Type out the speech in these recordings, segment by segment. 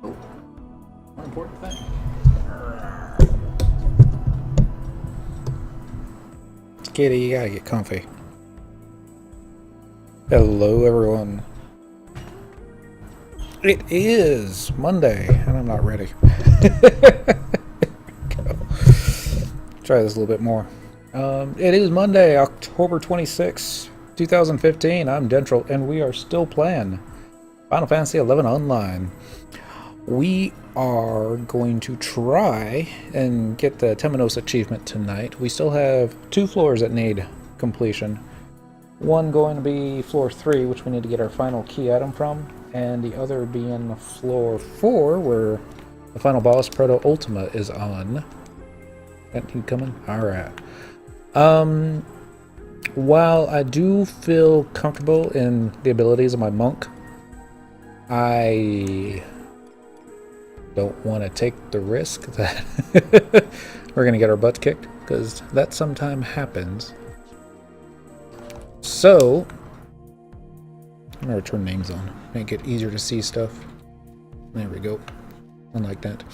Oh, more important thing. Kitty, you gotta get comfy. Hello, everyone. It is Monday, and I'm not ready. Try this a little bit more. It is Monday, October 26th, 2015. I'm Dentrel, and we are still playing Final Fantasy XI Online. We are going to try and get the Temenos achievement tonight. We still have 2 floors that need completion. One going to be floor 3, which we need to get our final key item from, and the other being floor 4, where the final boss, Proto-Ultima, is on. That you coming? Alright. While I do feel comfortable in the abilities of my monk, I don't want to take the risk that we're going to get our butts kicked, because that sometimes happens. So, I'm going to turn names on, make it easier to see stuff. There we go. Unlike that.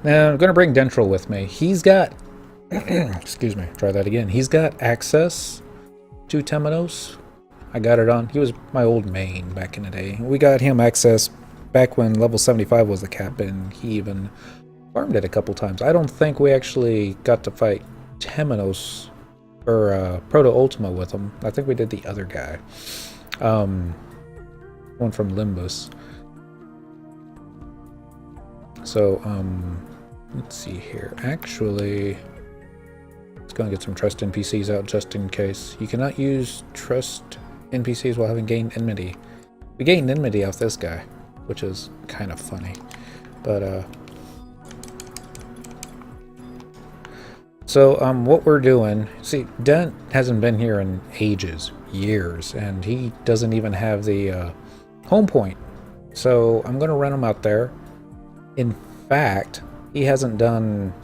Now, I'm going to bring Dentrel with me. He's got, excuse me, try that again. He's got access to Temenos. I got it on. He was my old main back in the day. We got him access back when level 75 was the cap, and he even farmed it a couple times. I don't think we actually got to fight Temenos or Proto-Ultima with him. I think we did the other guy. One from Limbus. So, let's see here. Actually, let's go and get some trust NPCs out just in case. You cannot use trust NPCs while having gained enmity. We gained enmity off this guy, which is kind of funny. But, so, what we're doing, see, Dent hasn't been here in ages, years, and he doesn't even have the, home point. So, I'm going to run him out there. In fact, he hasn't done,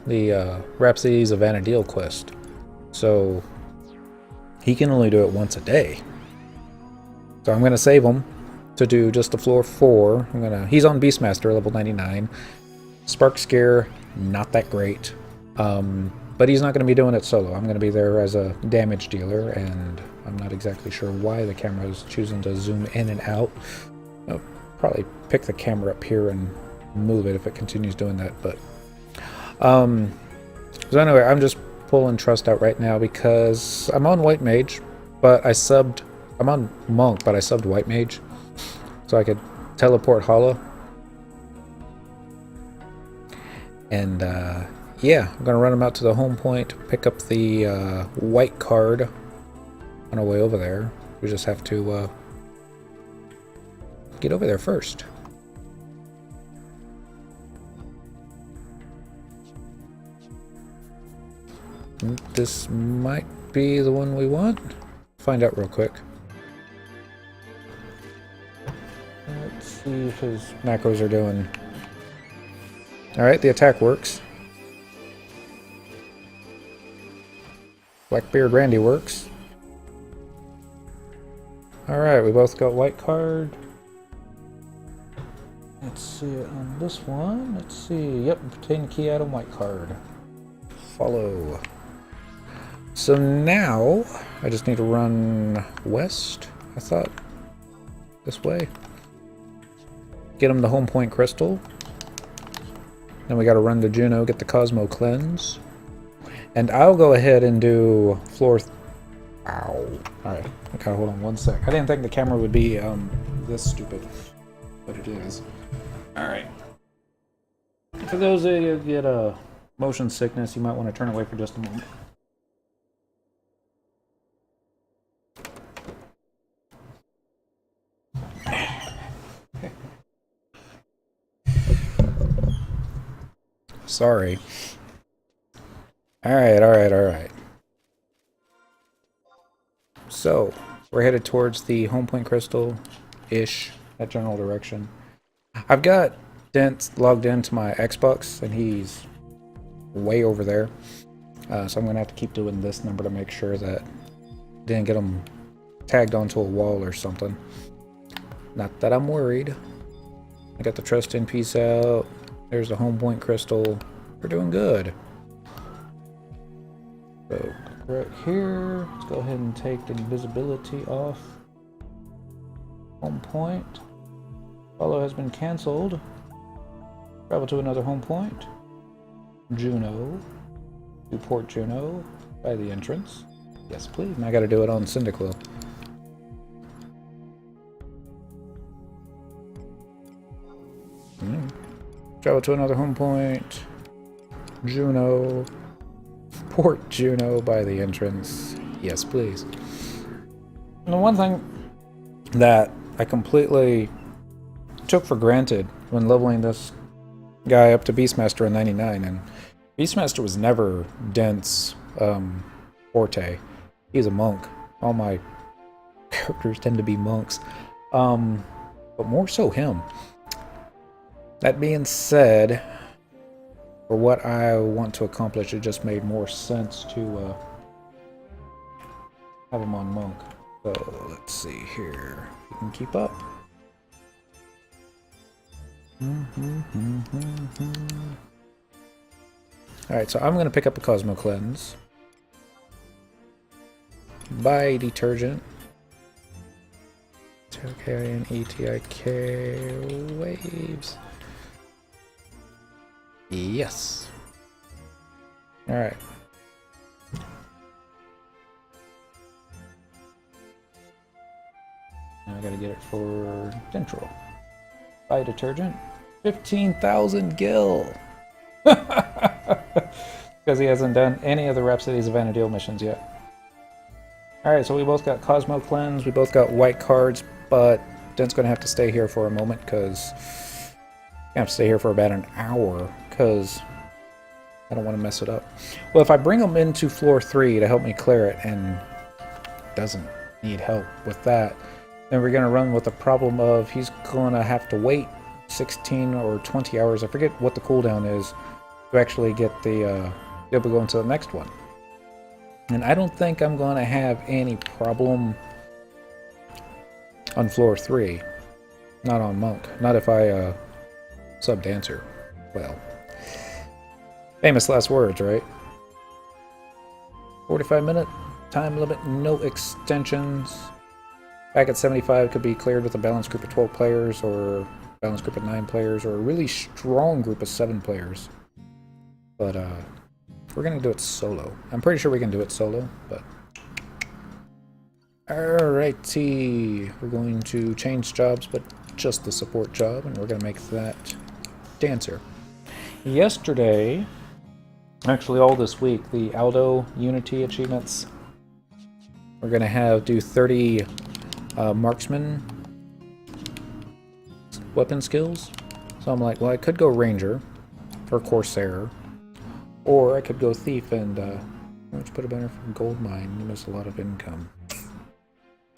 the, Rhapsodies of Vana'diel quest. So, he can only do it once a day. So I'm going to save him to do just the floor 4. He's on Beastmaster, level 99. Spark Scare, not that great. But he's not going to be doing it solo. I'm going to be there as a damage dealer, and I'm not exactly sure why the camera is choosing to zoom in and out. I'll probably pick the camera up here and move it if it continues doing that, but so anyway, I'm just pulling trust out right now because I'm on White Mage, but I'm on Monk, but I subbed White Mage so I could teleport Hala. And yeah, I'm gonna run him out to the home point, pick up the white card on our way over there. We just have to get over there first. This might be the one we want. Find out real quick. Let's see if his macros are doing. Alright, the attack works. Blackbeard Randy works. Alright, we both got white card. Let's see it on this one. Let's see. Yep, obtain key item white card. Follow. So now, I just need to run west, I thought. This way. Get him the home point crystal. Then we gotta run to Juno, get the Cosmo Cleanse. And I'll go ahead and do floor... Ow. Alright, okay, hold on one sec. I didn't think the camera would be this stupid, but it is. Alright. For those of you who get motion sickness, you might want to turn away for just a moment. Sorry. Alright. So, we're headed towards the home point crystal-ish, that general direction. I've got Dent logged into my Xbox, and he's way over there. So I'm going to have to keep doing this number to make sure that I didn't get him tagged onto a wall or something. Not that I'm worried. I got the trust in piece out. There's the home point crystal. We're doing good. So right here, let's go ahead and take the invisibility off. Home point. Follow has been cancelled. Travel to another home point. Juno. To Port Juno by the entrance. Yes, please. And I gotta do it on Cyndaquil. Travel to another home point. Juno. Port Juno by the entrance. Yes, please. And the one thing that I completely took for granted when leveling this guy up to Beastmaster in 99, and Beastmaster was never Dent's forte. He's a monk. All my characters tend to be monks. But more so him. That being said, for what I want to accomplish, it just made more sense to have him on monk. So let's see here. You can keep up. Alright, so I'm going to pick up a Cosmo Cleanse. Buy detergent. Okay, and ETIK waves. Yes. Alright. Now I gotta get it for dentrel. Buy detergent. 15,000 gil! Because he hasn't done any of the Rhapsodies of Vana'diel missions yet. Alright, so we both got Cosmo Cleanse, we both got white cards, but Dent's gonna have to stay here for a moment, because I have to stay here for about an hour, because I don't want to mess it up. Well, if I bring him into floor 3 to help me clear it, and doesn't need help with that, then we're going to run with the problem of he's going to have to wait 16 or 20 hours, I forget what the cooldown is, to actually get the, be able to go into the next one. And I don't think I'm going to have any problem on floor 3. Not on Monk. Not if I sub-dancer. Well, famous last words, right? 45-minute time limit, no extensions. Back at 75 could be cleared with a balanced group of 12 players, or a balanced group of 9 players, or a really strong group of 7 players. But we're gonna do it solo. I'm pretty sure we can do it solo, but alrighty. We're going to change jobs, but just the support job, and we're gonna make that dancer. Yesterday, actually all this week, the Aldo Unity achievements, we're gonna do 30 marksman weapon skills. So I'm like, well, I could go ranger or corsair, or I could go thief and let's put a banner for gold mine. You miss a lot of income.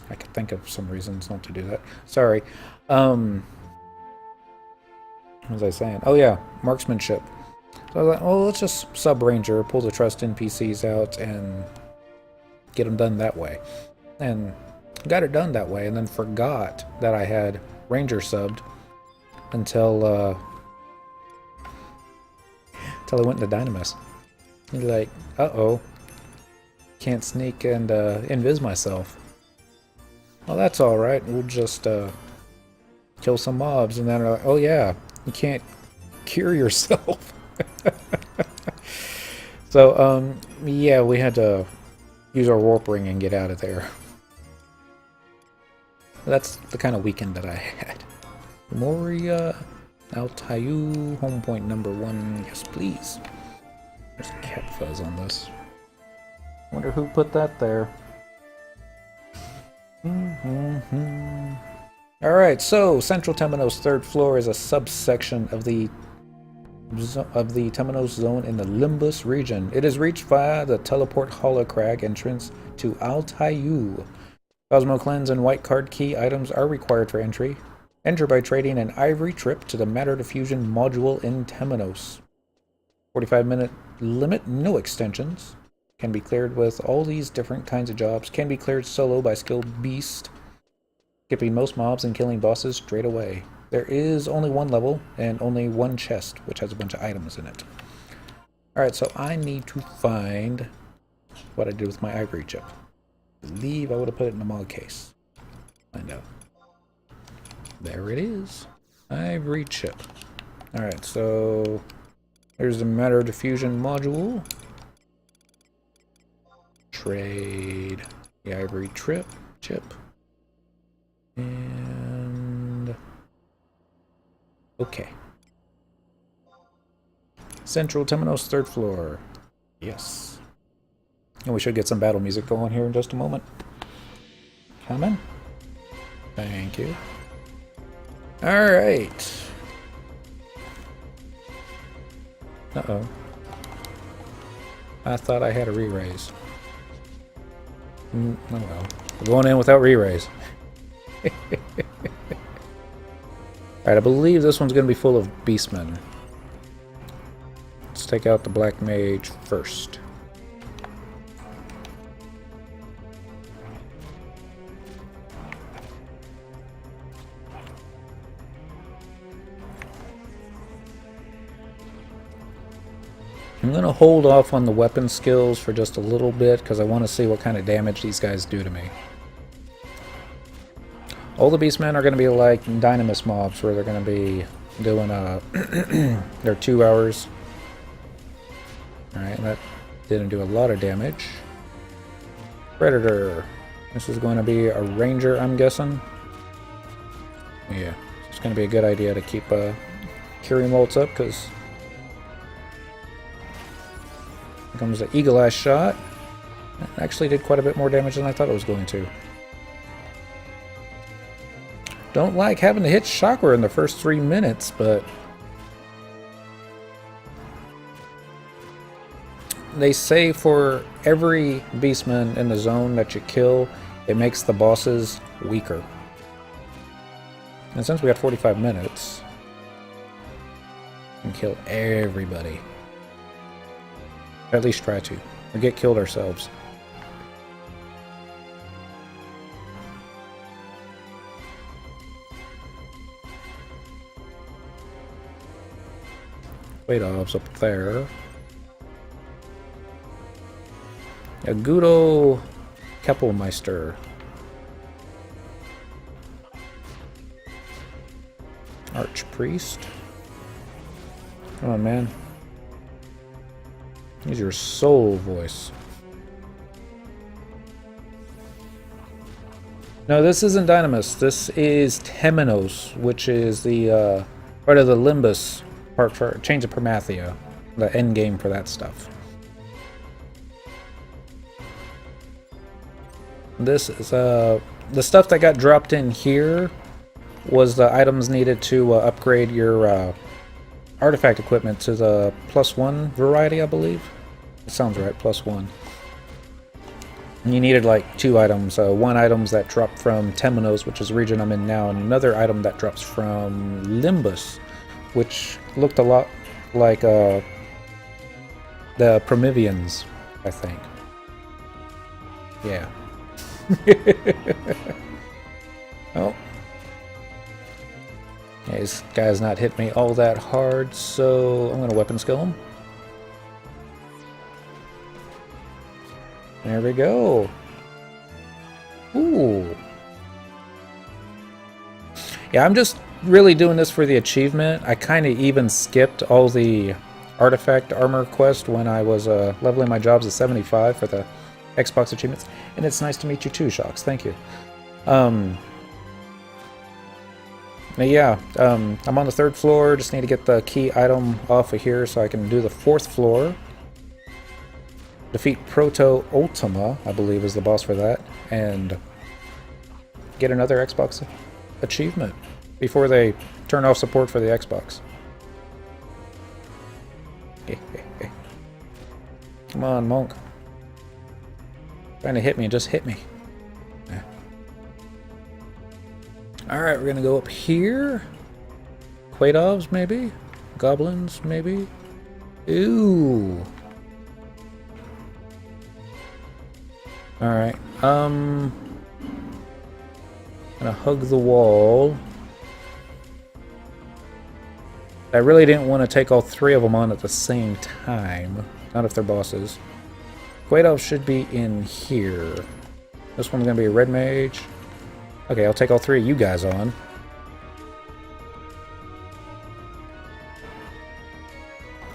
I could think of some reasons not to do that. Sorry. What was I saying? Oh yeah, marksmanship. So I was like, well, let's just sub-ranger, pull the trust NPCs out, and get them done that way. And got it done that way, and then forgot that I had ranger subbed until I went into Dynamis. He's like, uh-oh, can't sneak and invis myself. Well, that's alright, we'll just kill some mobs, and then they're like, oh yeah, you can't cure yourself. So, yeah, we had to use our warp ring and get out of there. That's the kind of weekend that I had. Moria, Altayu, home point number 1, yes please. There's cat fuzz on this. Wonder who put that there. Alright, so Central Temenos 3rd floor is a subsection of the Temenos zone in the Limbus region. It is reached via the teleport holocrag entrance to Altayu. Cosmo Cleanse and white card key items are required for entry. Enter by trading an ivory trip to the Matter Diffusion module in Temenos. 45-minute limit, no extensions. Can be cleared with all these different kinds of jobs. Can be cleared solo by skilled beast. Skipping most mobs and killing bosses straight away. There is only one level and only one chest, which has a bunch of items in it. Alright, so I need to find what I did with my ivory chip. I believe I would have put it in a mod case. Find out. There it is. Ivory chip. Alright, so there's the matter diffusion module. Trade the ivory chip. And okay. Central Temenos, 3rd floor. Yes. And we should get some battle music going here in just a moment. Coming. Thank you. Alright. Uh-oh. I thought I had a re-raise. Oh well. We're going in without re-raise. Alright, I believe this one's going to be full of beastmen. Let's take out the black mage first. I'm going to hold off on the weapon skills for just a little bit because I want to see what kind of damage these guys do to me. All the beastmen are going to be like Dynamis mobs where they're going to be doing their 2 hours. Alright, that didn't do a lot of damage. Predator. This is going to be a ranger, I'm guessing. Yeah, it's going to be a good idea to keep curing molts up because here comes the eagle eye shot. It actually did quite a bit more damage than I thought it was going to. Don't like having to hit chakra in the first 3 minutes, but they say for every beastman in the zone that you kill, it makes the bosses weaker. And since we got 45 minutes, we can kill everybody. At least try to. Or get killed ourselves. Wait-offs up there. Agudo Keppelmeister. Archpriest. Come on, man. Use your soul voice. No, this isn't Dynamis. This is Temenos, which is the part of the Limbus part for Chains of Permathia, the end game for that stuff. This is the stuff that got dropped in here was the items needed to upgrade your artifact equipment to the +1 variety, I believe. It sounds right, +1. And you needed like 2 items. One item that dropped from Temenos, which is the region I'm in now, and another item that drops from Limbus, which looked a lot like the Prometheans, I think. Yeah. Oh. Yeah, this guy's not hit me all that hard, so I'm going to weapon skill him. There we go. Ooh. Yeah, I'm just really doing this for the achievement. I kind of even skipped all the artifact armor quest when I was leveling my jobs at 75 for the Xbox achievements. And it's nice to meet you too, Shocks. Thank you. Yeah, I'm on the 3rd floor. Just need to get the key item off of here so I can do the 4th floor. Defeat Proto-Ultima, I believe is the boss for that. And get another Xbox achievement before they turn off support for the Xbox. Come on, monk. Trying to hit me, just hit me. Yeah. Alright, we're gonna go up here. Quaidovs, maybe? Goblins, maybe? Ooh. Alright, gonna hug the wall. I really didn't want to take all three of them on at the same time. Not if they're bosses. Great Elf should be in here. This one's gonna be a red mage. Okay, I'll take all three of you guys on.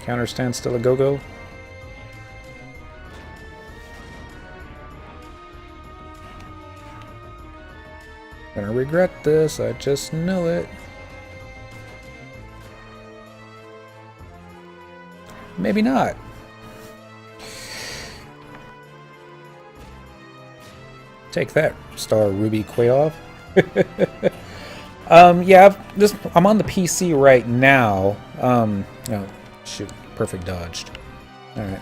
Counter stand still a go-go. Gonna regret this, I just know it. Maybe not. Take that, Star Ruby Quayoff. Yeah, I'm on the PC right now. Oh, shoot, perfect dodged. Alright.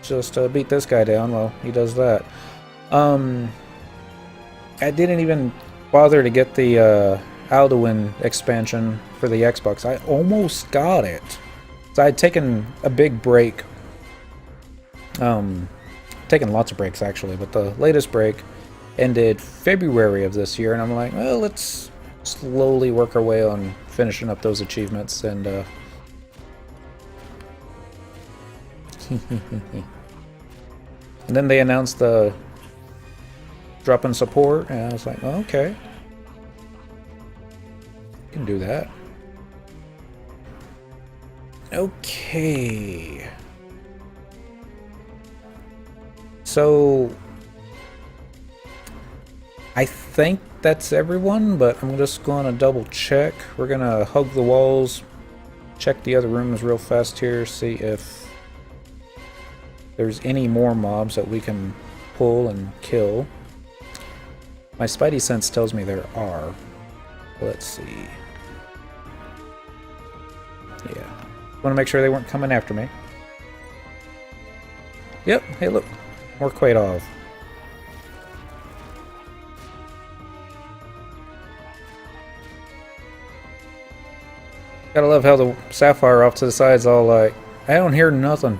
Just beat this guy down while he does that. I didn't even bother to get the Alduin expansion for the Xbox. I almost got it. So I had taken a big break. Taken lots of breaks actually, but the latest break ended February of this year, and I'm like, well, let's slowly work our way on finishing up those achievements, and and then they announced the drop in support, and I was like, oh, okay, can do that. Okay. So I think that's everyone, but I'm just going to double check. We're going to hug the walls, check the other rooms real fast here, see if there's any more mobs that we can pull and kill. My spidey sense tells me there are. Let's see. Yeah. Want to make sure they weren't coming after me. Yep, hey look, more Quaidov. Gotta love how the Sapphire off to the side's all like, I don't hear nothing.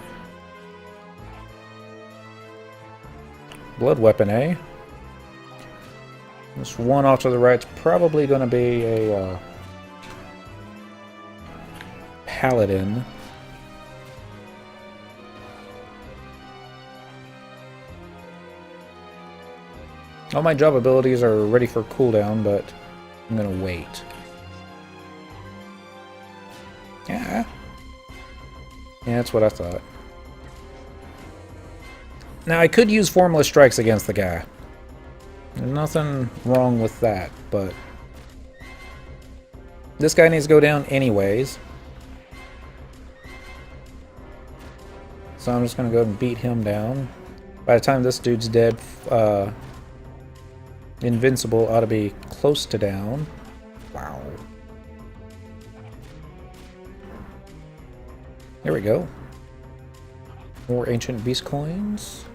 Blood weapon, eh? This one off to the right's probably going to be a paladin. All my job abilities are ready for cooldown, but I'm going to wait. Yeah. Yeah, that's what I thought. Now, I could use Formless Strikes against the guy. There's nothing wrong with that, but this guy needs to go down anyways. So I'm just going to go and beat him down. By the time this dude's dead, Invincible ought to be close to down. Wow. There we go. More Ancient Beast Coins.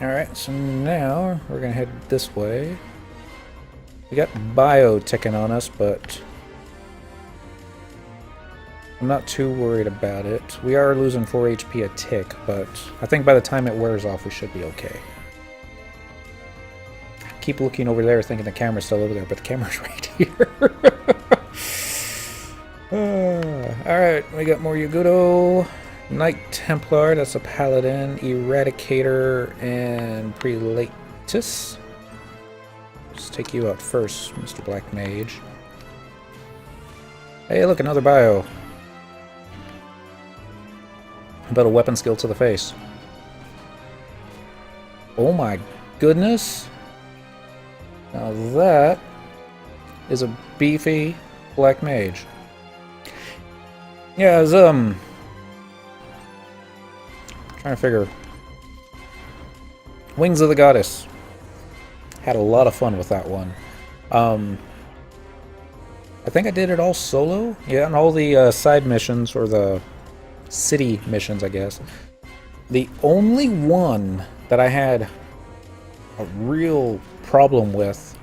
Alright, so now we're gonna head this way. We got bio ticking on us, but I'm not too worried about it. We are losing 4 HP a tick, but I think by the time it wears off, we should be okay. Keep looking over there thinking the camera's still over there, but the camera's right here. Alright, we got more Yagudo, Knight Templar, that's a Paladin, Eradicator, and Prelatus. Let's take you out first, Mr. Black Mage. Hey, look, another bio. About a weapon skill to the face. Oh my goodness. Now that is a beefy Black Mage. Yeah, I was, trying to figure. Wings of the Goddess. Had a lot of fun with that one. I think I did it all solo. Yeah, and all the side missions, or the city missions, I guess. The only one that I had a real problem with,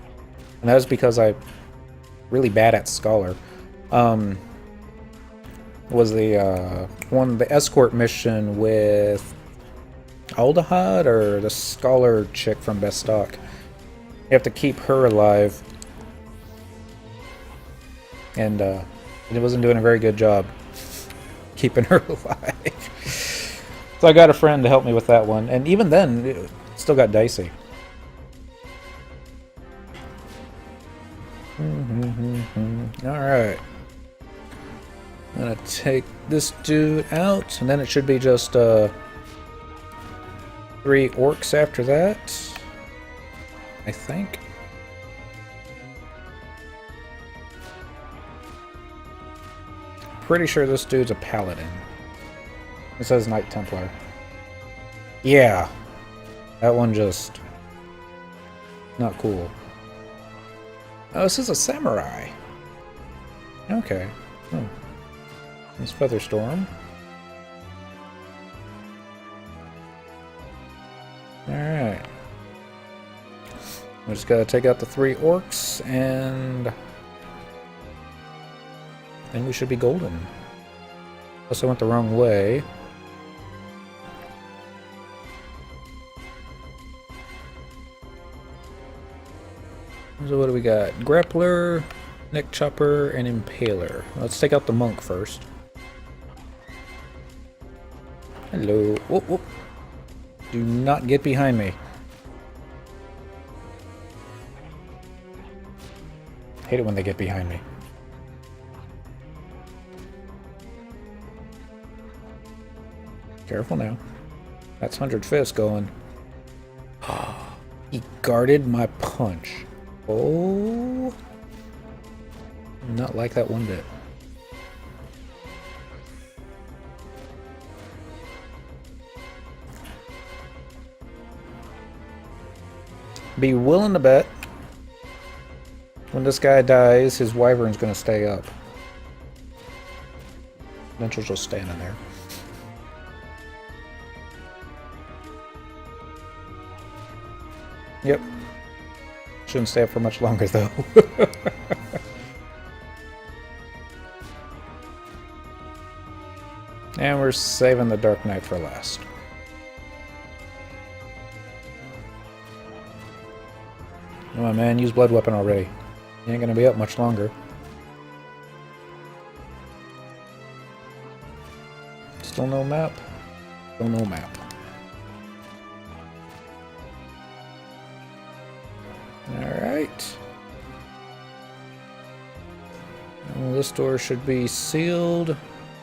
and that was because I'm really bad at Scholar, was the escort mission with Aldahad, or the Scholar chick from Best Stock. You have to keep her alive, and it wasn't doing a very good job keeping her alive. So I got a friend to help me with that one, and even then, it still got dicey. Alright. I'm gonna take this dude out, and then it should be just 3 orcs after that, I think. Pretty sure this dude's a paladin. It says Knight Templar. Yeah. That one just... not cool. Oh, this is a samurai. Okay. Oh. This Featherstorm. Alright. We just gotta take out the 3 orcs, and then we should be golden. Unless I went the wrong way. So what do we got? Grappler, Neck Chopper, and Impaler. Let's take out the monk first. Hello. Whoop, whoop. Do not get behind me. Hate it when they get behind me. Careful now. That's 100 Fist going. He guarded my punch. Oh. Not like that one bit. Be willing to bet when this guy dies, his wyvern's gonna stay up. Venture's just standing there. Yep. Shouldn't stay up for much longer, though. And we're saving the Dark Knight for last. Come on, man. Use Blood Weapon already. You ain't gonna be up much longer. Still no map? Still no map. Alright. Well, this door should be sealed.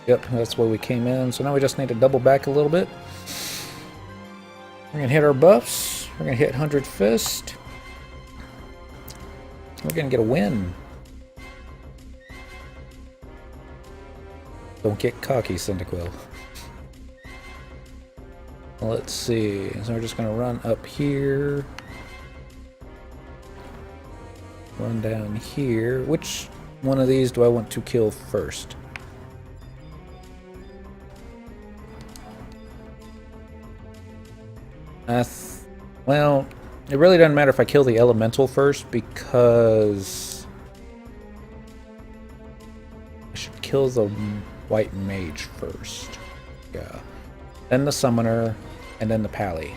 Yep, that's where we came in. So now we just need to double back a little bit. We're going to hit our buffs. We're going to hit 100 Fist. We're going to get a win. Don't get cocky, Cyndaquil. Let's see. So we're just going to run up here. Run down here. Which one of these do I want to kill first? Well, it really doesn't matter if I kill the elemental first, because I should kill the white mage first. Yeah. Then the summoner, and then the pally.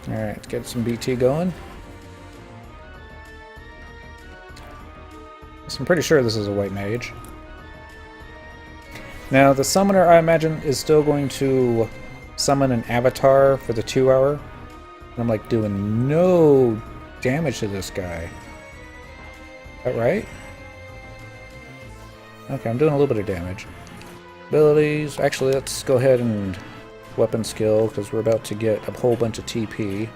Alright, let's get some BT going. So I'm pretty sure this is a white mage. Now, the summoner, I imagine, is still going to summon an avatar for the 2-hour. And I'm like doing no damage to this guy. Is that right? Okay, I'm doing a little bit of damage. Abilities. Actually, let's go ahead and weapon skill, because we're about to get a whole bunch of TP.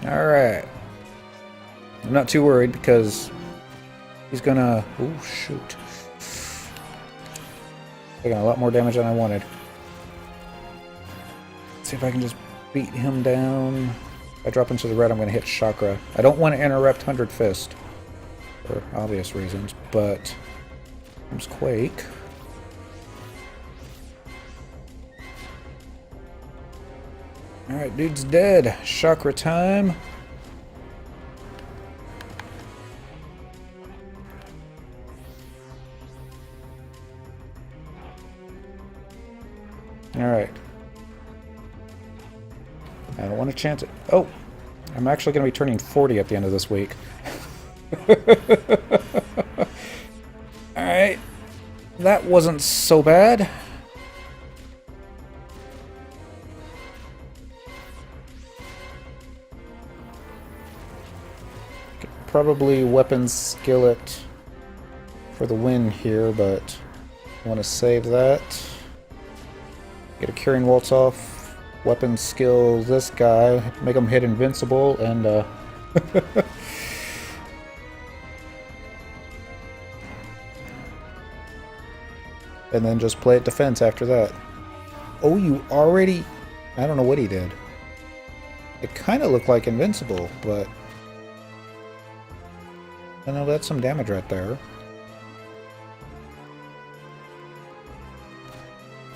Alright. I'm not too worried because he's gonna... Oh, shoot. Taking a lot more damage than I wanted. Let's see if I can just beat him down. If I drop into the red, I'm going to hit Chakra. I don't want to interrupt 100 Fist, for obvious reasons, but comes Quake. Alright, dude's dead. Chakra time. Alright. I don't want to chance it. Oh! I'm actually going to be turning 40 at the end of this week. Alright. That wasn't so bad. Could probably weapons skillet for the win here, but I want to save that. Get a Curing Waltz off, weapon skill this guy, make him hit invincible, and and then just play it defense after that. Oh, you already... I don't know what he did. It kind of looked like invincible, but... I know that's some damage right there.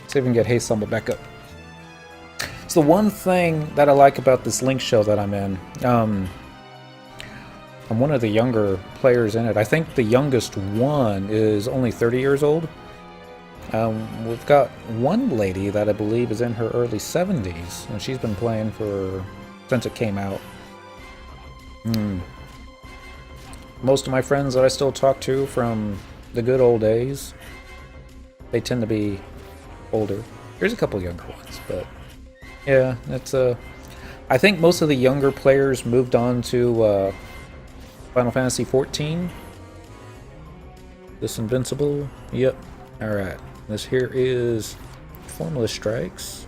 See if we can get Haste Stumble back up. It's the one thing that I like about this Link show that I'm in. I'm one of the younger players in it. I think the youngest one is only 30 years old. We've got one lady that I believe is in her early 70s, and she's been playing since it came out. Most of my friends that I still talk to from the good old days, they tend to be older. There's a couple younger ones, but yeah, it's I think most of the younger players moved on to Final Fantasy XIV. This Invincible, yep. Alright, this here is Formless Strikes.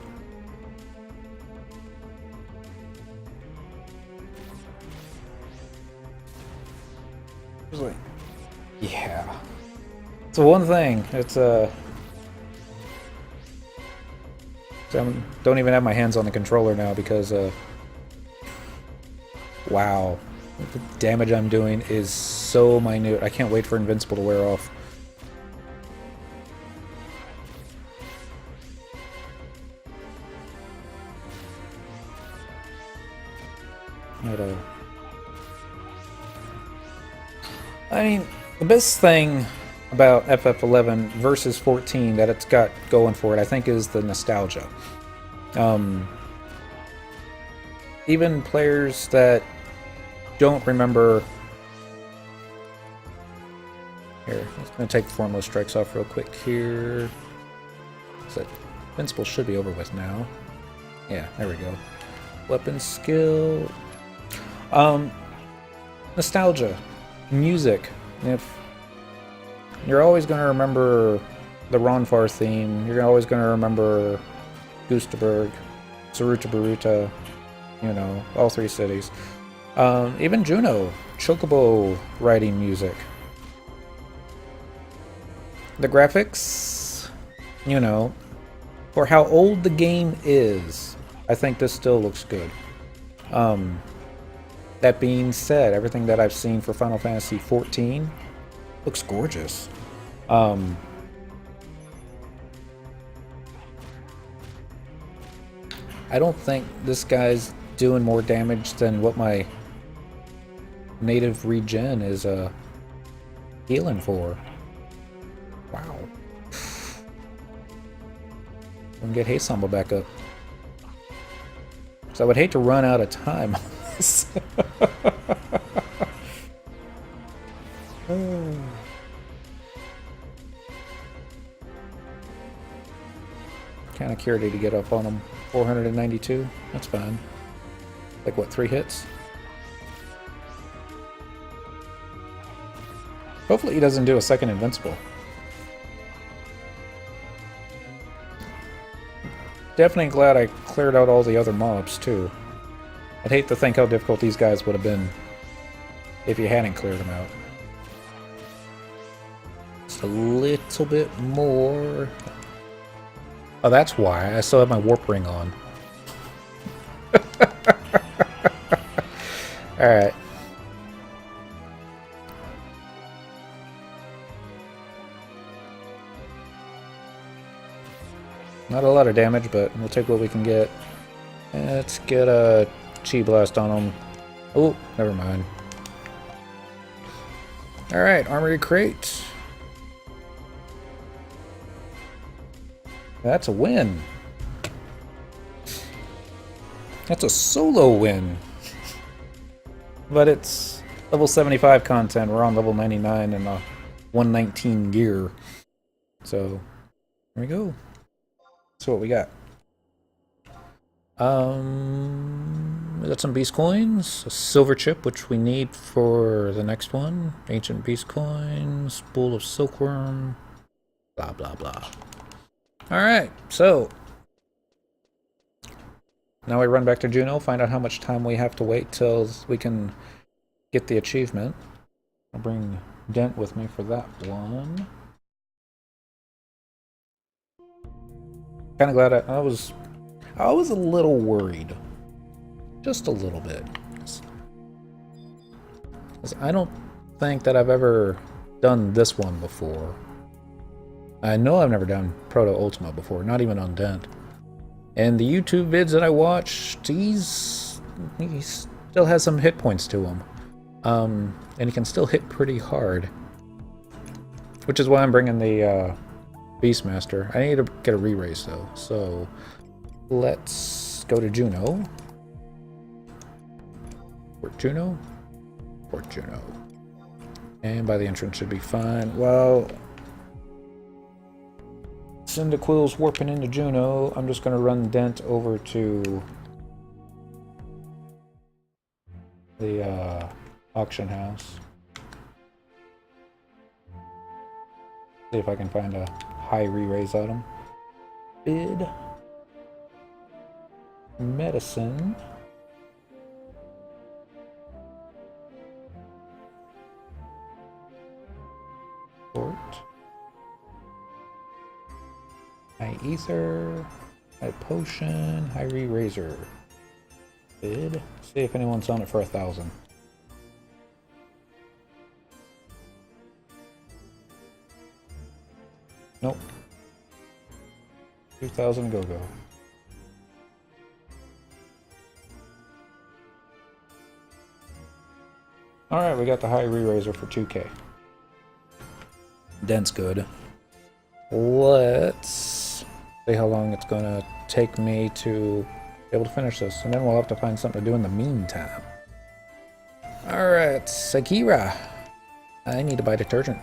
Yeah. So one thing, it's I don't even have my hands on the controller now because wow, the damage I'm doing is so minute. I can't wait for Invincible to wear off. I mean, the best thing about FF11 versus 14 that it's got going for it, I think, is the nostalgia. Even players that don't remember... Here, I'm just going to take the Formless Strikes off real quick here. So, Invincible should be over with now. Yeah, there we go. Weapon skill... nostalgia. Music. If you're always going to remember the Ronfar theme, you're always going to remember Gustaberg, Saruta Baruta, you know, all three cities. Even Juno, Chocobo riding music. The graphics, you know, for how old the game is, I think this still looks good. That being said, everything that I've seen for Final Fantasy XIV looks gorgeous. I don't think this guy's doing more damage than what my native regen is healing for. Wow. I'm gonna get Haste Stumble back up. So I would hate to run out of time on this. Kind of curious to get up on him. 492. That's fine. Like what, 3 hits? Hopefully he doesn't do a second Invincible. Definitely glad I cleared out all the other mobs too. I'd hate to think how difficult these guys would have been if you hadn't cleared them out. Just a little bit more. Oh, that's why. I still have my warp ring on. Alright. Not a lot of damage, but we'll take what we can get. Let's get a Chi Blast on him. Oh, never mind. Alright, Armory Crate. That's a win. That's a solo win. But it's level 75 content. We're on level 99 and a 119 gear. So, here we go. That's what we got. We got some beast coins, a silver chip, which we need for the next one. Ancient beast coins, bowl of silkworm, blah blah blah. Alright, so now we run back to Juno, find out how much time we have to wait till we can get the achievement. I'll bring Dent with me for that one. Kind of glad I was a little worried. Just a little bit. 'Cause I don't think that I've ever done this one before. I know I've never done Proto-Ultima before, not even on Dent. And the YouTube vids that I watched, he still has some hit points to him. And he can still hit pretty hard. Which is why I'm bringing the Beastmaster. I need to get a re-raise though, so let's go to Juno. Port Juno. Port Juno. And by the entrance should be fine. Well, Cyndaquil's warping into Juno. I'm just going to run Dent over to the auction house. See if I can find a high re-raise item. Bid. Medicine. Port. High ether. High potion. High re-razor. Bid. See if anyone's on it for 1,000. Nope. 2,000 go-go. Alright, we got the high re-razor for 2K. Dent's good. Let's see how long it's gonna take me to be able to finish this, and then we'll have to find something to do in the meantime. Alright, Sakira. I need to buy detergent.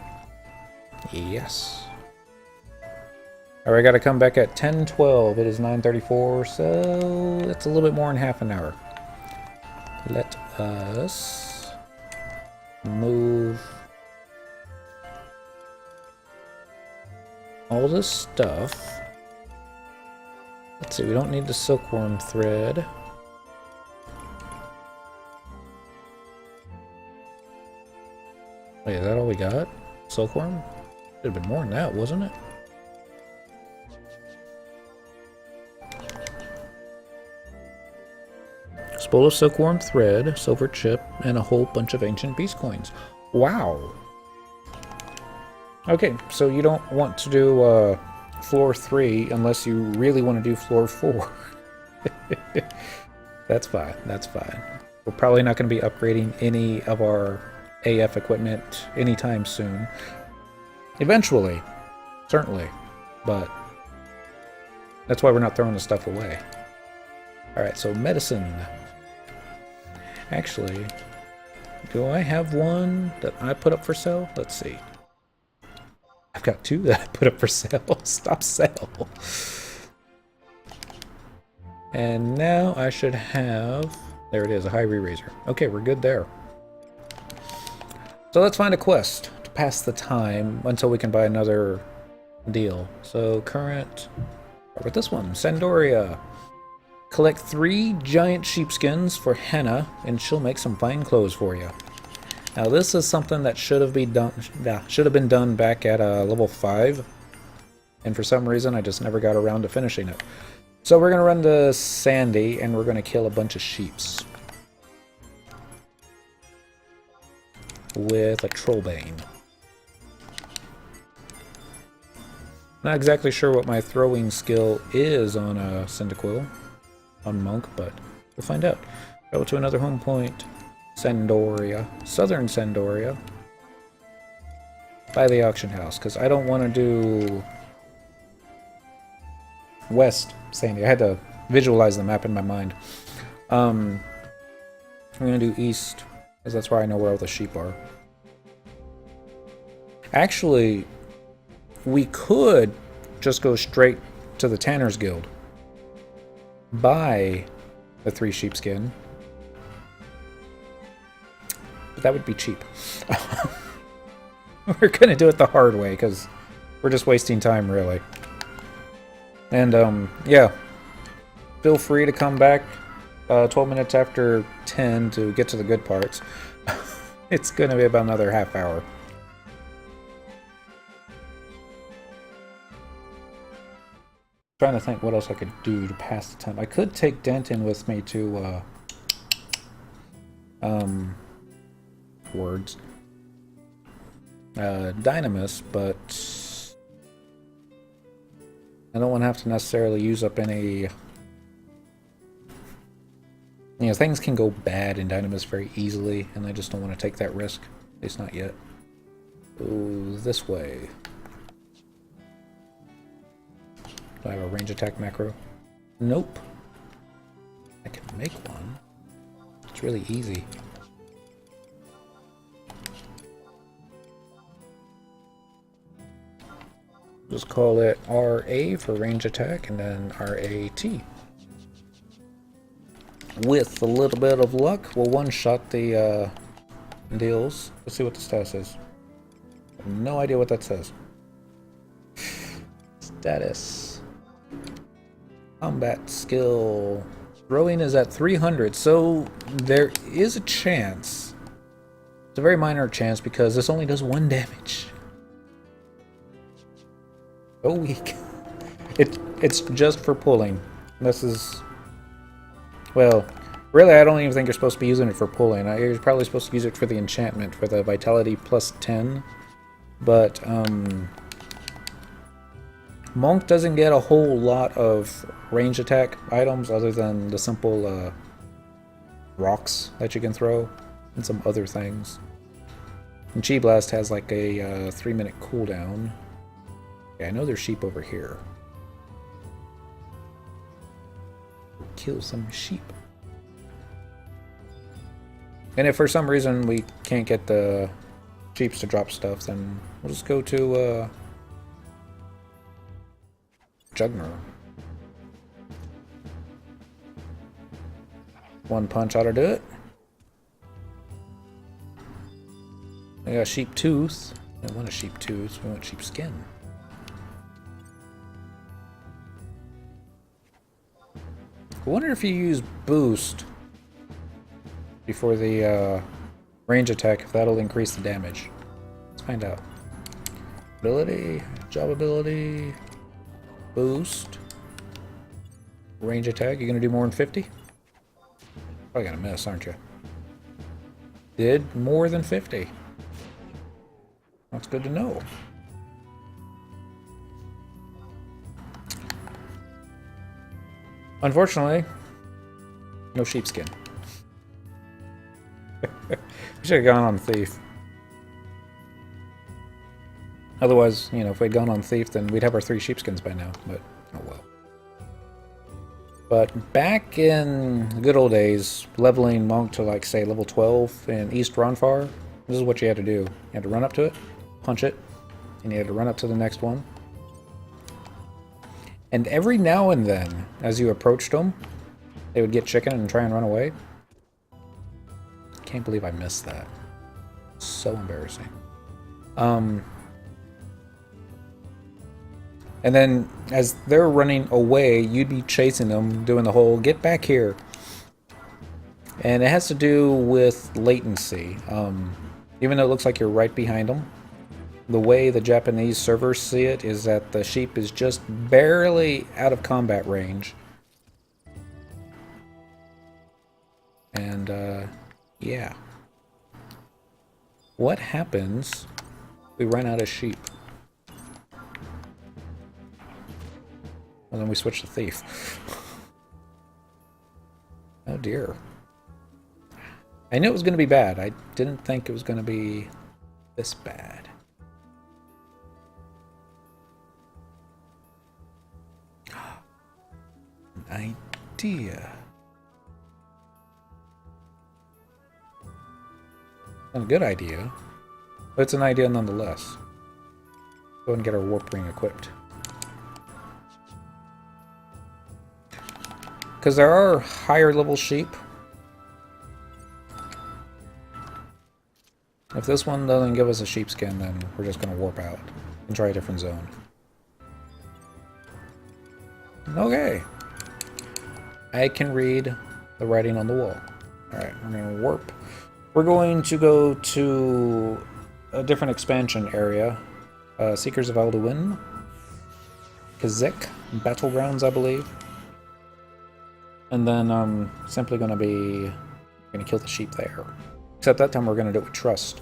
Yes. Alright, I gotta come back at 10:12. It is 9:34, so it's a little bit more than half an hour. Let us move all this stuff. Let's see, we don't need the silkworm thread. Wait, is that all we got? Silkworm? Should have been more than that, wasn't it? Spool of silkworm thread, silver chip, and a whole bunch of ancient beast coins. Wow. Okay, so you don't want to do floor 3 unless you really want to do floor 4. That's fine, that's fine. We're probably not going to be upgrading any of our AF equipment anytime soon. Eventually, certainly, but that's why we're not throwing the stuff away. Alright, so medicine. Actually, do I have one that I put up for sale? Let's see. I've got 2 that I put up for sale. Stop sale. And now I should have... There it is, a high re-razor. Okay, we're good there. So let's find a quest to pass the time until we can buy another deal. So current... Start with this one, Sandoria. Collect 3 giant sheepskins for Henna, and she'll make some fine clothes for you. Now this is something that should have been done back at level 5, and for some reason I just never got around to finishing it. So we're gonna run to Sandy, and we're gonna kill a bunch of sheeps. with a Trollbane. Not exactly sure what my throwing skill is on a Cyndaquil, on Monk, but we'll find out. Go to another home point. Sandoria. Southern Sandoria. By the auction house, because I don't want to do West Sandy. I had to visualize the map in my mind. I'm going to do East, because that's where I know where all the sheep are. Actually, we could just go straight to the Tanner's Guild. Buy the 3 sheepskin. But that would be cheap. We're gonna do it the hard way, because we're just wasting time, really. And, yeah. Feel free to come back 12 minutes after 10 to get to the good parts. It's gonna be about another half hour. Trying to think what else I could do to pass the time. I could take Denton with me to, words. Dynamis, but I don't want to have to necessarily use up any... You know, things can go bad in Dynamis very easily, and I just don't want to take that risk. At least not yet. Go this way. Do I have a range attack macro? Nope. I can make one. It's really easy. Just call it RA for range attack, and then RAT. With a little bit of luck, we'll one-shot the deals. Let's see what the status is. I have no idea what that says. Status. Combat skill. Throwing is at 300, so there is a chance. It's a very minor chance because this only does 1 damage. So weak. It's just for pulling. This is... Well, really I don't even think you're supposed to be using it for pulling. You're probably supposed to use it for the enchantment, for the vitality plus 10. But, Monk doesn't get a whole lot of range attack items other than the simple rocks that you can throw and some other things. And Chi Blast has like a 3-minute cooldown. Yeah, I know there's sheep over here. Kill some sheep. And if for some reason we can't get the sheeps to drop stuff, then we'll just go to Jugner. 1 punch ought to do it. I got a sheep tooth. I want a sheep tooth. We want sheep skin. I wonder if you use boost before the range attack, if that'll increase the damage. Let's find out. Ability, job ability, boost, range attack. You gonna do more than 50? Probably gonna miss, aren't you? Did more than 50. That's good to know. Unfortunately, no sheepskin. We should have gone on Thief. Otherwise, you know, if we'd gone on Thief, then we'd have our 3 sheepskins by now, but oh well. But back in the good old days, leveling Monk to, like, say, level 12 in East Ronfar, this is what you had to do. You had to run up to it, punch it, and you had to run up to the next one. And every now and then, as you approached them, they would get chicken and try and run away. Can't believe I missed that. So embarrassing. And then, as they're running away, you'd be chasing them, doing the whole, get back here. And it has to do with latency. Even though it looks like you're right behind them, the way the Japanese servers see it is that the sheep is just barely out of combat range. And, yeah. What happens if we run out of sheep? And then we switch to thief. Oh dear. I knew it was going to be bad. I didn't think it was going to be this bad. An idea. Not a good idea, but it's an idea nonetheless. Go and get our warp ring equipped. Because there are higher level sheep. If this one doesn't give us a sheepskin, then we're just going to warp out and try a different zone. Okay. I can read the writing on the wall. Alright, we're going to warp. We're going to go to a different expansion area. Seekers of Alduin. Kazek. Battlegrounds, I believe. And then I'm simply going to be going to kill the sheep there. Except that time we're going to do it with trust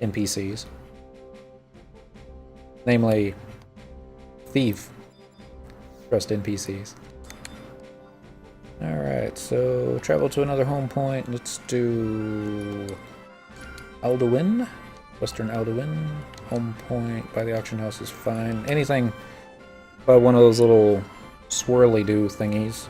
NPCs. Namely, thief trust NPCs. Alright, so travel to another home point. Let's do Alduin. Western Alduin. Home point by the auction house is fine. Anything by one of those little swirly-do thingies.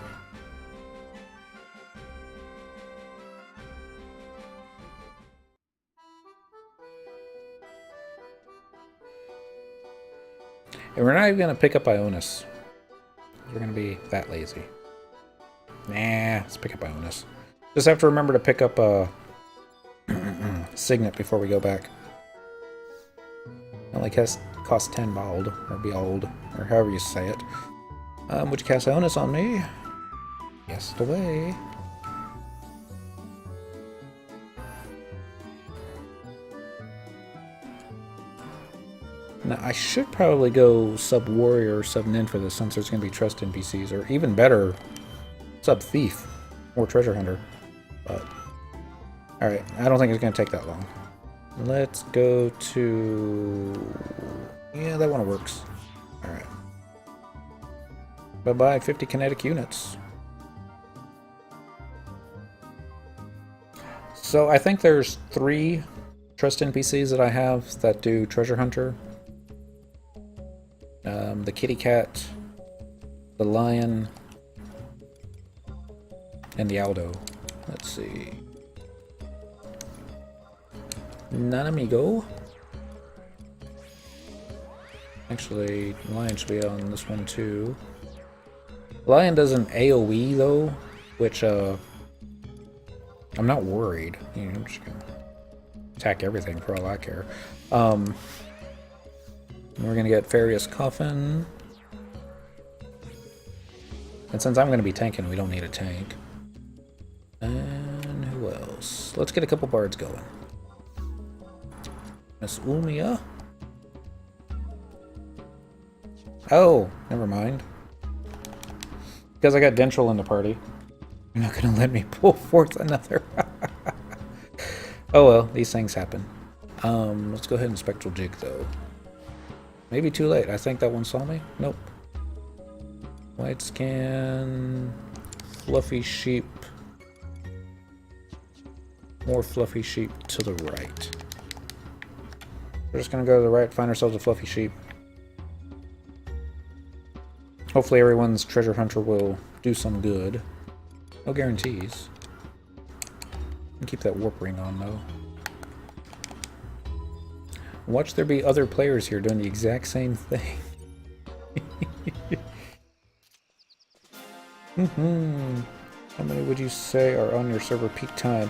And we're not even going to pick up Ionis. We're going to be that lazy. Nah, let's pick up Ionis. Just have to remember to pick up a Signet before we go back. It only costs 10 bald, or beald, or however you say it. Would you cast Ionis on me? Yes, away. Now, I should probably go sub-warrior or sub-nin for this, since there's going to be trust NPCs, or even better, sub-thief or treasure hunter. But, alright, I don't think it's going to take that long. Let's go to... yeah, that one works. Alright. Bye-bye, 50 kinetic units. So, I think there's 3 trust NPCs that I have that do treasure hunter. The kitty cat, the lion, and the Aldo. Let's see. Nanamigo. Actually, lion should be on this one too. Lion does an AoE though, which I'm not worried. You know, I'm just gonna attack everything for all I care. We're going to get Farius Coffin. And since I'm going to be tanking, we don't need a tank. And who else? Let's get a couple bards going. Miss Ulmia. Oh, never mind. Because I got dentrel in the party. You're not going to let me pull forth another. Oh well, these things happen. Let's go ahead and Spectral Jig though. Maybe too late. I think that one saw me. Nope. White scan. Fluffy sheep. More fluffy sheep to the right. We're just going to go to the right, find ourselves a fluffy sheep. Hopefully everyone's treasure hunter will do some good. No guarantees. Keep that warp ring on though. Watch there be other players here doing the exact same thing. How many would you say are on your server peak time?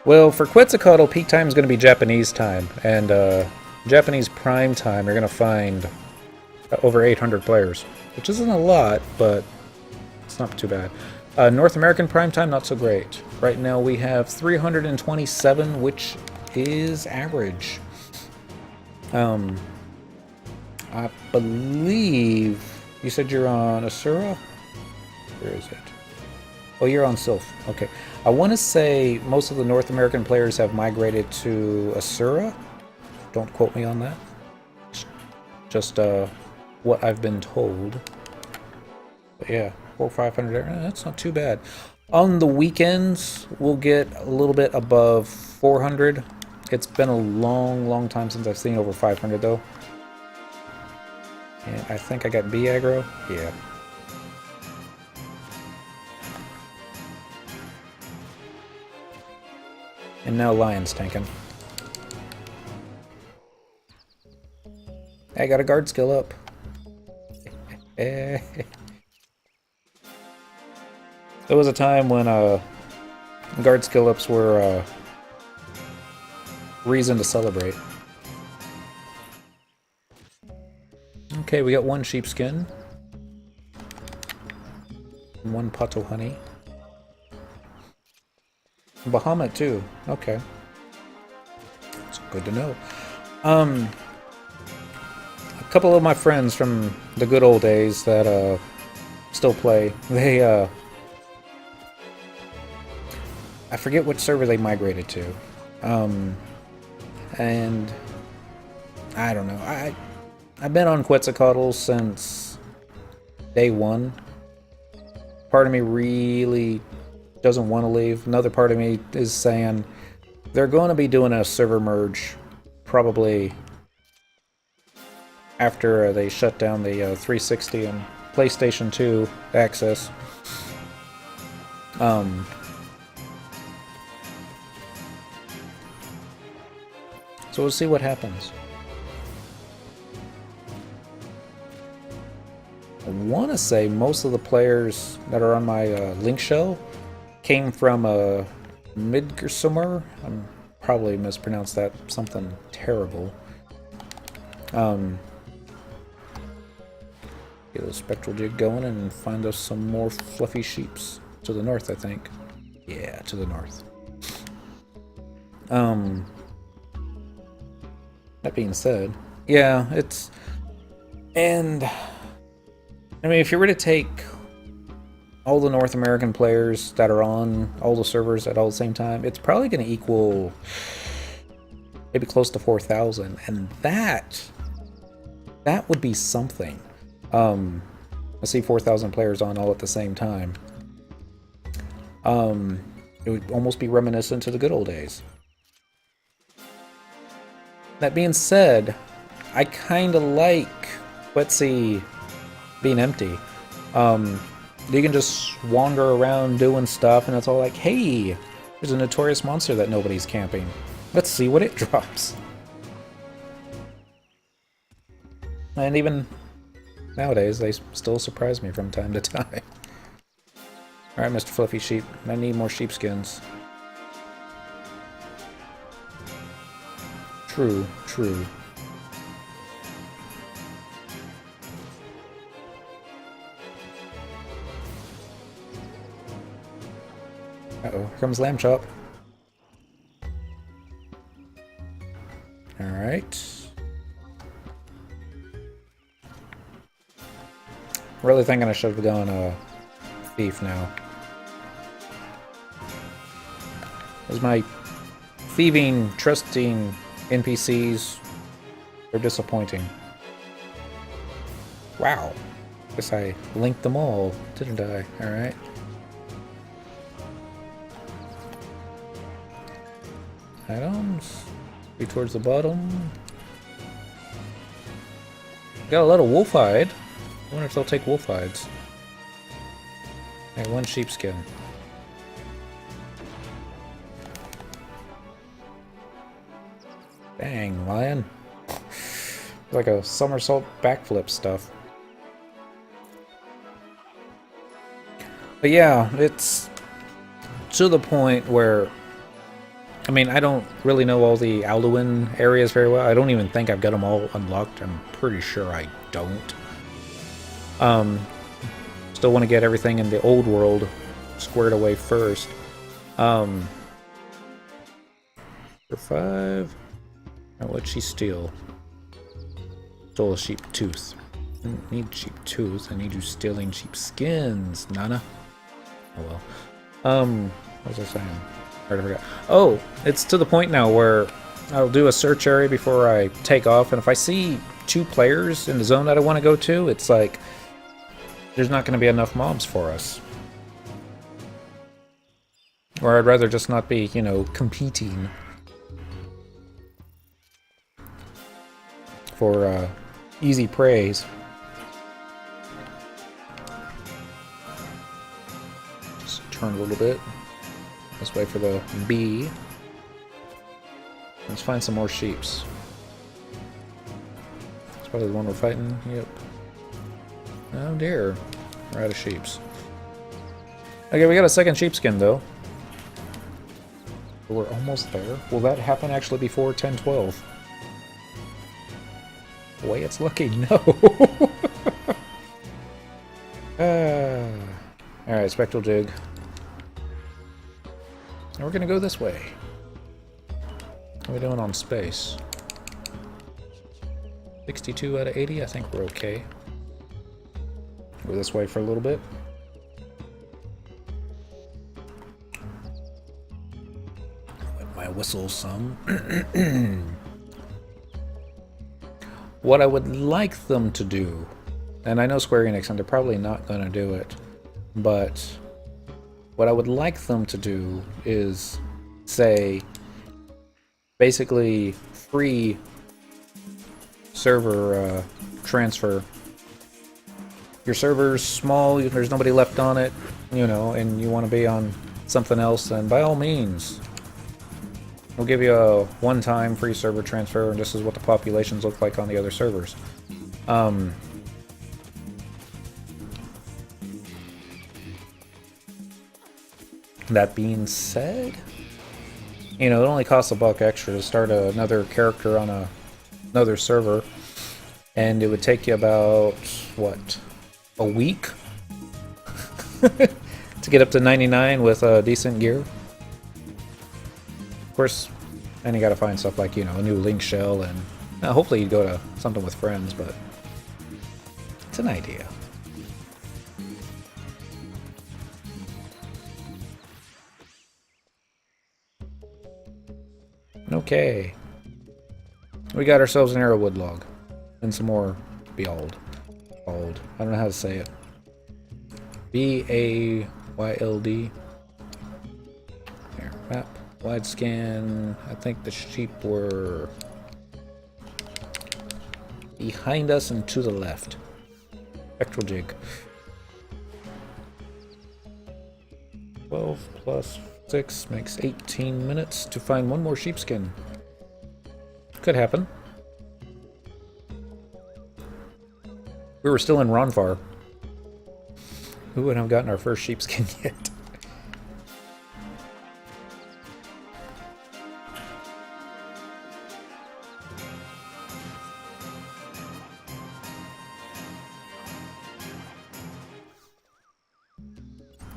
Well, for Quetzalcoatl, peak time is going to be Japanese time. And Japanese prime time, you're going to find over 800 players. Which isn't a lot, but it's not too bad. North American prime time, not so great. Right now we have 327, which is average. I believe you said you're on Asura? Where is it? Oh, you're on Sylph. Okay. I want to say most of the North American players have migrated to Asura. Don't quote me on that. Just what I've been told. But yeah, 400 or 500. That's not too bad. On the weekends, we'll get a little bit above 400. It's been a long, long time since I've seen over 500 though. And I think I got B aggro. Yeah. And now Lion's tanking. I got a guard skill up. There was a time when guard skill ups were reason to celebrate. Okay, we got one sheepskin. And one Pato honey. Bahamut too. Okay. It's good to know. A couple of my friends from the good old days that still play, they I forget which server they migrated to. And I don't know. I've been on Quetzalcoatl since day one. Part of me really doesn't want to leave. Another part of me is saying they're going to be doing a server merge probably after they shut down the 360 and PlayStation 2 access. So we'll see what happens. I want to say most of the players that are on my link show came from Midgårdsummer. I'm probably mispronounced that. Something terrible. Get a spectral jig going and find us some more fluffy sheeps to the north, I think. Yeah, to the north. That being said, yeah, it's... And... I mean, if you were to take all the North American players that are on all the servers at all the same time, it's probably going to equal maybe close to 4,000, and that would be something. I see 4,000 players on all at the same time. It would almost be reminiscent to the good old days. That being said, I kind of like Quetzy being empty. You can just wander around doing stuff, and it's all like, hey, there's a notorious monster that nobody's camping. Let's see what it drops. And even nowadays, they still surprise me from time to time. Alright, Mr. Fluffy Sheep, I need more sheepskins. True, true. Uh-oh, here comes Lamb Chop. Alright. Really thinking I should have gone thief now. As my thieving, trusting NPCs, they're disappointing. Wow. Guess I linked them all, didn't I? Alright. Items. Be towards the bottom. Got a lot of wolf hide. I wonder if they'll take wolf hides. Hey, one sheepskin. Dang, lion. Like a somersault backflip stuff. But yeah, it's to the point where, I mean, I don't really know all the Alduin areas very well. I don't even think I've got them all unlocked. I'm pretty sure I don't. Still want to get everything in the old world squared away first. For 5. Now what'd she steal? Stole a sheep tooth. I don't need sheep tooth. I need you stealing sheep skins, Nana. Oh well. What was I saying? I already forgot. Oh, it's to the point now where I'll do a search area before I take off, and if I see 2 players in the zone that I want to go to, it's like there's not going to be enough mobs for us. Or I'd rather just not be, you know, competing for easy praise. Just turn a little bit. Let's wait for the B. Let's find some more sheeps. It's probably the one we're fighting. Yep. Oh dear. We're out of sheeps. Okay, we got a second sheepskin though. We're almost there. Will that happen actually before 10-12? The way it's looking, no. Alright, Spectral Jig. And we're gonna go this way. How are we doing on space? 62 out of 80, I think we're okay. Go this way for a little bit. Wet my whistle some. What I would like them to do, and I know Square Enix, and they're probably not going to do it, but what I would like them to do is say, basically free server transfer. Your server's small, there's nobody left on it, you know, and you want to be on something else, then by all means, we'll give you a one-time free server transfer, and this is what the populations look like on the other servers. That being said, you know, it only costs $1 extra to start another character on another server, and it would take you about, what, a week to get up to 99 with decent gear. Of course, and you gotta find stuff like, you know, a new link shell, and hopefully you go to something with friends, but it's an idea. Okay. We got ourselves an arrowwood log. And some more behold. I don't know how to say it. B-A-Y-L-D. Here, map. Wide scan. I think the sheep were behind us and to the left. Spectral Jig. 12 plus 6 makes 18 minutes to find one more sheepskin. Could happen. We were still in Ronfar. We wouldn't have gotten our first sheepskin yet.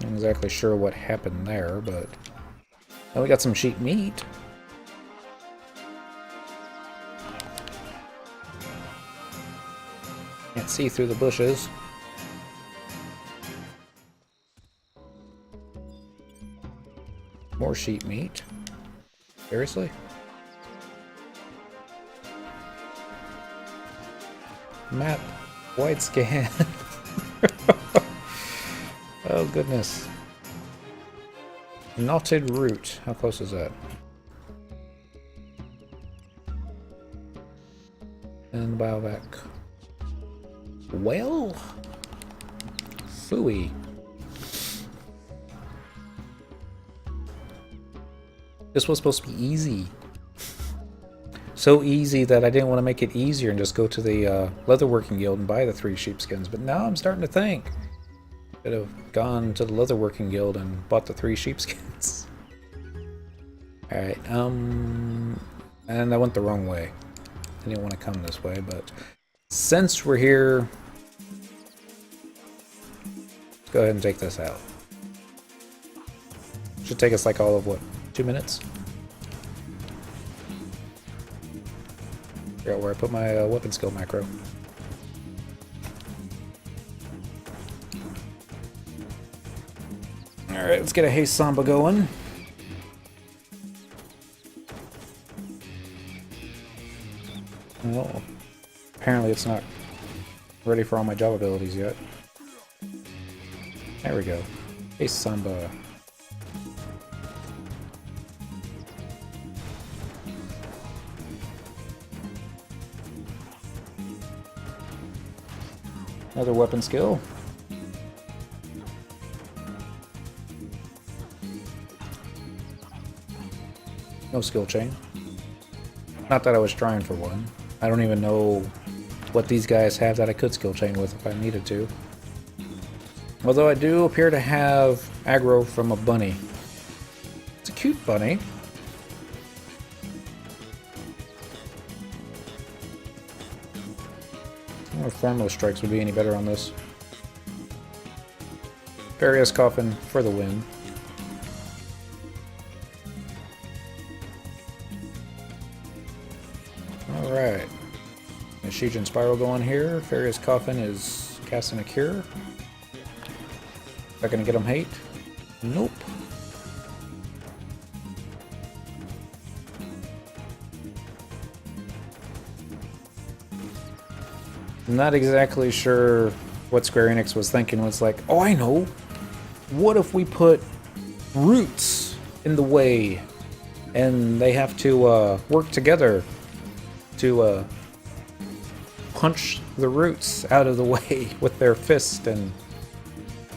Not exactly sure what happened there, but now we got some sheep meat. Can't see through the bushes. More sheep meat. Seriously? Map. Wide scan. Oh goodness. Knotted root. How close is that? And biovac. Well, phooey. This was supposed to be easy. So easy that I didn't want to make it easier and just go to the leatherworking guild and buy the 3 sheepskins. But now I'm starting to think I'd have gone to the leatherworking guild and bought the 3 sheepskins. Alright, and I went the wrong way. I didn't want to come this way, but since we're here, let's go ahead and take this out. Should take us like all of what, 2 minutes? Figure out where I put my weapon skill macro. Alright, let's get a Haste Samba going. Well, apparently it's not ready for all my job abilities yet. There we go. Haste Samba. Another weapon skill. No skill chain. Not that I was trying for one. I don't even know what these guys have that I could skill chain with if I needed to. Although I do appear to have aggro from a bunny. It's a cute bunny. I don't know if Formless Strikes would be any better on this. Various Coffin for the win. Alright. Shijin Spiral going here. Farius Coffin is casting a cure. Is that gonna get him hate? Nope. I'm not exactly sure what Square Enix was thinking. Was like, oh, I know. What if we put roots in the way and they have to work together to punch the roots out of the way with their fist and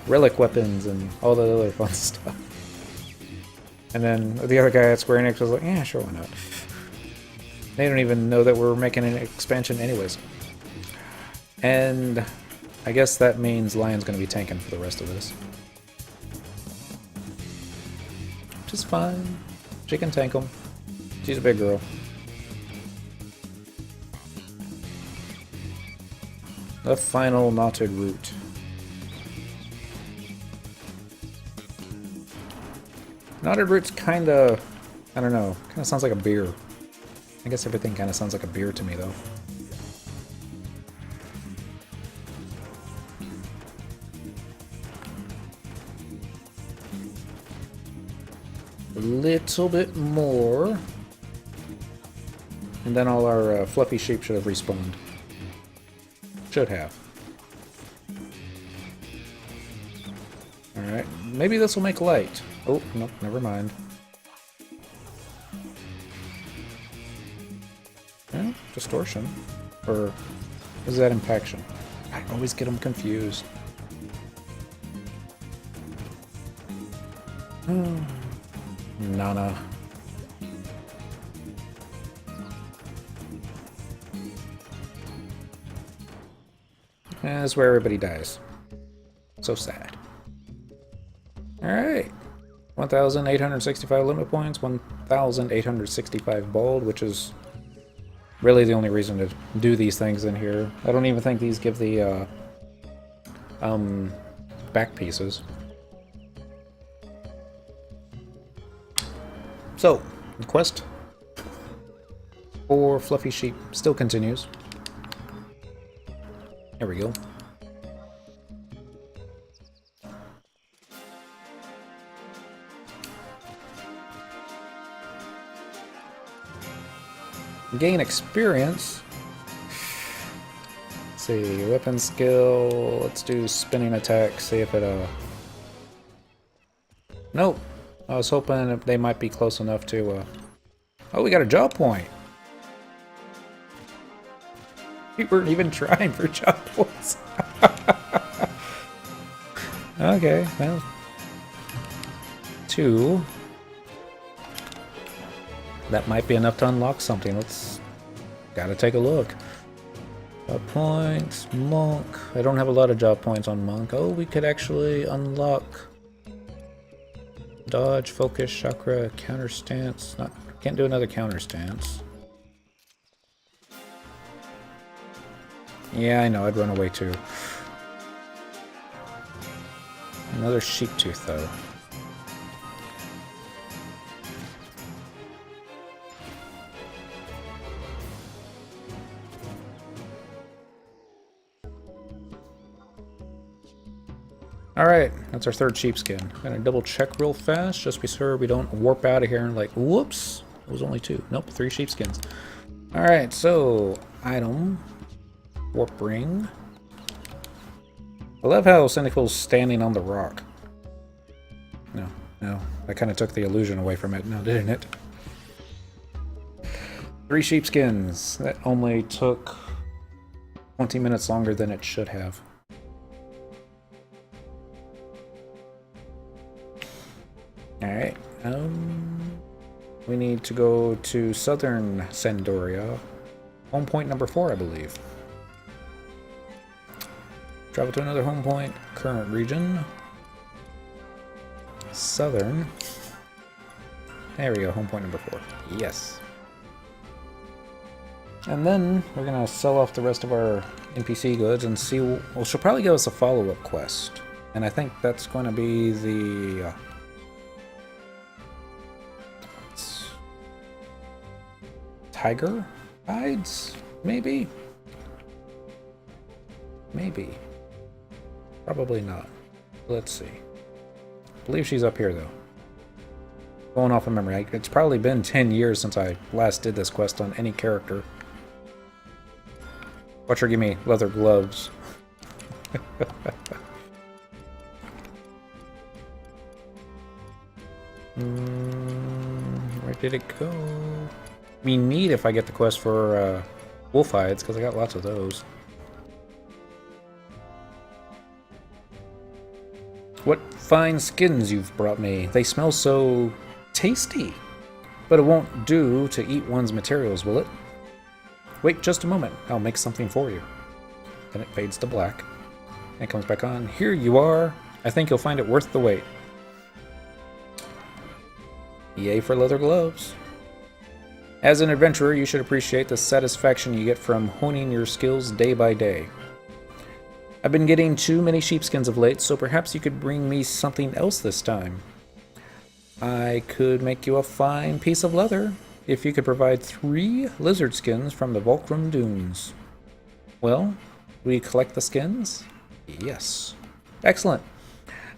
relic weapons and all the other fun stuff. And then the other guy at Square Enix was like, yeah, sure, why not? They don't even know that we're making an expansion anyways. And I guess that means Lion's going to be tanking for the rest of this. Which is fine. She can tank him. She's a big girl. The final knotted root. Knotted root's kinda, I don't know, kinda sounds like a beer. I guess everything kinda sounds like a beer to me though. A little bit more. And then all our fluffy sheep should have respawned. Should have. Alright, maybe this will make light. Oh, nope, never mind. Yeah, distortion. Or is that impaction? I always get them confused. Nana. That's where everybody dies. So sad. Alright. 1,865 limit points, 1,865 bald, which is really the only reason to do these things in here. I don't even think these give the back pieces. So, the quest for Fluffy Sheep still continues. There we go. Gain experience. Let's see, weapon skill. Let's do spinning attack. See if it Nope. I was hoping they might be close enough to Oh, we got a job point. We weren't even trying for job points. Okay, well. 2. That might be enough to unlock something. Let's... Gotta take a look. Job points, monk. I don't have a lot of job points on monk. Oh, we could actually unlock... Dodge, focus, chakra, counter stance. Not... Can't do another counter stance. Yeah, I know, I'd run away too. Another sheep tooth, though. Alright, that's our third sheepskin. Gonna double check real fast, just be sure we don't warp out of here and like, whoops, it was only 2. Nope, 3 sheepskins. Alright, so, item, warp ring. I love how Cynical's standing on the rock. No, I kind of took the illusion away from it now, didn't it? 3 sheepskins. That only took 20 minutes longer than it should have. Alright, we need to go to southern Sandoria. Home point number 4, I believe. Travel to another home point. Current region. Southern. There we go, home point number 4. Yes. And then we're gonna sell off the rest of our NPC goods and see. Well, she'll probably give us a follow-up quest, and I think that's going to be the tiger hides, maybe. Probably not. Let's see. I believe she's up here though. Going off of memory, it's probably been 10 years since I last did this quest on any character. Watch her give me leather gloves. Where did it go? Be neat if I get the quest for wolf hides, because I got lots of those. What fine skins you've brought me. They smell so tasty. But it won't do to eat one's materials, will it? Wait just a moment. I'll make something for you. Then it fades to black. And it comes back on. Here you are. I think you'll find it worth the wait. Yay for leather gloves. As an adventurer, you should appreciate the satisfaction you get from honing your skills day by day. I've been getting too many sheepskins of late, so perhaps you could bring me something else this time. I could make you a fine piece of leather if you could provide 3 lizard skins from the Valkrum Dunes. Well, will you collect the skins? Yes. Excellent.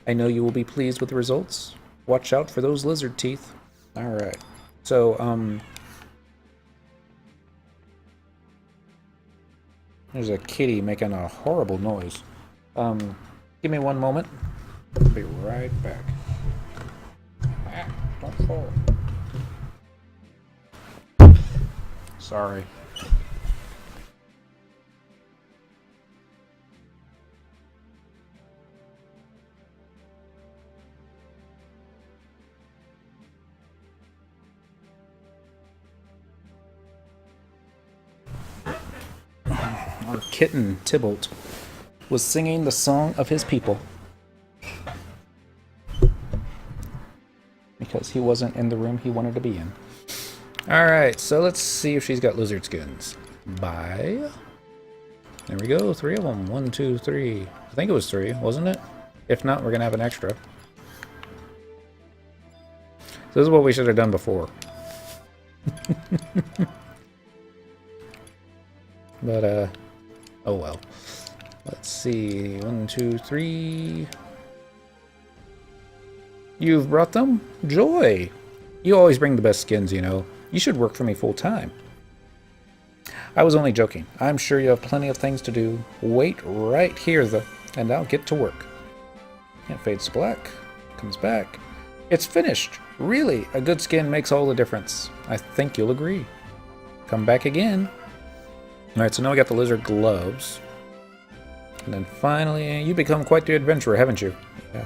I know you will be pleased with the results. Watch out for those lizard teeth. Alright. So, there's a kitty making a horrible noise. Give me one moment. I'll be right back. Ah, don't fall. Sorry. Our kitten, Tybalt, was singing the song of his people. Because he wasn't in the room he wanted to be in. Alright, so let's see if she's got lizard skins. Buy. There we go, 3 of them. 1, 2, 3. I think it was 3, wasn't it? If not, we're going to have an extra. So this is what we should have done before. But, oh well. Let's see. 1, 2, 3. You've brought them? Joy! You always bring the best skins, you know. You should work for me full time. I was only joking. I'm sure you have plenty of things to do. Wait right here, and I'll get to work. It fades to black. Comes back. It's finished. Really, a good skin makes all the difference. I think you'll agree. Come back again. Alright, so now we got the lizard gloves. And then finally, you become quite the adventurer, haven't you? Yeah.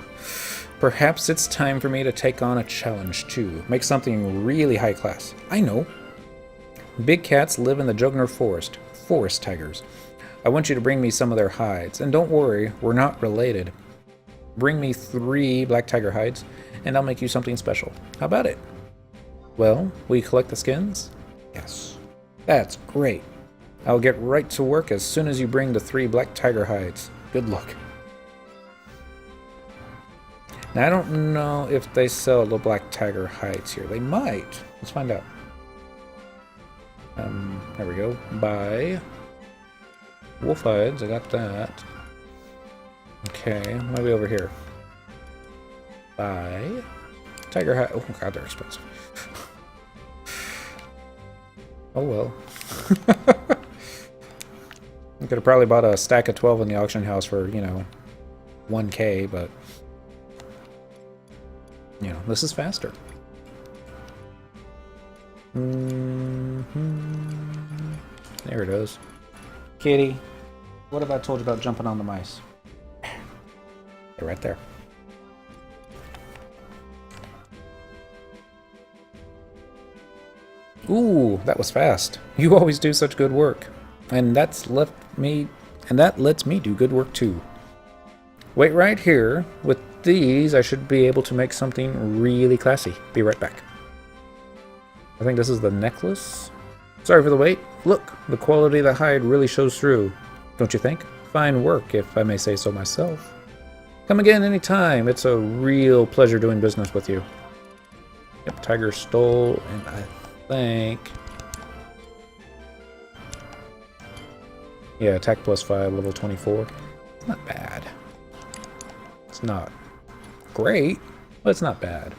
Perhaps it's time for me to take on a challenge, too. Make something really high class. I know. Big cats live in the Jugner Forest. Forest tigers. I want you to bring me some of their hides. And don't worry, we're not related. Bring me 3 black tiger hides, and I'll make you something special. How about it? Well, will you collect the skins? Yes. That's great. I'll get right to work as soon as you bring the 3 black tiger hides. Good luck. Now, I don't know if they sell the black tiger hides here. They might. Let's find out. There we go. Buy. Wolf hides. I got that. Okay, maybe over here. buy tiger hide. Oh god, they're expensive. Oh well. You could have probably bought a stack of 12 in the auction house for, you know, 1K, but you know, this is faster. There it is. Kitty, what have I told you about jumping on the mice? They're right there. Ooh, that was fast. You always do such good work. And that lets me do good work too. Wait right here. With these, I should be able to make something really classy. Be right back. I think this is the necklace. Sorry for the wait. Look, the quality of the hide really shows through. Don't you think? Fine work, if I may say so myself. Come again anytime. It's a real pleasure doing business with you. Yep, tiger stole, and I think... yeah, attack +5, level 24. It's not bad. It's not great, but it's not bad.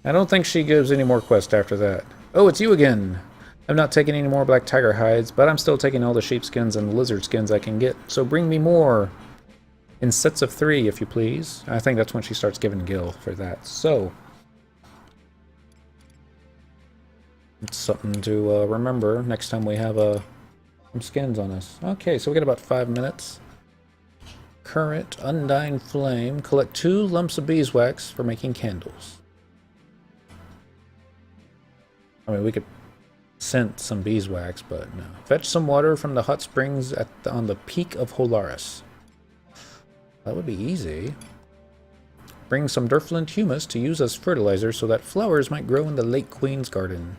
I don't think she gives any more quests after that. Oh, it's you again! I'm not taking any more black tiger hides, but I'm still taking all the sheepskins and lizard skins I can get, so bring me more! In sets of 3, if you please. I think that's when she starts giving Gil for that. So, it's something to remember next time we have some skins on us. Okay, so we got about 5 minutes. Current Undying Flame. Collect 2 lumps of beeswax for making candles. I mean, we could scent some beeswax, but no. Fetch some water from the hot springs on the peak of Holaris. That would be easy. Bring some Durflint humus to use as fertilizer so that flowers might grow in the Lake Queen's garden.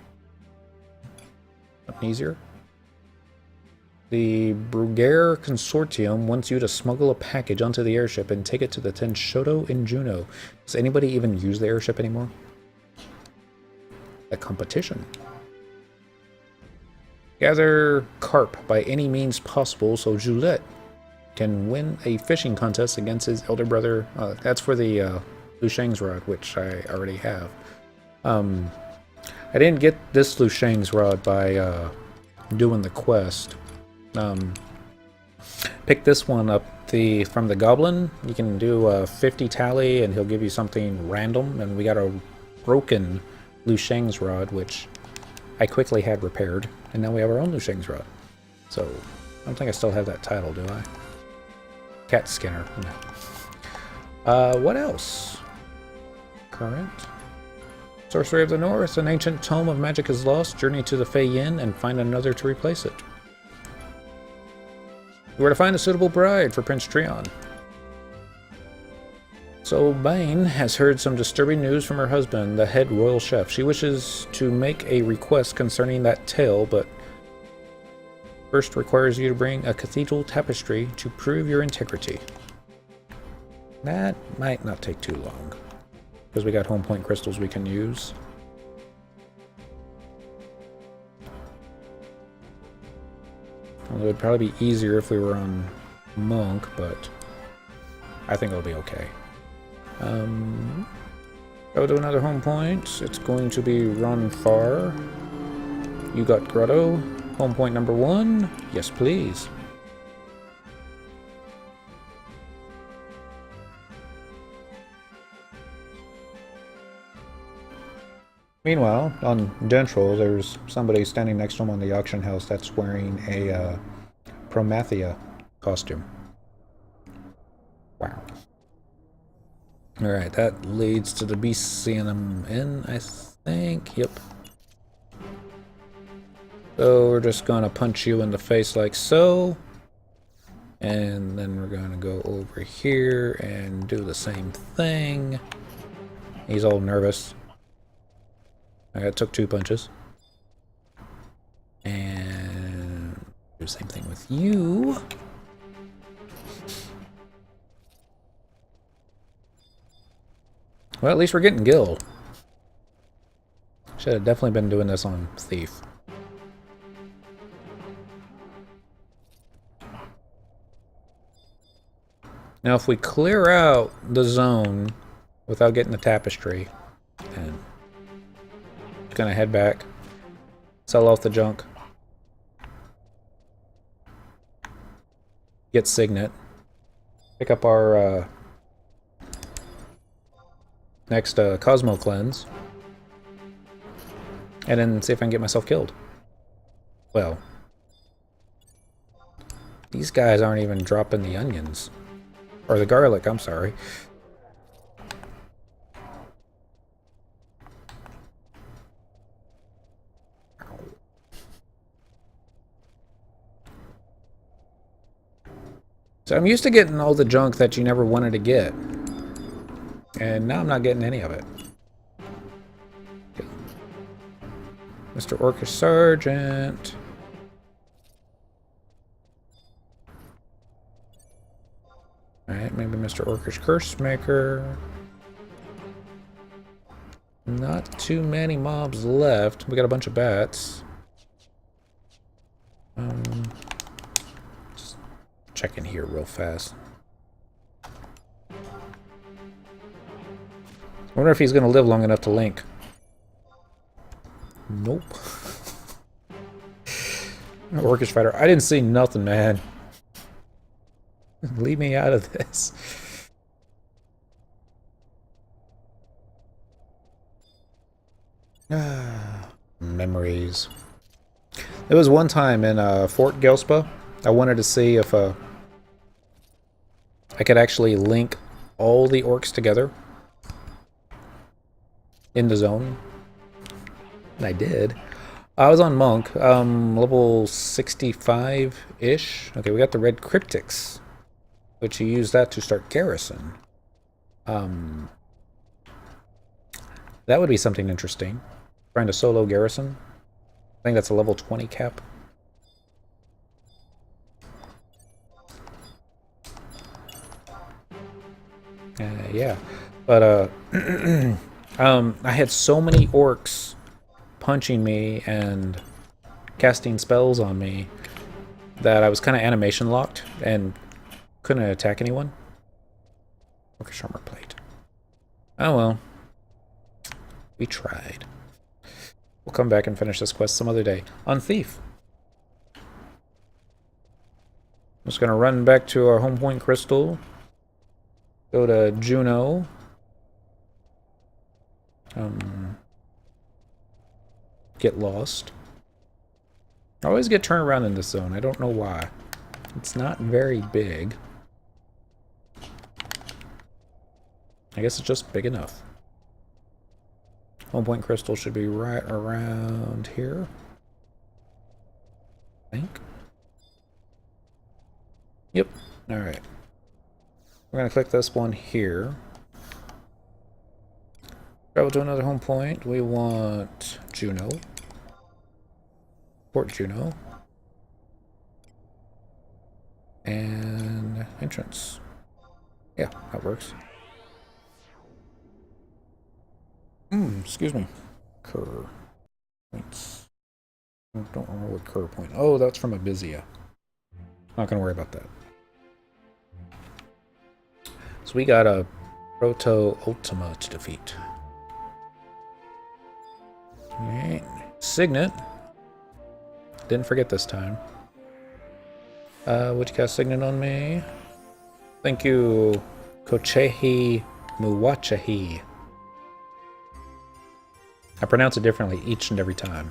Something easier? The Bruguer Consortium wants you to smuggle a package onto the airship and take it to the Tenshoto in Juneau. Does anybody even use the airship anymore? A competition. Gather carp by any means possible so Juliet can win a fishing contest against his elder brother. That's for the Lu Shang's rod, which I already have. I didn't get this Lu Shang's rod by doing the quest. Pick this one up from the goblin. You can do a 50 tally and he'll give you something random, and we got a broken Lu Shang's rod, which I quickly had repaired, and now we have our own Lu Shang's rod. So I don't think I still have that title, do I? Cat Skinner. No. What else? Current. Sorcery of the North. An ancient tome of magic is lost. Journey to the Fey Yin and find another to replace it. You were to find a suitable bride for Prince Treon. So Bane has heard some disturbing news from her husband, the head royal chef. She wishes to make a request concerning that tale, but first requires you to bring a cathedral tapestry to prove your integrity. That might not take too long, because we got home point crystals we can use. Although it would probably be easier if we were on monk, but I think it'll be okay. Go to another home point. It's going to be Run Far. You got Grotto. Home point number 1. Yes, please. Meanwhile, on Dentrel, there's somebody standing next to him on the auction house that's wearing a Promathia costume. Wow. Alright, that leads to the Beastmaster Inn, I think. Yep. So we're just gonna punch you in the face like so. And then we're gonna go over here and do the same thing. He's all nervous. I took 2 punches. And do the same thing with you. Well, at least we're getting Gil. Should have definitely been doing this on Thief. Now, if we clear out the zone without getting the tapestry, and just gonna head back, sell off the junk, get Signet, pick up our next Cosmo Cleanse, and then see if I can get myself killed. Well, these guys aren't even dropping the onions. Or the garlic, I'm sorry. So I'm used to getting all the junk that you never wanted to get. And now I'm not getting any of it. Mr. Orcish Sergeant. Alright, maybe Mr. Orcish Cursemaker. Not too many mobs left. We got a bunch of bats. Just check in here real fast. I wonder if he's going to live long enough to link. Nope. Orcish Fighter. I didn't see nothing, man. Leave me out of this. Memories. There was one time in Fort Gelspa, I wanted to see if I could actually link all the orcs together in the zone. And I did. I was on Monk, level 65-ish. Okay, we got the red cryptics, but you use that to start garrison. That would be something interesting. Trying to solo garrison. I think that's a level 20 cap. Yeah, but I had so many orcs punching me and casting spells on me that I was kind of animation locked and couldn't attack anyone. Orcish armor plate. Oh well. We tried. We'll come back and finish this quest some other day. On Thief. I'm just gonna run back to our home point crystal. Go to Juno. Get lost. I always get turned around in this zone. I don't know why. It's not very big. I guess it's just big enough. Home point crystal should be right around here. I think. Yep. Alright. We're going to click this one here. Travel to another home point. We want Juno. Port Juno. And entrance. Yeah, that works. Excuse me. Cur points. I don't remember what cur point. Oh, that's from Abizia. Not gonna worry about that. So we got a Proto-Ultima to defeat. Alright. Signet. Didn't forget this time. Would you cast Signet on me? Thank you, Kochehi Muwachahi. I pronounce it differently each and every time.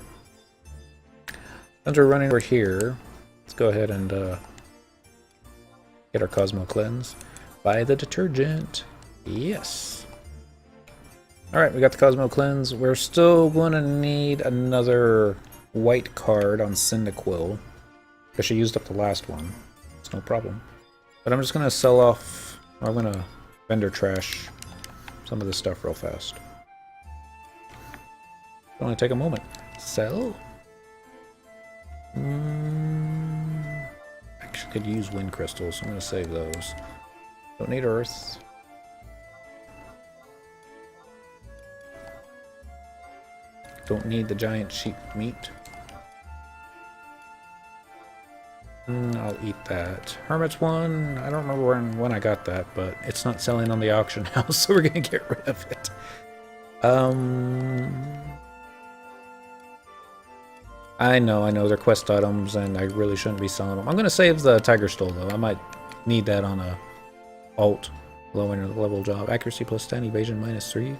Since we're running over here, let's go ahead and get our Cosmo Cleanse. Buy the detergent. Yes. Alright, we got the Cosmo Cleanse. We're still going to need another white card on Cyndaquil, because she used up the last one. It's no problem. But I'm just going to sell off, or I'm going to vendor trash some of this stuff real fast. Only take a moment. Sell? Actually could use wind crystals, so I'm going to save those. Don't need earth. Don't need the giant sheep meat. I'll eat that. Hermit's one. I don't remember when I got that, but it's not selling on the auction house, so we're gonna get rid of it. I know they're quest items, and I really shouldn't be selling them. I'm gonna save the Tiger Stole though. I might need that on a alt lower level job. Accuracy plus 10, evasion minus 3.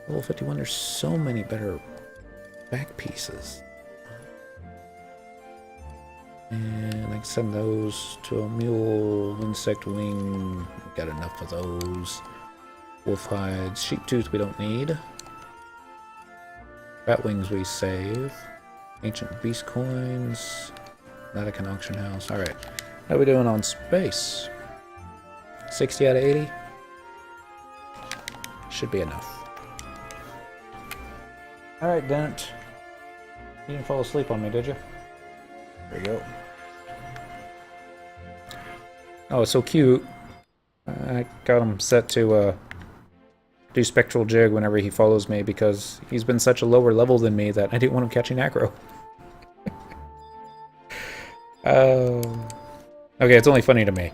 Level 51. There's so many better back pieces. And I can send those to a mule, insect wing. Got enough of those. Wolf hides, sheep tooth we don't need. Bat wings we save. Ancient beast coins. That I can auction house. Alright. How are we doing on space? 60 out of 80? Should be enough. Alright, Dent. You didn't fall asleep on me, did you? There you go. Oh, it's so cute. I got him set to do Spectral Jig whenever he follows me because he's been such a lower level than me that I didn't want him catching aggro. Okay, it's only funny to me.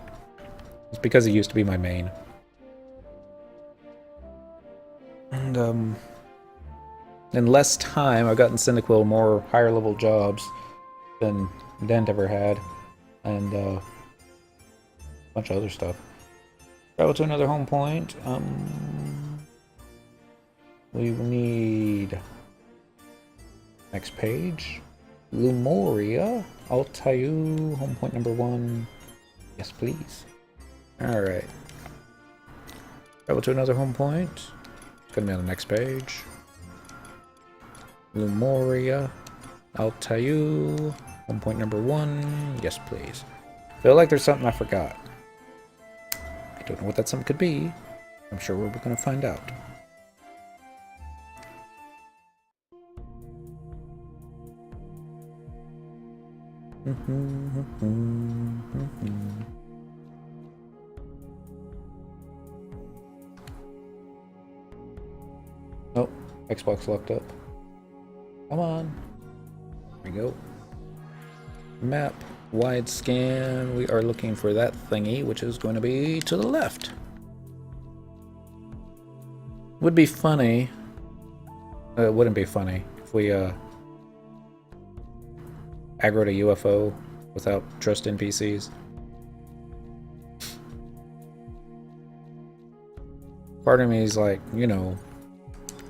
It's because he used to be my main. And, in less time, I've gotten Cyndaquil more higher level jobs than Dent ever had. And, a bunch of other stuff. Travel to another home point. We need... Next page. Lumoria. Altayu. Home point number 1. Yes, please. Alright. Travel to another home point. It's gonna be on the next page. Lumoria. Altayu. Home point number 1. Yes, please. Feel like there's something I forgot. I don't know what that something could be. I'm sure we're gonna find out. Oh, Xbox locked up. Come on. There we go. Map. Wide scan. We are looking for that thingy, which is going to be to the left. Would be funny. It wouldn't be funny if we aggroed a UFO without trust NPCs. Part of me is like, you know,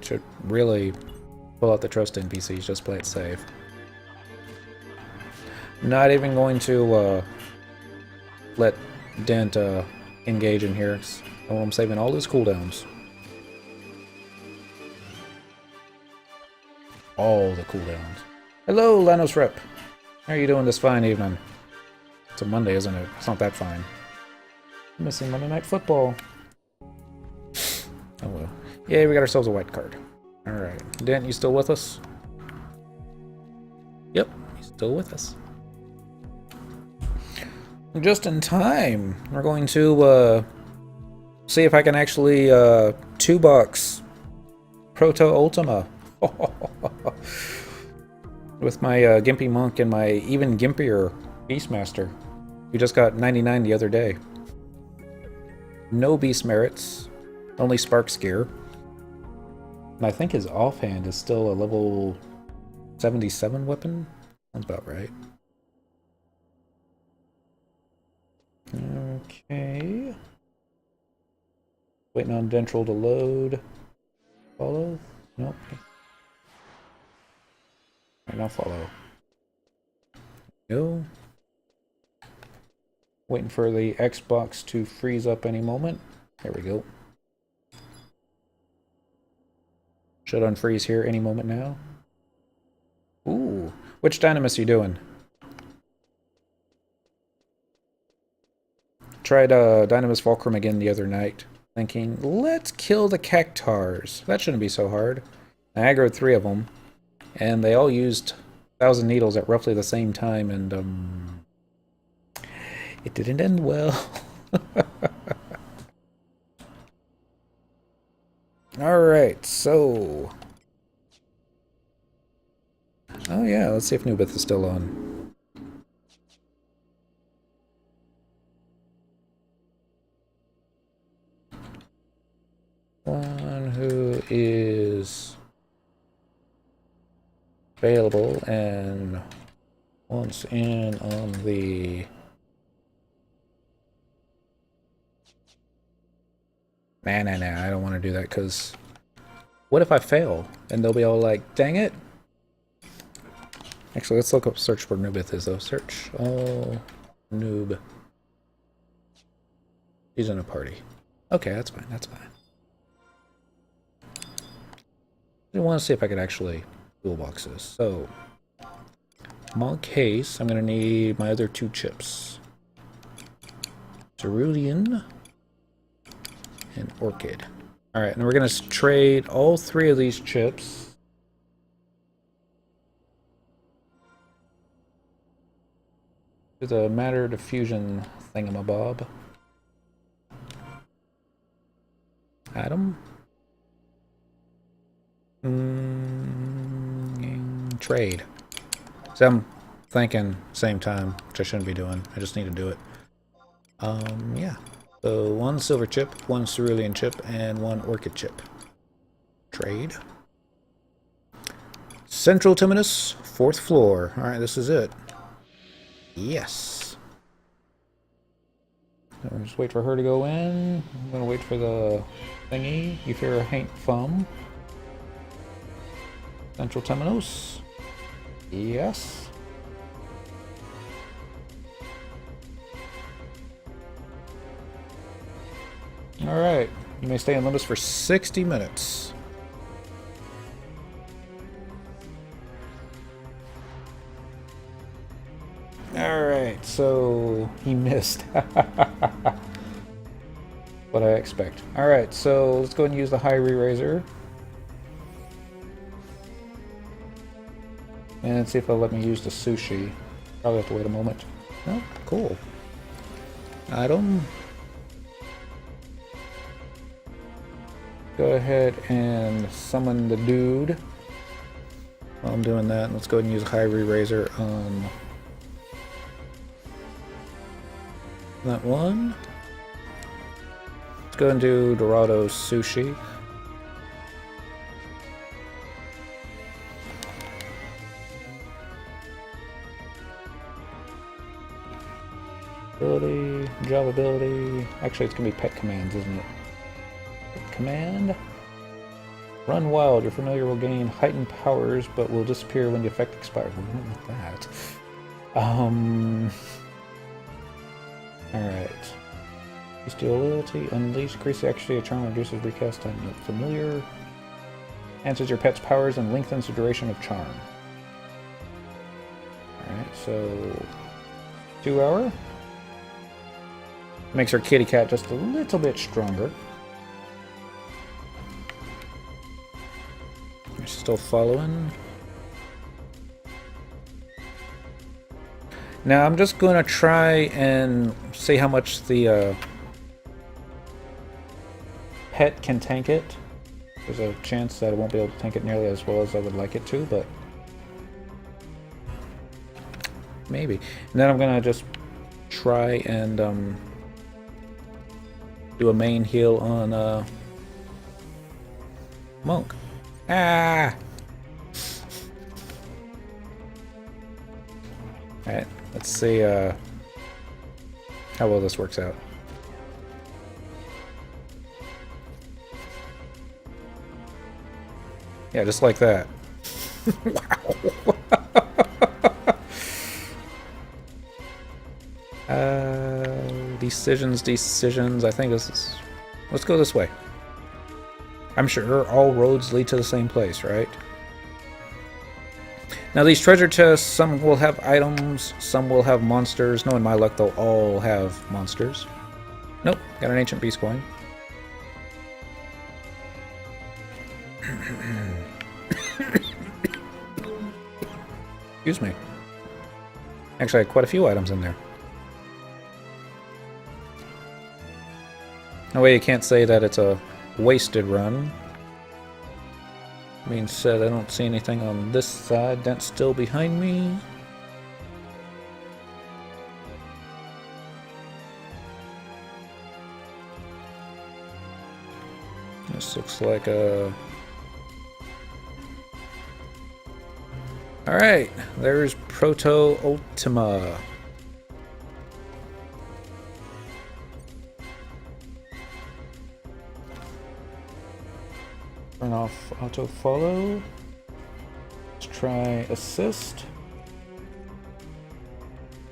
should really pull out the trust NPCs, just play it safe. Not even going to let Dent engage in here. Oh, I'm saving all his cooldowns. All the cooldowns. Hello, Lanos Rep. How are you doing this fine evening? It's a Monday, isn't it? It's not that fine. I'm missing Monday Night Football. Oh well. Yay, we got ourselves a white card. Alright. Dent, you still with us? Yep, he's still with us. Just in time. We're going to see if I can actually 2-box Proto-Ultima. With my Gimpy Monk and my even gimpier Beastmaster. We just got 99 the other day. No Beast merits. Only Sparks gear. And I think his offhand is still a level 77 weapon. Sounds about right. Okay. Waiting on dentrel to load. Follow? Nope. Right now follow. Go. Waiting for the Xbox to freeze up any moment. There we go. Should unfreeze here any moment now. Ooh. Which Dynamis are you doing? Tried Dynamis-Valkrum again the other night. Thinking, let's kill the Cactars. That shouldn't be so hard. I aggroed 3 of them. And they all used 1,000 needles at roughly the same time, and it didn't end well. Alright, so... Oh yeah, let's see if Nubith is still on. is available and once in on the Nah, I don't want to do that because what if I fail? And they'll be all like, dang it. Actually, let's look up search where Noobith is though. Search all noob. He's in a party. Okay, that's fine, that's fine. I want to see if I could actually toolboxes. So, in case, I'm going to need my other 2 chips. Cerulean and Orchid. Alright, and we're going to trade all 3 of these chips. To the matter diffusion thingamabob. Atom. Trade. So I'm thinking same time, which I shouldn't be doing. I just need to do it. Yeah. So 1 silver chip, 1 cerulean chip, and 1 orchid chip. Trade. Central Temenos, 4th floor. Alright, this is it. Yes. So just wait for her to go in. I'm gonna wait for the thingy. You fear a haint thumb. Central Temenos. Yes. Alright. You may stay in limits for 60 minutes. Alright, so he missed. What I expect. Alright, so let's go ahead and use the high re-raiser. And see if it'll let me use the sushi. Probably have to wait a moment. Oh, cool. Item. Go ahead and summon the dude. While I'm doing that, let's go ahead and use a high re-raiser on that one. Let's go and do Dorado Sushi. Ability, job ability. Actually, it's gonna be pet commands, isn't it? Pet command. Run wild. Your familiar will gain heightened powers, but will disappear when the effect expires. I don't want that. Alright. Steal loyalty. Unleash. Increase the accuracy of charm. Reduces recast time. Familiar. Answers your pet's powers and lengthens the duration of charm. Alright, so 2 hour. Makes our kitty cat just a little bit stronger. She's still following. Now I'm just going to try and see how much the pet can tank it. There's a chance that it won't be able to tank it nearly as well as I would like it to, but maybe. And then I'm going to just try and do a main heal on Monk. Ah! Alright, let's see how well this works out. Yeah, just like that. Wow! Decisions. I think this is... Let's go this way. I'm sure all roads lead to the same place, right? Now these treasure chests, some will have items, some will have monsters. Knowing my luck, they'll all have monsters. Nope, got an ancient beast coin. Excuse me. Actually, I had quite a few items in there. No way you can't say that it's a wasted run. Being said, I don't see anything on this side. That's still behind me. This looks like a... Alright, there's Proto-Ultima. Turn off auto follow. Let's try assist.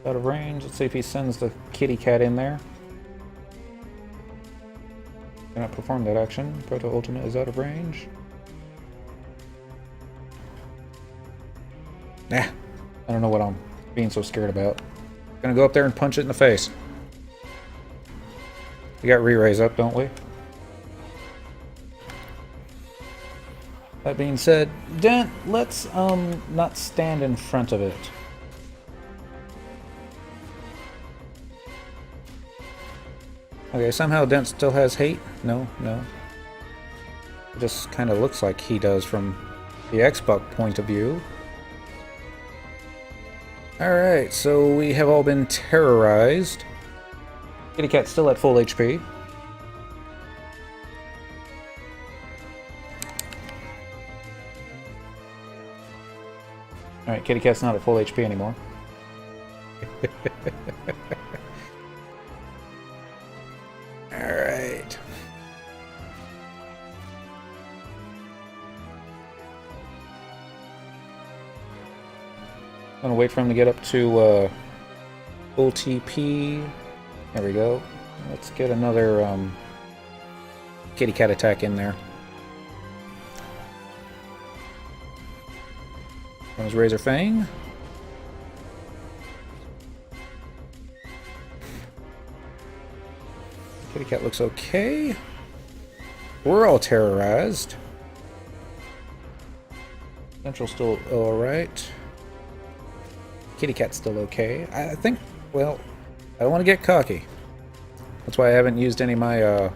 Out of range. Let's see if he sends the kitty cat in there. Cannot perform that action. Proto-Ultima is out of range. Nah, I don't know what I'm being so scared about. Gonna go up there and punch it in the face. We got re-raise up, don't we? That being said, Dent, let's not stand in front of it. Okay, somehow Dent still has hate? No, no. It just kind of looks like he does from the Xbox point of view. Alright, so we have all been terrorized. Kitty Cat's still at full HP. Alright, Kitty Cat's not at full HP anymore. Alright. I'm gonna wait for him to get up to full TP. There we go. Let's get another kitty cat attack in there. Comes Razor Fang. Kitty cat looks okay. We're all terrorized. Central still alright. Kitty cat's still okay. I think, well, I don't want to get cocky. That's why I haven't used any of my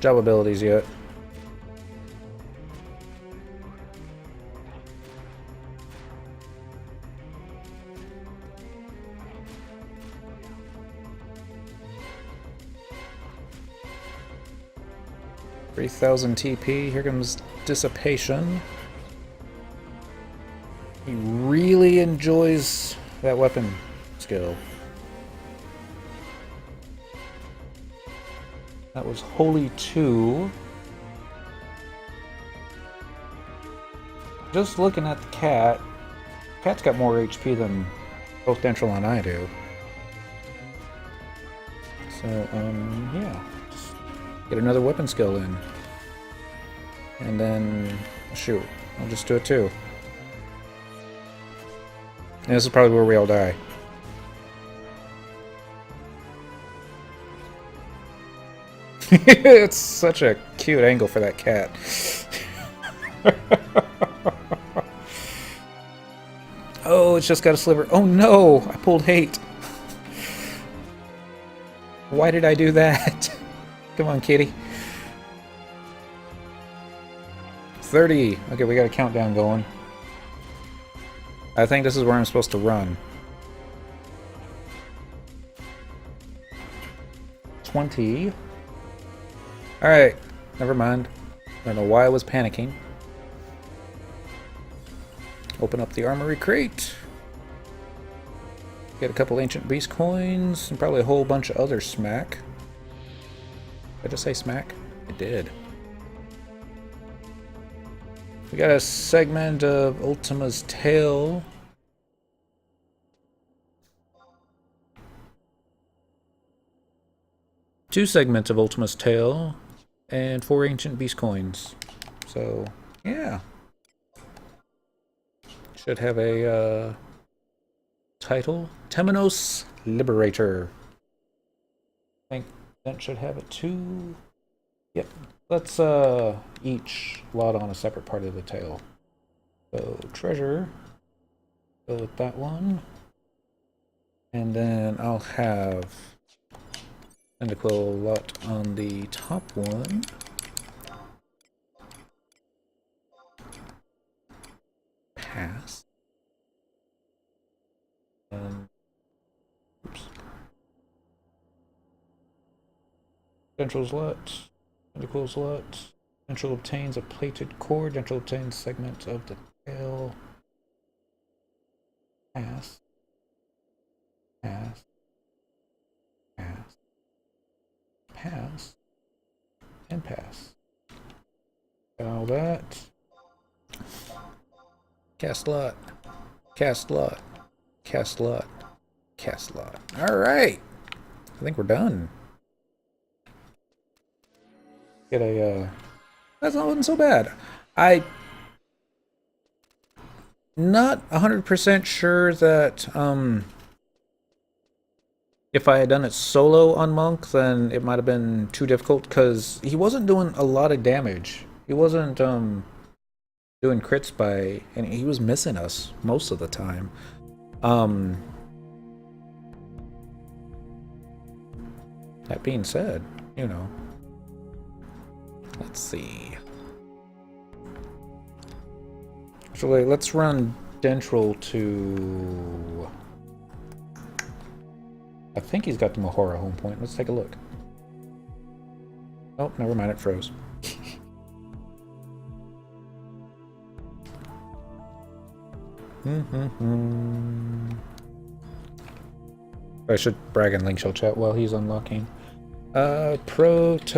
job abilities yet. $3,000 TP. Here comes Dissipation. He really enjoys that weapon skill. That was Holy 2. Just looking at the cat, cat's got more HP than both dentrel and I do. So, yeah. Just get another weapon skill in. And then, shoot, I'll just do it too. And this is probably where we all die. It's such a cute angle for that cat. Oh, it's just got a sliver. Oh no! I pulled hate. Why did I do that? Come on, kitty. 30. Okay, we got a countdown going. I think this is where I'm supposed to run. 20. Alright, never mind. I don't know why I was panicking. Open up the armory crate. Get a couple ancient beast coins and probably a whole bunch of other smack. Did I just say smack? I did. We got a segment of Ultima's tail. Two segments of Ultima's tail. And 4 ancient beast coins. So, yeah. Should have a title. Temenos Liberator. I think that should have it too. Yep. Let's each lot on a separate part of the tail. So treasure. Go with that one. And then I'll have Tentacle lot on the top one. Pass. And oops. Central's lot. Tentacle slot. Dentrel obtains a plated core. Dentrel obtains segments of the tail. Pass. Pass. Pass. Pass. And pass. All that. Cast lot. Cast lot. Cast lot. Cast lot. Alright! I think we're done. Get a, that wasn't so bad. Not 100% sure that, if I had done it solo on Monk, then it might have been too difficult, because he wasn't doing a lot of damage. He wasn't, doing crits by, and he was missing us most of the time. That being said, you know, let's see. Actually, let's run Dentrel to... I think he's got the Mahora home point. Let's take a look. Oh, never mind, it froze. I should brag and link shell chat while he's unlocking. Proto-Ultima.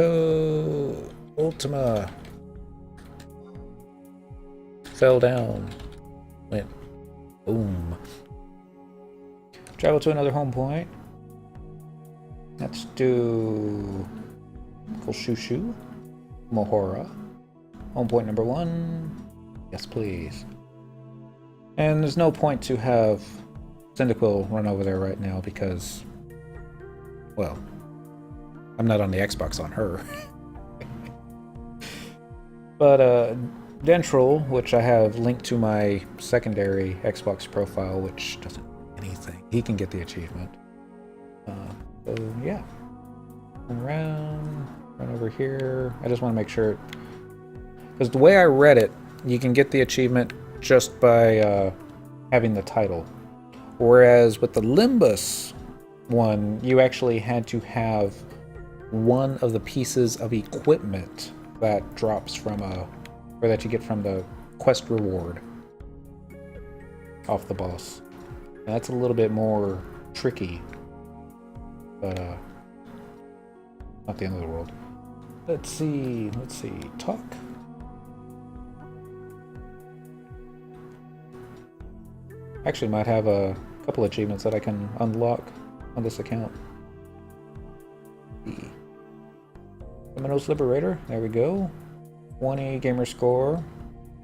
Fell down. Went boom. Travel to another home point. Let's do Shushu. Mahora. Home point number 1. Yes, please. And there's no point to have Cyndaquil run over there right now because, well, I'm not on the Xbox on her. But Dentrel, which I have linked to my secondary Xbox profile, which doesn't do anything. He can get the achievement. So yeah, run over here. I just want to make sure, because the way I read it, you can get the achievement just by having the title. Whereas with the Limbus one, you actually had to have one of the pieces of equipment that drops from or that you get from the quest reward off the boss. Now, that's a little bit more tricky, but not the end of the world. Let's see, talk. Actually might have a couple achievements that I can unlock on this account. Temenos Liberator, there we go. 20 gamer score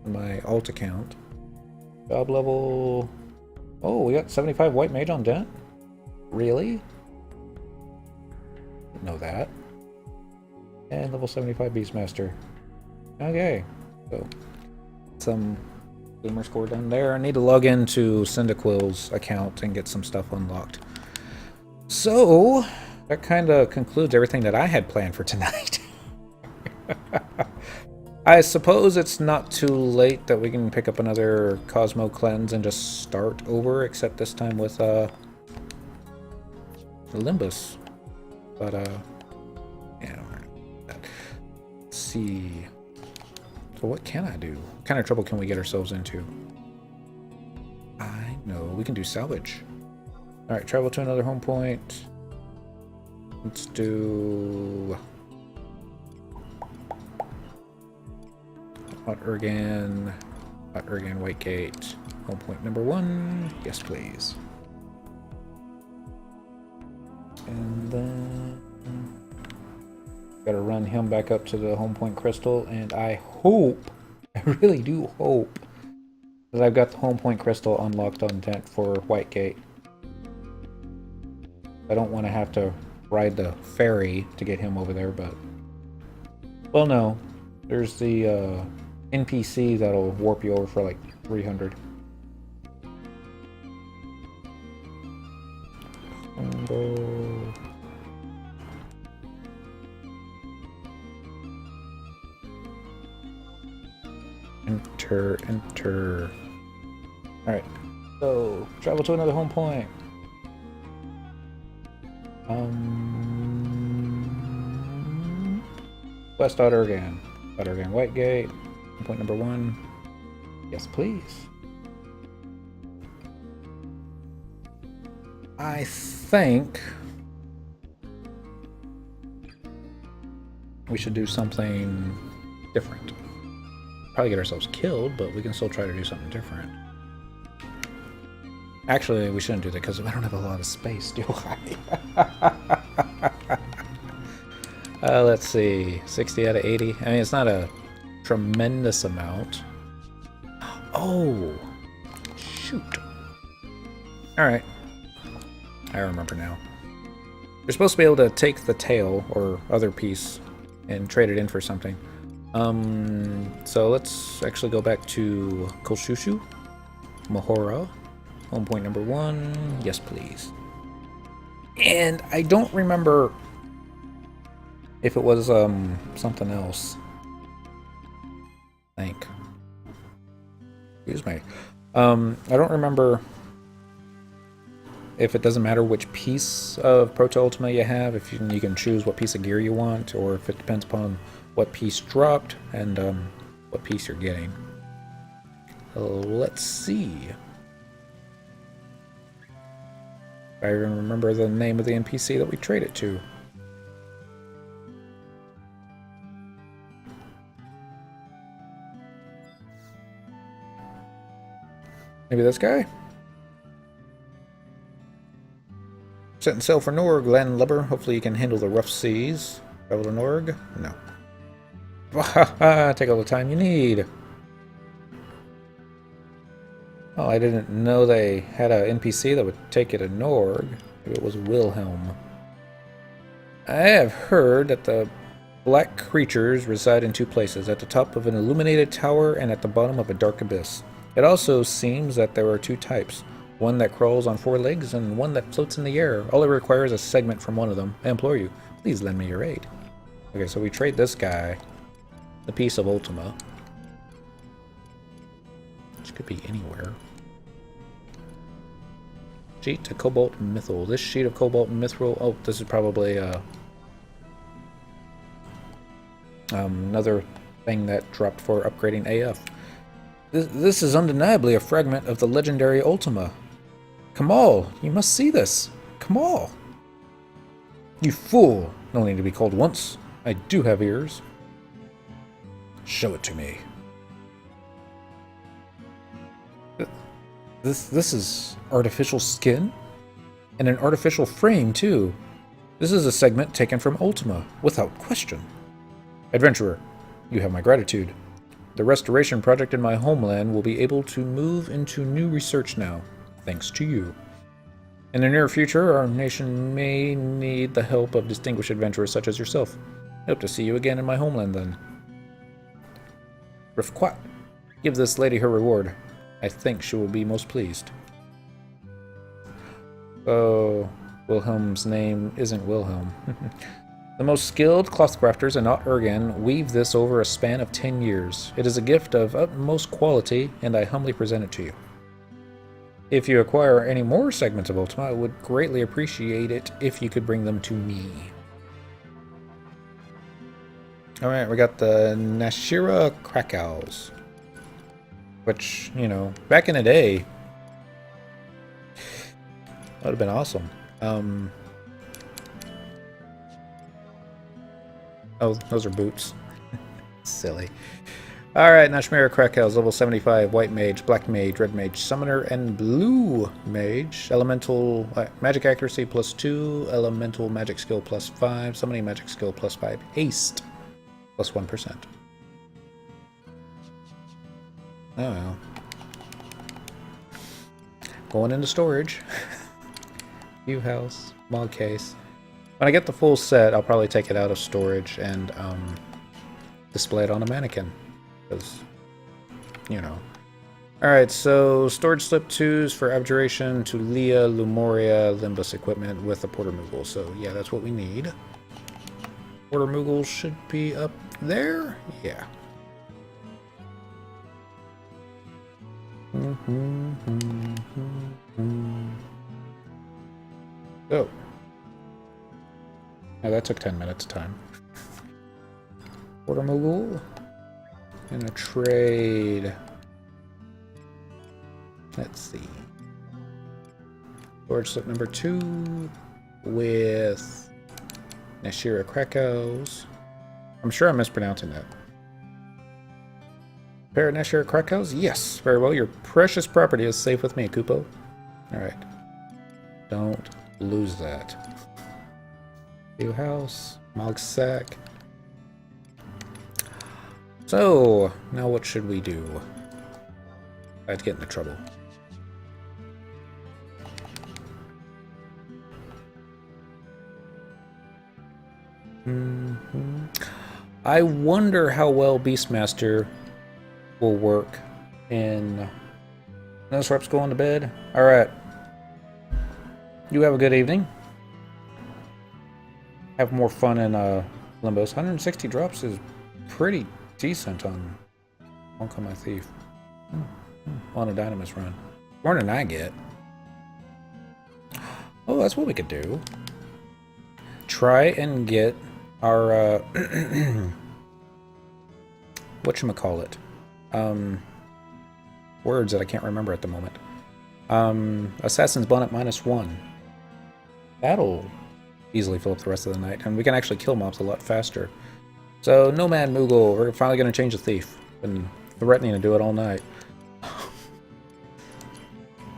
on my alt account. Job level... Oh, we got 75 white mage on Dent? Really? Didn't know that. And level 75 beastmaster. Okay, so some gamer score down there. I need to log into Cyndaquil's account and get some stuff unlocked. So that kind of concludes everything that I had planned for tonight. I suppose it's not too late that we can pick up another Cosmo cleanse and just start over, except this time with the Limbus. But yeah, let's see. So what can I do? What kind of trouble can we get ourselves into? I know, we can do salvage. Alright, travel to another home point. Let's do... Hot Urgan, Whitegate, home point number 1. Yes, please. And then... Gotta run him back up to the home point crystal, and I hope, I really do hope, that I've got the home point crystal unlocked on Dent for Whitegate. I don't want to have to ride the ferry to get him over there, but... Well, no. There's the NPC that'll warp you over for like 300. And, enter. Alright, so travel to another home point. West Ottergan. Ottergan Whitegate. Point number 1. Yes, please. I think we should do something different. Probably get ourselves killed, but we can still try to do something different. Actually, we shouldn't do that because I don't have a lot of space, do I? Let's see. 60 out of 80. I mean, it's not a tremendous amount. Oh! Shoot. Alright. I remember now. You're supposed to be able to take the tail or other piece and trade it in for something. So let's actually go back to Kolshushu. Mahora. Home point number 1. Yes, please. And I don't remember if it was something else. I think. Excuse me. I don't remember if it doesn't matter which piece of Proto-Ultima you have, if you can choose what piece of gear you want, or if it depends upon what piece dropped and what piece you're getting. Let's see. I even remember the name of the NPC that we traded to. Maybe this guy? Setting sail for Norg, landlubber. Hopefully you can handle the rough seas. Travel to Norg? No. Take all the time you need. Oh, I didn't know they had an NPC that would take you to Norg. Maybe it was Wilhelm. I have heard that the black creatures reside in 2 places, at the top of an illuminated tower and at the bottom of a dark abyss. It also seems that there are 2 types. One that crawls on 4 legs and one that floats in the air. All it requires is a segment from one of them. I implore you, please lend me your aid. Okay, so we trade this guy the piece of Ultima. Which could be anywhere. Sheet to Cobalt Mithril. This sheet of Cobalt Mithril... Oh, this is probably another thing that dropped for upgrading AF. This is undeniably a fragment of the legendary Ultima. Kamal, you must see this. Kamal. You fool. No need to be called once. I do have ears. Show it to me. This is artificial skin? And an artificial frame, too. This is a segment taken from Ultima, without question. Adventurer, you have my gratitude. The restoration project in my homeland will be able to move into new research now, thanks to you. In the near future, our nation may need the help of distinguished adventurers such as yourself. I hope to see you again in my homeland then. Rifquat, give this lady her reward. I think she will be most pleased. Oh, Wilhelm's name isn't Wilhelm. The most skilled cloth crafters in Ott-Ergen weave this over a span of 10 years. It is a gift of utmost quality, and I humbly present it to you. If you acquire any more segments of Ultima, I would greatly appreciate it if you could bring them to me. Alright, we got the Nashira Krakows. Which, you know, back in the day, that would have been awesome. Oh, those are boots. Silly. Alright, Nashmira Krakows, level 75, White Mage, Black Mage, Red Mage, Summoner, and Blue Mage. Elemental Magic Accuracy +2, Elemental Magic Skill +5, Summoning Magic Skill +5, Haste +1%. Oh well. Going into storage. View house, mod case. When I get the full set, I'll probably take it out of storage and display it on a mannequin. Because, you know. Alright, so storage slip 2s for Abjuration, Tulia, Lumoria, Limbus equipment with a Porter Moogle. So yeah, that's what we need. Porter Moogle should be up there? Yeah. Oh. Now that took 10 minutes of time. Quarter Mogul. Gonna trade. Let's see. Storage slip number 2 with Nashira Krakos. I'm sure I'm mispronouncing that. Pair of Nashira Krakos? Yes, very well. Your precious property is safe with me, Kupo. Alright. Don't lose that. New house. Mogsack. So, now what should we do? I'd get into trouble. I wonder how well Beastmaster will work in... Those reps going to bed? Alright. You have a good evening. Have more fun in Limbos. 160 drops is pretty decent on Won't Come My Thief. On a Dynamis run. More than I get. Oh, that's what we could do. Try and get our whatchamacallit? Words that I can't remember at the moment. Assassin's Bonnet -1. That'll easily fill up the rest of the night, and we can actually kill mobs a lot faster. So, Nomad Moogle, we're finally going to change the thief. Been threatening to do it all night.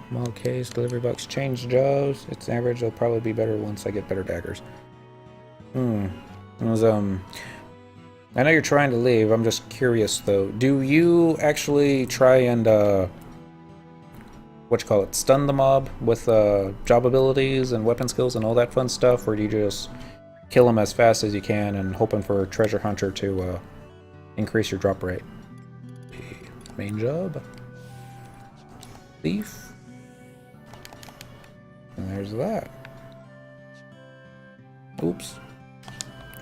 Mog case, delivery box, change jobs. It's average, it'll probably be better once I get better daggers. It was, I know you're trying to leave, I'm just curious though. Do you actually try and, stun the mob with, job abilities and weapon skills and all that fun stuff, or do you just kill them as fast as you can and hoping for Treasure Hunter to, increase your drop rate? Main job. Thief. And there's that. Oops.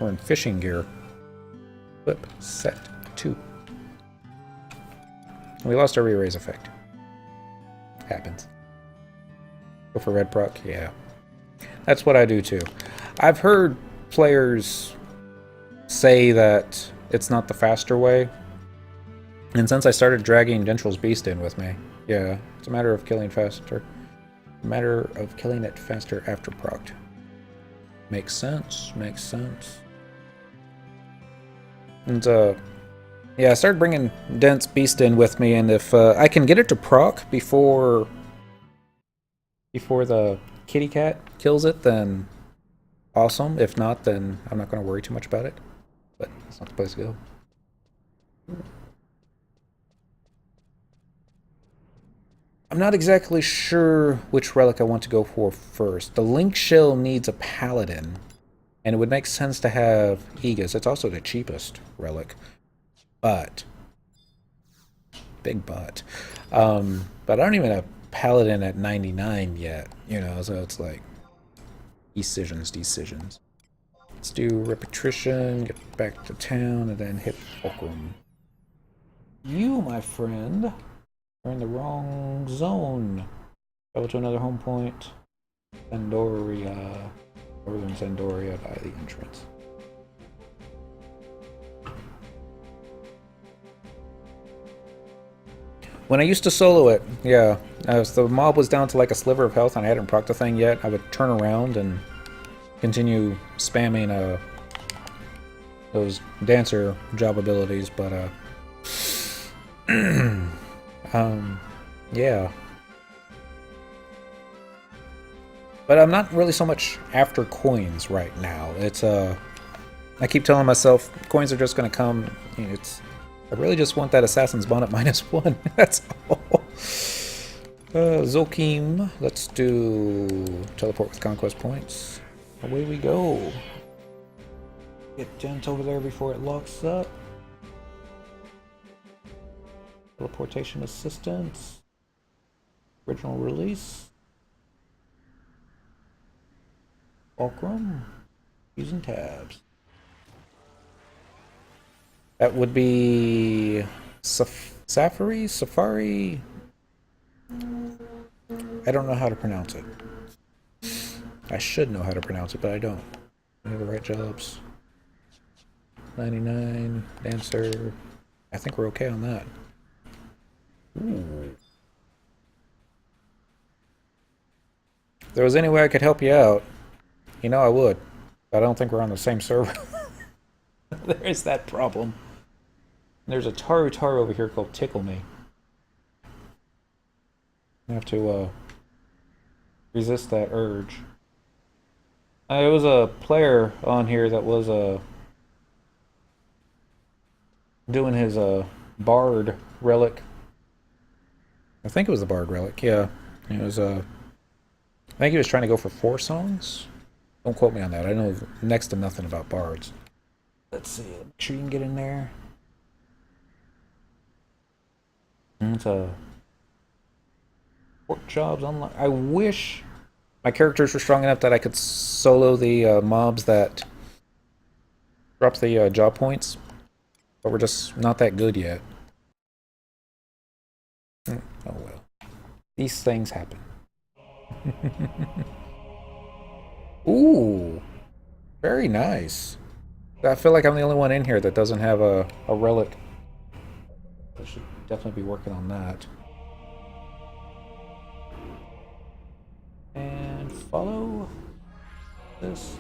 We're in fishing gear. Flip, set, 2. We lost our re-raise effect. Happens. Go for red proc? Yeah. That's what I do too. I've heard players say that it's not the faster way. And since I started dragging Dentrel's Beast in with me, yeah, it's a matter of killing faster. A matter of killing it faster after proc. Makes sense, makes sense. And, yeah, I started bringing Dent's Beast in with me, and if I can get it to proc before the kitty cat kills it, then awesome. If not, then I'm not going to worry too much about it. But that's not the place to go. I'm not exactly sure which relic I want to go for first. The Link Shell needs a Paladin, and it would make sense to have Aegis. It's also the cheapest relic. But, big but. But I don't even have Paladin at 99 yet, you know, so it's like decisions. Let's do Repetition, get back to town, and then hit Fulcrum. You, my friend, are in the wrong zone. Travel to another home point. Sandoria. Northern Sandoria by the entrance. When I used to solo it, yeah, as the mob was down to like a sliver of health and I hadn't procced the thing yet, I would turn around and continue spamming those dancer job abilities, but yeah. But I'm not really so much after coins right now. It's I keep telling myself coins are just gonna come. You know, I really just want that Assassin's Bonnet -1. That's all. Zolkim. Let's do teleport with conquest points. Away we go. Get Gent over there before it locks up. Teleportation assistance. Original release. Valkrum. Using tabs. That would be Safari? I don't know how to pronounce it. I should know how to pronounce it, but I don't. I have the right jobs. 99, dancer. I think we're okay on that. Ooh. If there was any way I could help you out, you know I would. But I don't think we're on the same server. There is that problem. There's a Taru over here called Tickle Me. I have to resist that urge. There was a player on here that was doing his Bard relic. I think it was the Bard relic, yeah. It was I think he was trying to go for 4 songs. Don't quote me on that. I know next to nothing about bards. Let's see. Make sure you can get in there. It's a pork jobs unlocked. I wish my characters were strong enough that I could solo the mobs that drop the job points, but we're just not that good yet. Oh well. These things happen. Ooh, very nice. I feel like I'm the only one in here that doesn't have a relic. I should definitely be working on that. And follow this.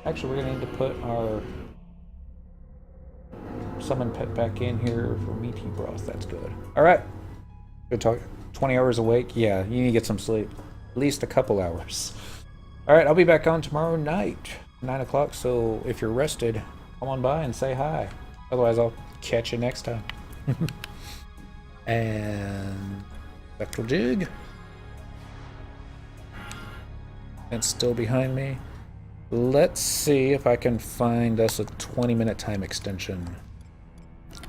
Actually, we're gonna need to put our summon pet back in here for meaty broth. That's good. All right. Good talk. 20 hours awake. Yeah, you need to get some sleep. At least a couple hours. All right, I'll be back on tomorrow night, 9 o'clock. So if you're rested, come on by and say hi. Otherwise, I'll catch you next time. And spectral jig. It's still behind me. Let's see if I can find us a 20-minute time extension.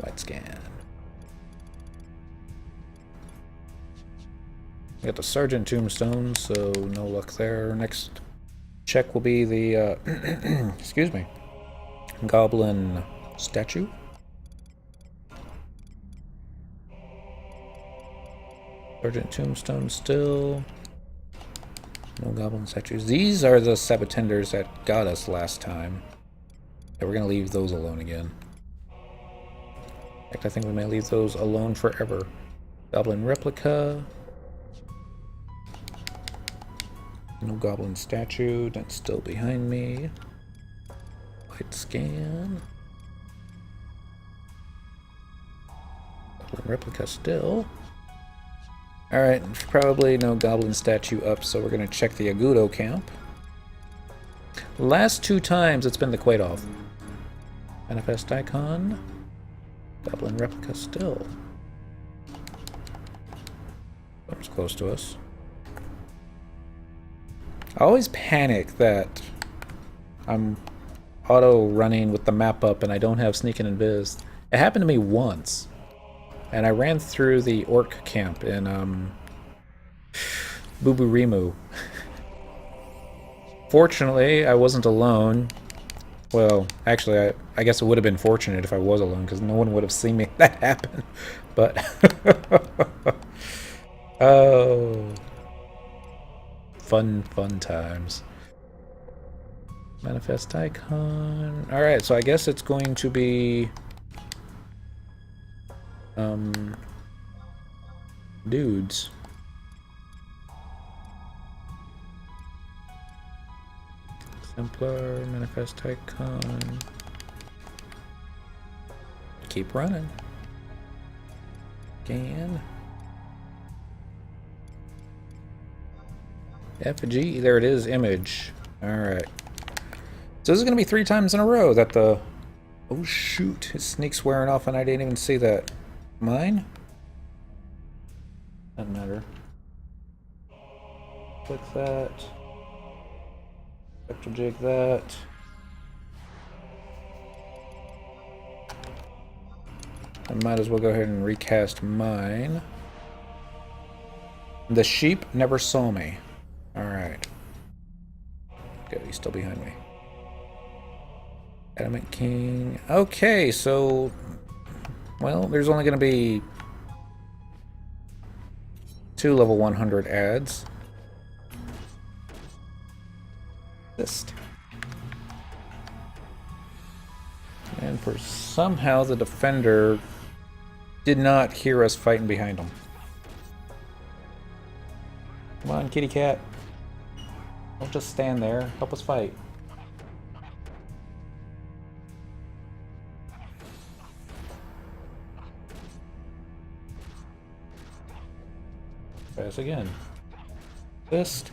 Light scan. We got the Sergeant Tombstone, so no luck there. Next check will be the, excuse me, Goblin statue. Sergeant Tombstone still. No Goblin statues. These are the Sabotenders that got us last time. Yeah, we're going to leave those alone again. In fact, I think we may leave those alone forever. Goblin replica. No Goblin statue. That's still behind me. Light scan. Goblin replica still. Alright, probably no Goblin statue up, so we're going to check the Agudo camp. Last 2 times it's been the Quadoff. Manifest icon. Goblin replica still. Something's close to us. I always panic that I'm auto running with the map up and I don't have sneak and invis. It happened to me once. And I ran through the orc camp in Buburimu. Fortunately, I wasn't alone. Well, actually, I guess it would have been fortunate if I was alone, because no one would have seen me that happen. But oh, fun times. Manifest icon. All right, so I guess it's going to be dudes. Exemplar, manifest icon. Keep running. Scan. FG, there it is, image. Alright. So this is going to be 3 times in a row that the... Oh shoot, his sneak's wearing off and I didn't even see that. Mine? Doesn't matter. Click that. Spectral jig that. I might as well go ahead and recast mine. The sheep never saw me. Alright. Good, he's still behind me. Adamant King. Okay, so... Well, there's only going to be 2 level 100 ads. And for somehow the defender did not hear us fighting behind him. Come on, kitty cat. Don't just stand there. Help us fight. Try this again. Fist.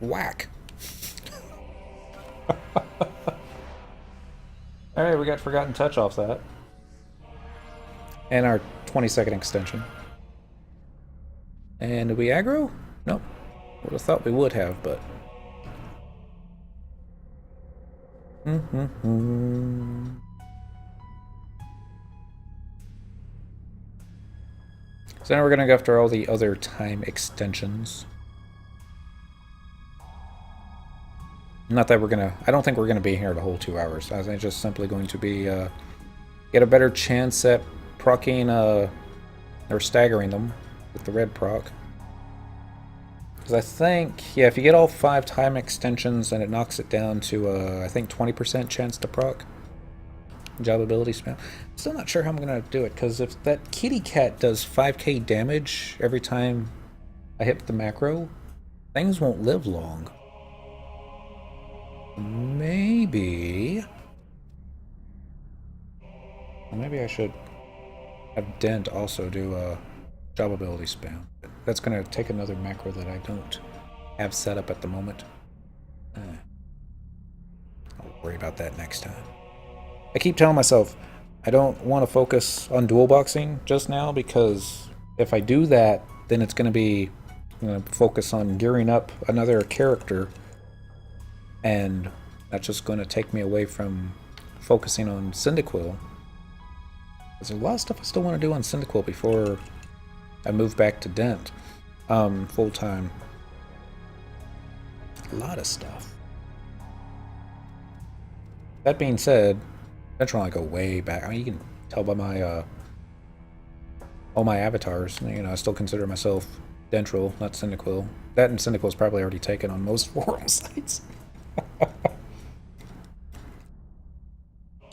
Whack. Alright, we got Forgotten Touch off that. And our 20-second extension. And did we aggro? Nope. Would have thought we would have, but... So now we're gonna go after all the other time extensions. Not that we're gonna... I don't think we're gonna be here the whole 2 hours. I think it's just simply going to be, get a better chance at proccing, or staggering them with the red proc. Because I think, yeah, if you get all 5 time extensions, then it knocks it down to, I think 20% chance to proc. Job ability spam. Still not sure how I'm gonna do it, because if that kitty cat does 5k damage every time I hit the macro, things won't live long. Maybe I should have Dent also do a job ability spam. That's going to take another macro that I don't have set up at the moment. I'll worry about that next time. I keep telling myself I don't want to focus on dual boxing just now, because if I do that, then it's going to be focus on gearing up another character, and that's just going to take me away from focusing on Cyndaquil. There's a lot of stuff I still want to do on Cyndaquil before I move back to Dent full time. A lot of stuff. That being said, I'm trying to go way back. I mean, you can tell by my all my avatars. You know, I still consider myself dentrel, not Cyndaquil. That and Cyndaquil is probably already taken on most forum sites.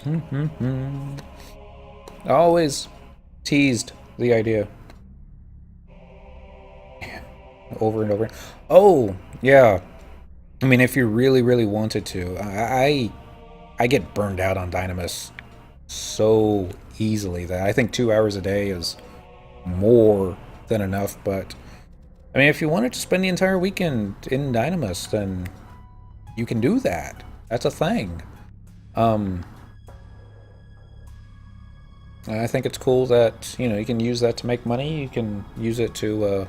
I always teased the idea. Over and over. Oh, yeah. I mean, if you really, really wanted to, I get burned out on Dynamis so easily that I think 2 hours a day is more than enough. But I mean, if you wanted to spend the entire weekend in Dynamis, then you can do that. That's a thing. I think it's cool that, you know, you can use that to make money. You can use it to,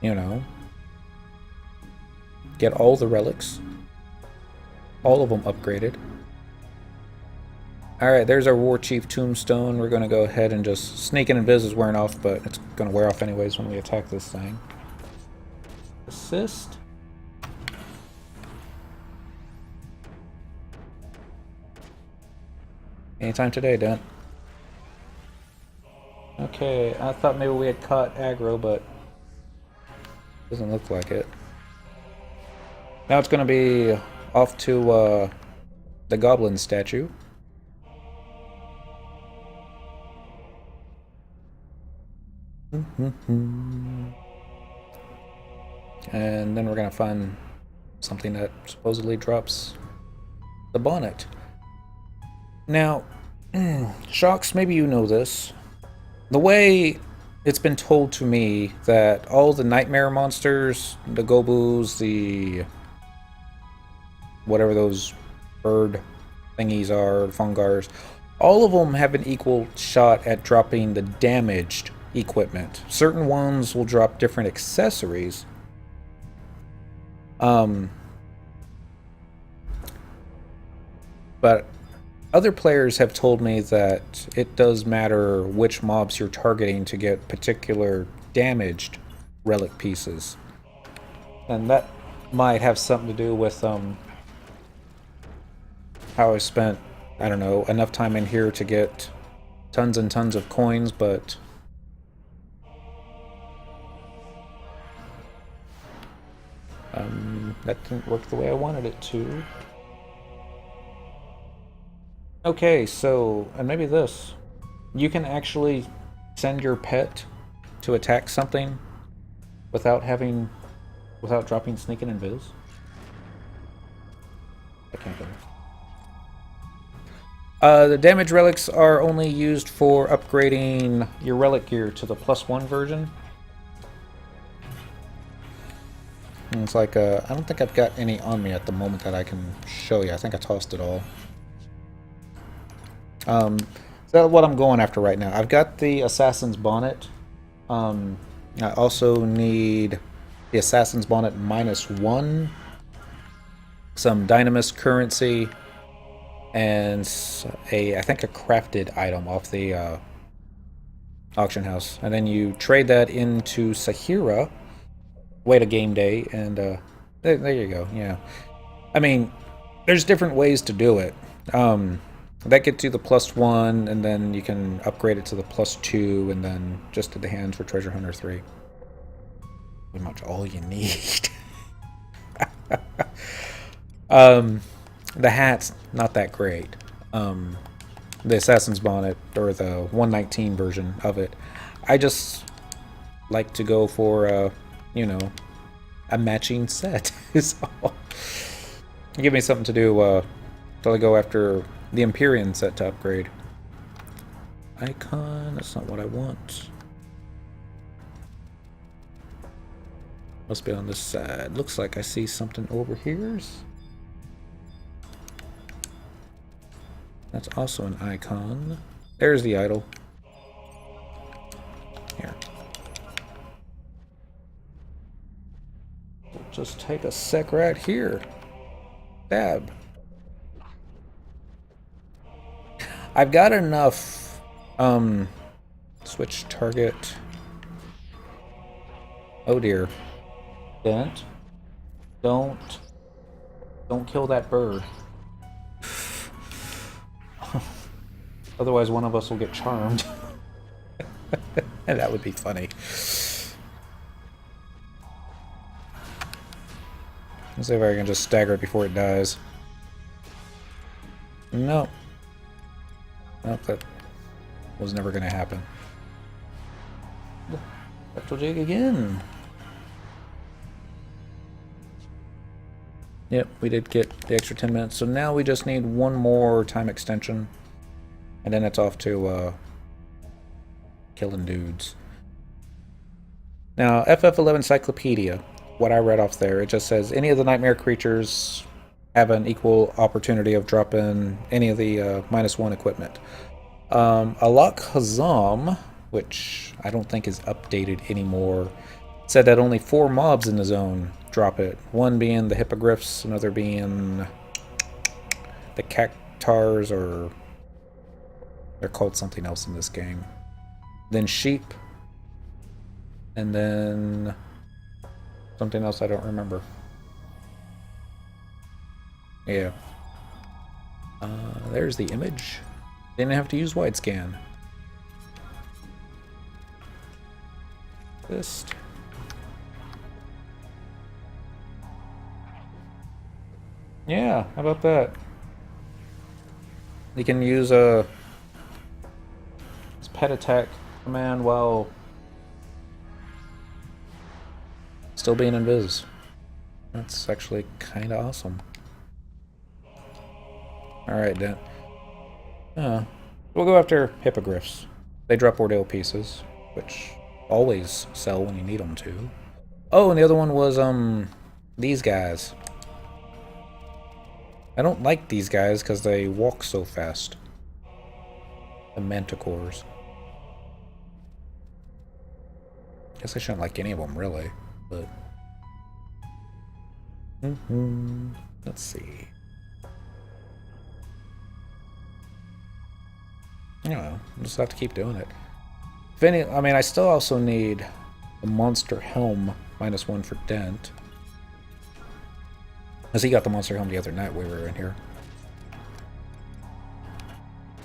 you know, get all the relics. All of them upgraded. Alright, there's our War Chief Tombstone. We're going to go ahead and just... Sneak in and Invis is wearing off, but it's going to wear off anyways when we attack this thing. Assist. Anytime today, Dent. Okay, I thought maybe we had caught aggro, but doesn't look like it. Now it's going to be off to the Goblin statue. And then we're going to find something that supposedly drops the bonnet. Now, Shocks, maybe you know this. The way it's been told to me that all the nightmare monsters, the Gobus, the whatever those bird thingies are, Fungars, all of them have an equal shot at dropping the damaged equipment. Certain ones will drop different accessories. But other players have told me that it does matter which mobs you're targeting to get particular damaged relic pieces. And that might have something to do with how I spent, I don't know, enough time in here to get tons and tons of coins, but that didn't work the way I wanted it to. Okay, so, and maybe this. You can actually send your pet to attack something without dropping sneak and invis. I can't get it. The damage relics are only used for upgrading your relic gear to the +1 version. And it's like, I don't think I've got any on me at the moment that I can show you. I think I tossed it all. So that's what I'm going after right now. I've got the Assassin's Bonnet. I also need the Assassin's Bonnet -1, some Dynamis currency, and I think a crafted item off the auction house. And then you trade that into Sahira, wait a game day, and there you go. Yeah, I mean, there's different ways to do it. That gets you the +1, and then you can upgrade it to the +2, and then just to the hands for Treasure Hunter 3. Pretty much all you need. The hat's not that great. The Assassin's Bonnet, or the 119 version of it, I just like to go for, you know, a matching set is all. Give me something to do till I go after the Empyrean set to upgrade. Icon, that's not what I want. Must be on this side. Looks like I see something over here. That's also an icon. There's the idol. Here. We'll just take a sec right here. Dab. I've got enough, switch target. Oh dear. Don't kill that bird. Otherwise one of us will get charmed. And that would be funny. Let's see if I can just stagger it before it dies. No. Nope, that was never going to happen. Spectral Jig again. Yep, we did get the extra 10 minutes. So now we just need one more time extension. And then it's off to killing dudes. Now, FF11 Cyclopedia, what I read off there, it just says any of the nightmare creatures have an equal opportunity of dropping any of the -1 equipment. Alak Hazam, which I don't think is updated anymore, said that only 4 mobs in the zone drop it. One being the hippogriffs, another being the cactars, or they're called something else in this game. Then sheep, and then something else I don't remember. Yeah. There's the image. Didn't have to use wide scan. List. Yeah, how about that? You can use a pet attack command while still being invis. That's actually kind of awesome. Alright, then. We'll go after hippogriffs. They drop ordeal pieces, which always sell when you need them to. Oh, and the other one was, these guys. I don't like these guys because they walk so fast. The manticores. Guess I shouldn't like any of them, really, but... Let's see. I don't know, I'll just have to keep doing it. If any, I mean, I still also need the monster helm -1 for Dent. Because he got the monster helm the other night we were in here.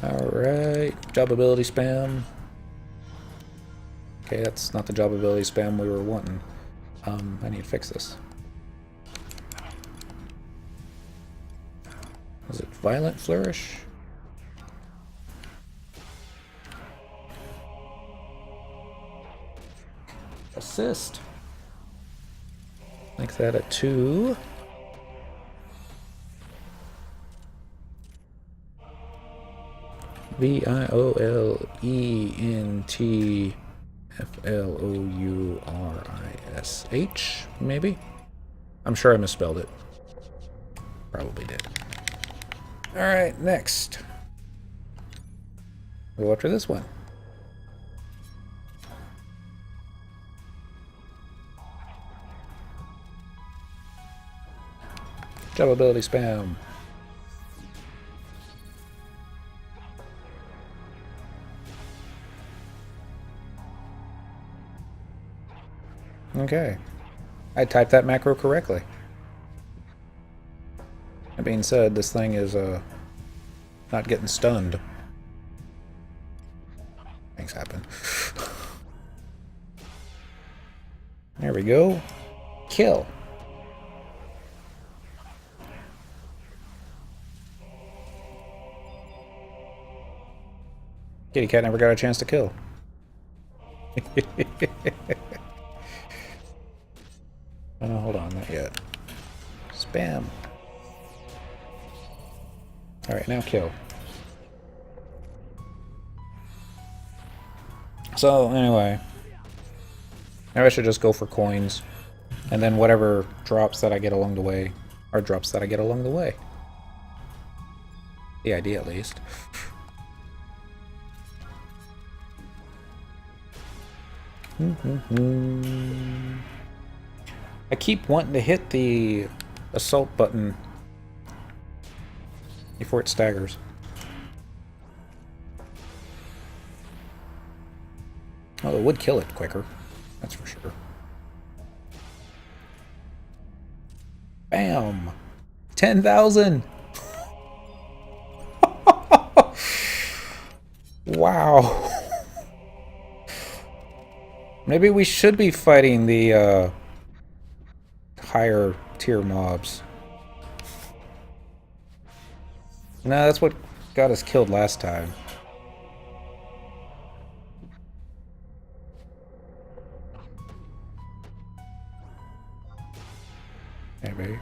Alright, job ability spam. Okay, that's not the job ability spam we were wanting. I need to fix this. Is it Violent Flourish? Assist. Make that a 2. VIOLENTFLOURISH, maybe? I'm sure I misspelled it. Probably did. Alright, next. We'll go after this one. Job ability spam. Okay. I typed that macro correctly. That being said, this thing is not getting stunned. Things happen. There we go. Kill. Kitty cat never got a chance to kill. Oh, hold on, not yet. Spam. Alright, now kill. So, anyway. Maybe I should just go for coins. And then whatever drops that I get along the way are drops that I get along the way. The idea, at least. I keep wanting to hit the assault button before it staggers. Oh, it would kill it quicker. That's for sure. Bam! 10,000! Wow! Maybe we should be fighting the higher tier mobs. No, that's what got us killed last time. Maybe.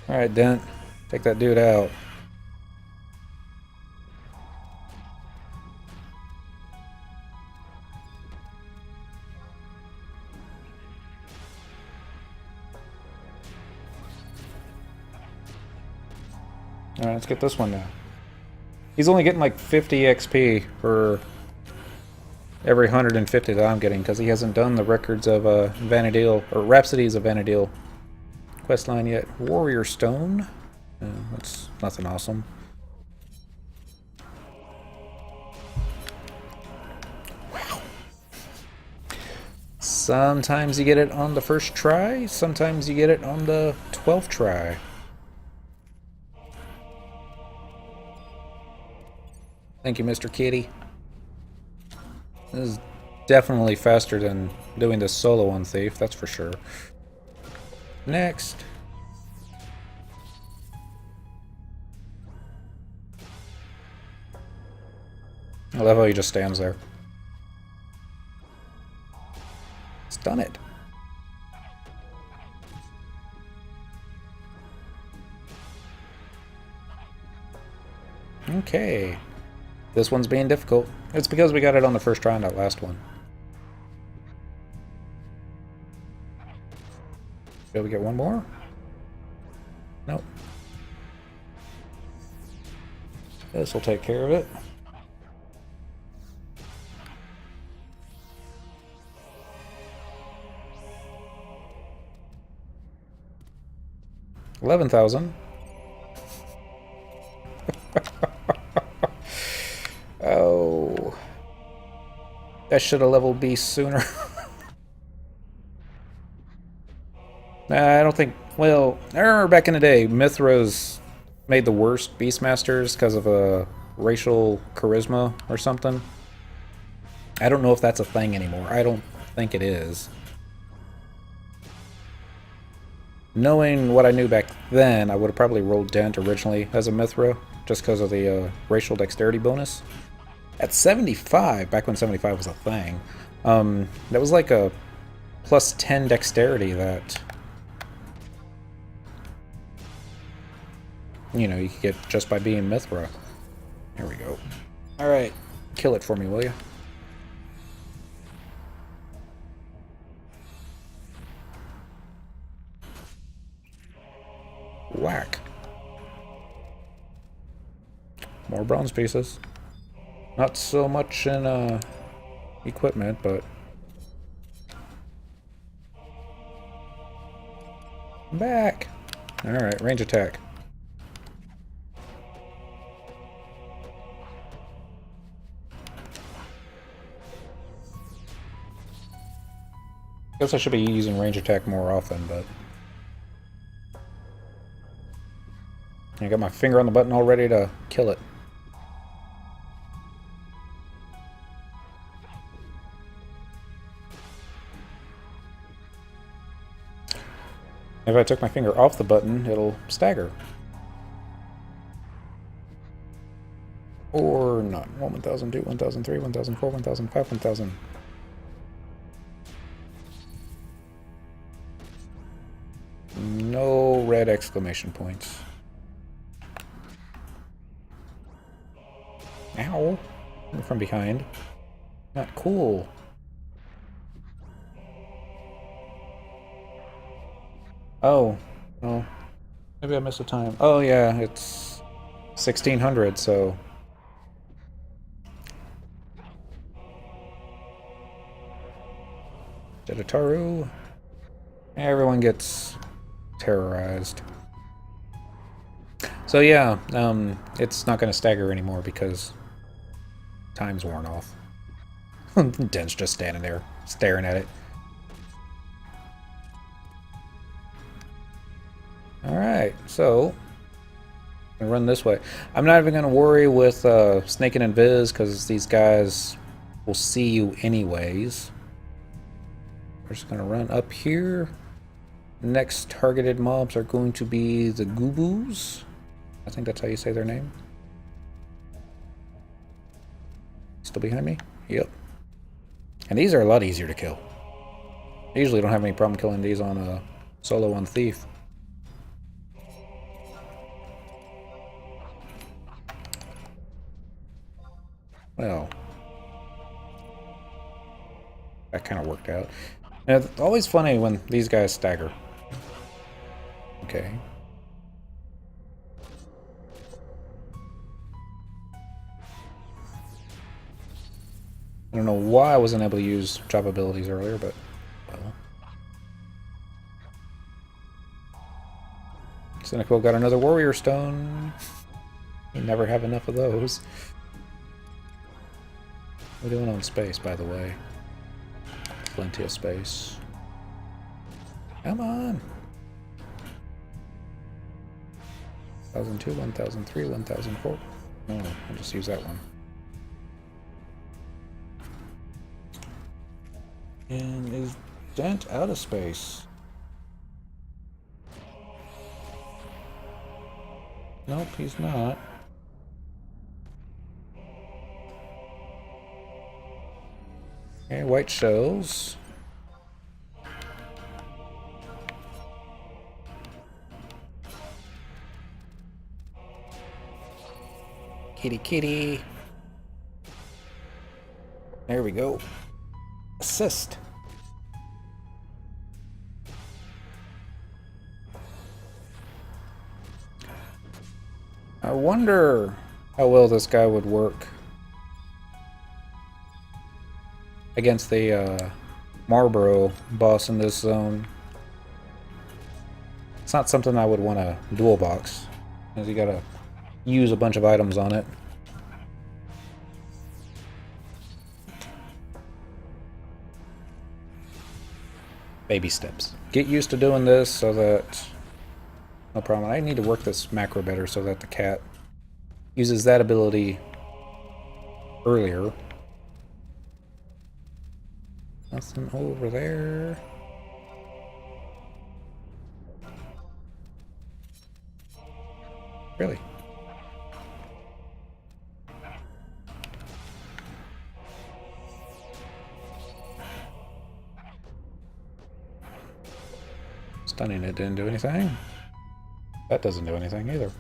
Alright, Dent. Take that dude out. Alright, let's get this one now. He's only getting like 50 XP for every 150 that I'm getting, because he hasn't done the records of Vanadil, or Rhapsodies of Vanadil questline yet. Warrior Stone? That's nothing awesome. Wow. Sometimes you get it on the first try, sometimes you get it on the 12th try. Thank you, Mr. Kitty. This is definitely faster than doing this solo on Thief, that's for sure. Next. I love how he just stands there. Stun it. Okay. This one's being difficult. It's because we got it on the first try on that last one. Shall we get one more? Nope. This will take care of it. $11,000. Oh. I should have leveled Beast sooner. Nah, I don't think... Well, I remember back in the day, Mithras made the worst Beastmasters because of a racial charisma or something. I don't know if that's a thing anymore. I don't think it is. Knowing what I knew back then, I would have probably rolled Dent originally as a Mithra, just because of the racial dexterity bonus. At 75, back when 75 was a thing, that was like a plus 10 dexterity that, you know, you could get just by being Mithra. There we go. Alright, kill it for me, will you? Whack. More bronze pieces. Not so much in equipment, but I'm back. Alright, range attack. Guess I should be using range attack more often, but I got my finger on the button all ready to kill it. If I took my finger off the button, it'll stagger. Or not. 1,000, 2, 1,000, 3, 1,000, 4, 1,000, 5, 1,000. No red exclamation points. Ow! From behind. Not cool. Oh. Well, maybe I missed a time. Oh yeah, it's 1600, so... Jedataru. Everyone gets terrorized. So yeah, it's not going to stagger anymore because time's worn off. Den's just standing there, staring at it. Alright, so I'm gonna run this way. I'm not even going to worry with snaking and Viz because these guys will see you anyways. We're just going to run up here. Next targeted mobs are going to be the Goobus. I think that's how you say their name. Still behind me? Yep. And these are a lot easier to kill. I usually don't have any problem killing these on a solo on Thief. Well, that kind of worked out. And it's always funny when these guys stagger. Okay. I don't know why I wasn't able to use chop abilities earlier, but well. Cynical got another warrior stone. You never have enough of those. What are we doing on space, by the way? Plenty of space. Come on! 1,002, 1,003, 1,004. Oh, I'll just use that one. And is Dent out of space? Nope, he's not. Okay, white shells. Kitty kitty. There we go. Assist. I wonder how well this guy would work against the Marlboro boss in this zone. It's not something I would want to dual box, because you gotta use a bunch of items on it. Baby steps. Get used to doing this so that... No problem. I need to work this macro better so that the cat uses that ability earlier. Nothing over there. Really? Stunning it didn't do anything. That doesn't do anything either.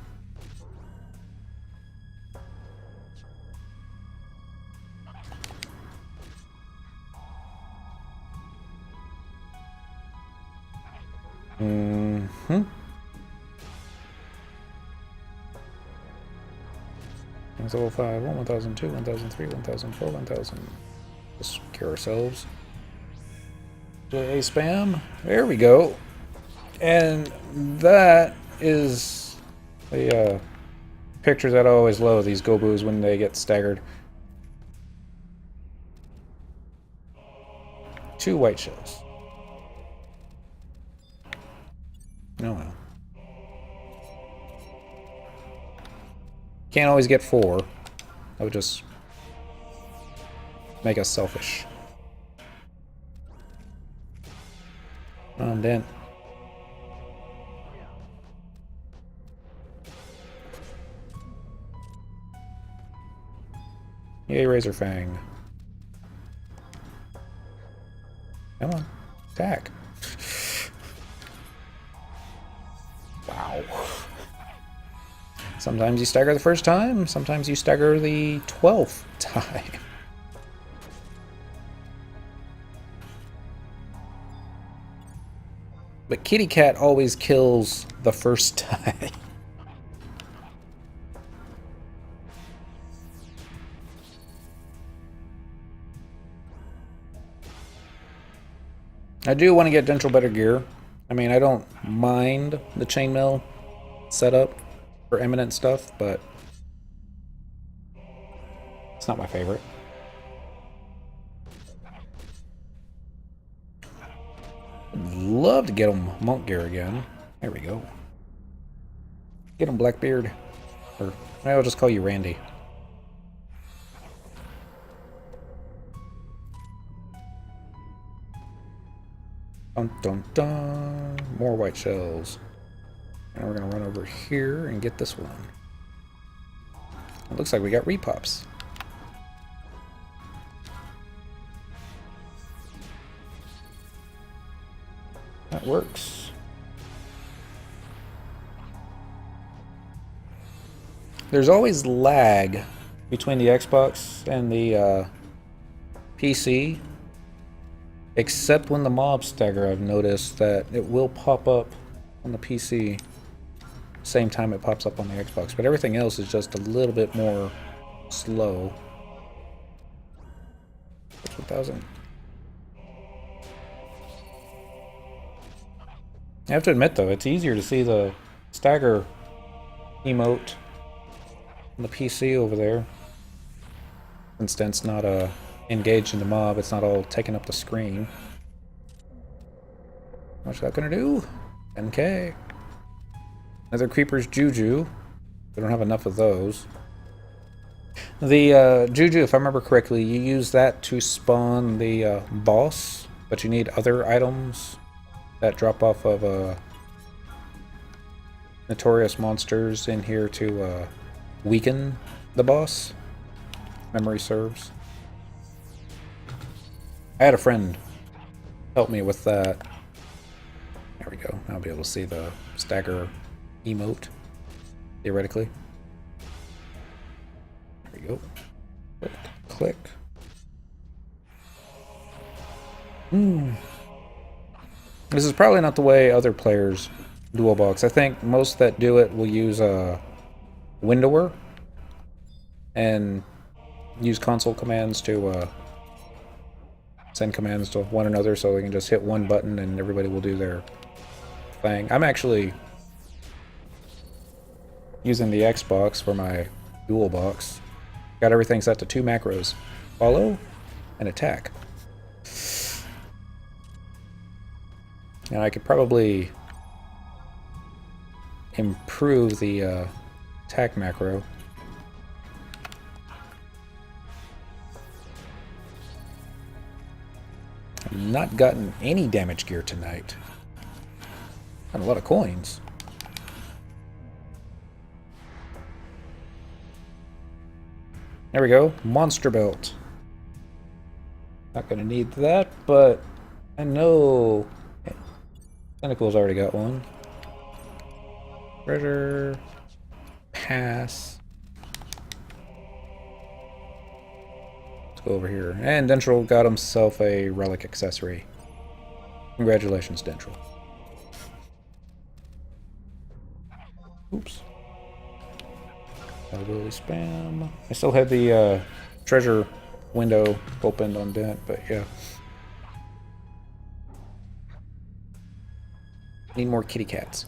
Mm-hmm. Level 5, 1002, 1003, 1004, 1000. Let's cure ourselves. JA spam. There we go. And that is the pictures that I always love, these Gobus when they get staggered. 2 white shells. Oh well. Can't always get 4. That would just make us selfish. Dent. Yay, Razor Fang. Come on. Attack. Wow. Sometimes you stagger the first time, sometimes you stagger the 12th time. But Kitty Cat always kills the first time. I do want to get dentrel better gear. I mean, I don't mind the chainmail setup for eminent stuff, but it's not my favorite. I'd love to get him monk gear again. There we go. Get him Blackbeard. Or I'll just call you Randy. Dun dun dun. More white shells. And we're gonna run over here and get this one. It looks like we got repops. That works. There's always lag between the Xbox and the PC. Except when the mob stagger, I've noticed that it will pop up on the PC same time it pops up on the Xbox, but everything else is just a little bit more slow. 1,000. I have to admit though, it's easier to see the stagger emote on the PC over there. Since it's not engaged in the mob, it's not all taking up the screen. What's that gonna do? 10k. Another Creeper's Juju. We don't have enough of those. The Juju, if I remember correctly, you use that to spawn the boss, but you need other items that drop off of notorious monsters in here to weaken the boss. Memory serves. I had a friend help me with that. There we go. I'll be able to see the stagger emote, theoretically. There we go. Click, click. This is probably not the way other players dual box. I think most that do it will use a windower and use console commands to send commands to one another, so they can just hit one button and everybody will do their thing. I'm actually using the Xbox for my dual box. Got everything set to 2 macros: follow and attack. And I could probably improve the attack macro. I've not gotten any damage gear tonight. Got a lot of coins. There we go. Monster belt. Not gonna need that, but I know Tentacle's already got one. Treasure. Pass. Let's go over here. And Dentrel got himself a relic accessory. Congratulations, Dentrel. Oops. Really spam. I still had the treasure window opened on Dent, but yeah. Need more kitty cats.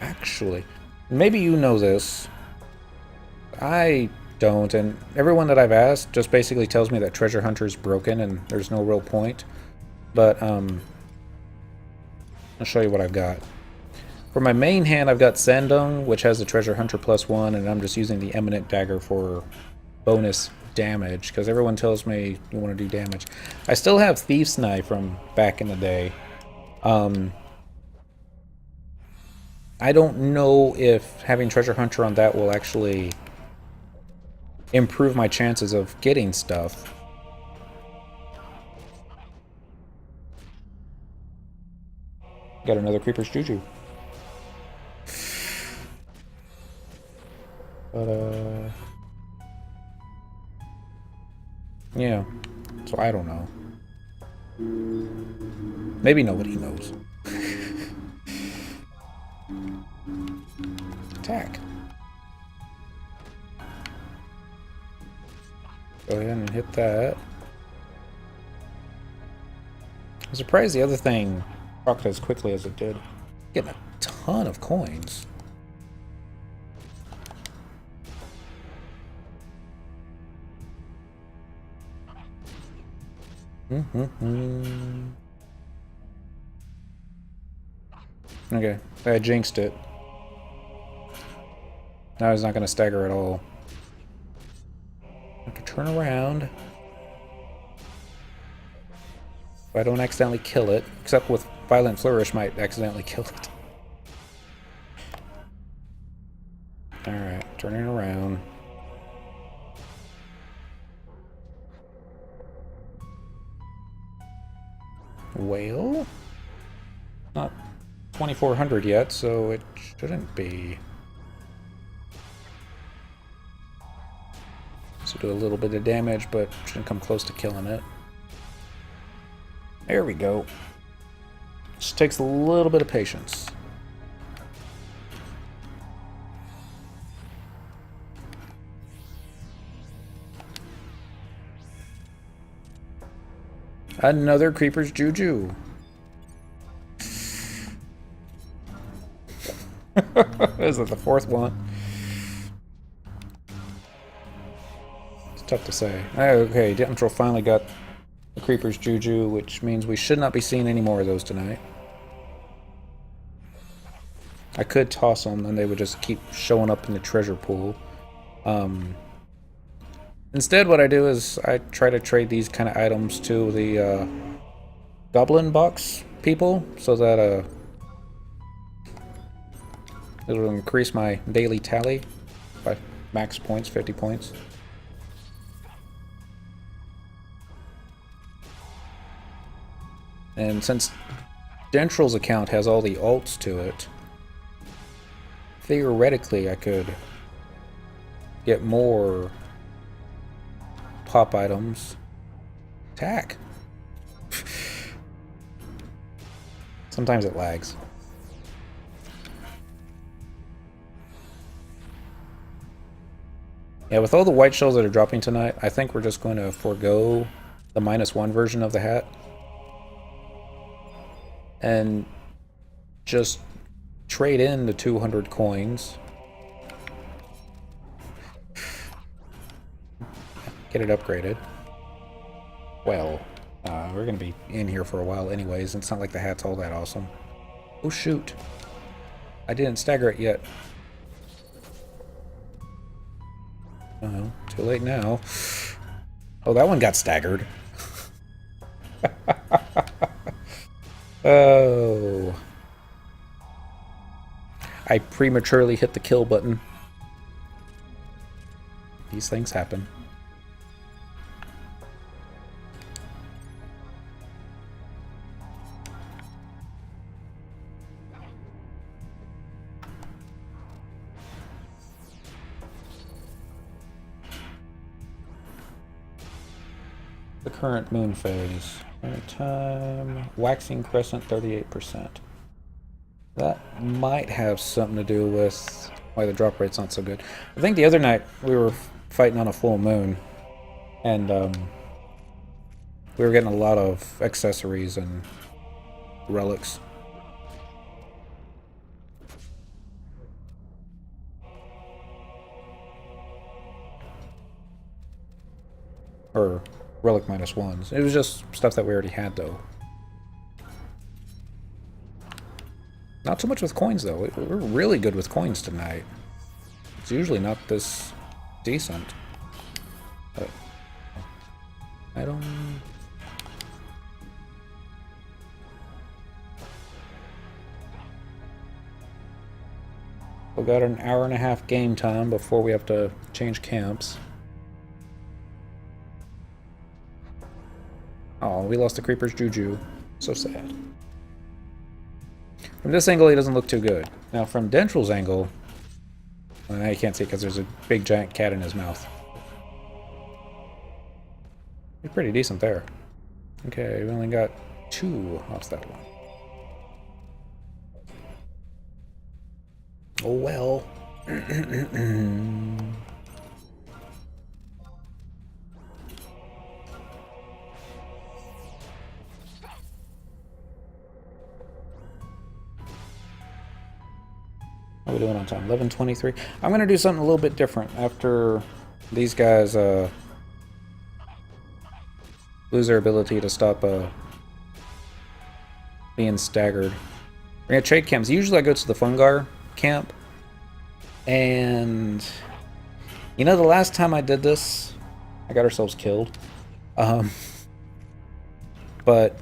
Actually, maybe you know this. I don't, and everyone that I've asked just basically tells me that Treasure Hunter's broken and there's no real point. But, I'll show you what I've got. For my main hand, I've got Sandung, which has the Treasure Hunter +1, and I'm just using the Eminent Dagger for bonus damage, because everyone tells me you want to do damage. I still have Thief's Knife from back in the day. I don't know if having Treasure Hunter on that will actually improve my chances of getting stuff. Got another Creeper's Juju. But, yeah. So I don't know. Maybe nobody knows. Attack. Go ahead and hit that. I'm surprised the other thing procced as quickly as it did. Getting a ton of coins. Okay, I jinxed it. Now he's not going to stagger at all. I can turn around. If I don't accidentally kill it, except with Violent Flourish might accidentally kill it. Alright, turning around. Whale? Not 2400 yet, so it shouldn't be. So do a little bit of damage, but shouldn't come close to killing it. There we go. Just takes a little bit of patience. Another Creeper's Juju. Is it the fourth one? It's tough to say. Okay, Dentrel finally got the Creeper's Juju, which means we should not be seeing any more of those tonight. I could toss them and they would just keep showing up in the treasure pool. Instead, what I do is I try to trade these kind of items to the Goblin Box people, so that it'll increase my daily tally by max points, 50 points. And since Dentrel's account has all the alts to it, theoretically I could get more pop items. Attack. Sometimes it lags. Yeah, with all the white shells that are dropping tonight, I think we're just going to forego the -1 version of the hat and just trade in the 200 coins. Get it upgraded. Well, we're going to be in here for a while anyways, and it's not like the hat's all that awesome. Oh shoot. I didn't stagger it yet. Oh, too late now. Oh, that one got staggered. Oh. I prematurely hit the kill button. These things happen. The current moon phase. Current time. Waxing crescent 38%. That might have something to do with why the drop rate's not so good. I think the other night we were fighting on a full moon, and we were getting a lot of accessories and relics. Or relic -1s. It was just stuff that we already had, though. Not so much with coins, though. We're really good with coins tonight. It's usually not this decent. But I don't... We've got an hour-and-a-half game time before we have to change camps. Oh, we lost the Creeper's Juju. So sad. From this angle, he doesn't look too good. Now, from Dentrel's angle... Well, now you can't see because there's a big giant cat in his mouth. He's pretty decent there. Okay, we only got 2 off that one. Oh well. How are we doing on time? 11:23. I'm gonna do something a little bit different after these guys lose their ability to stop being staggered. We're gonna trade camps. Usually I go to the Fungar camp, and you know the last time I did this, I got ourselves killed. But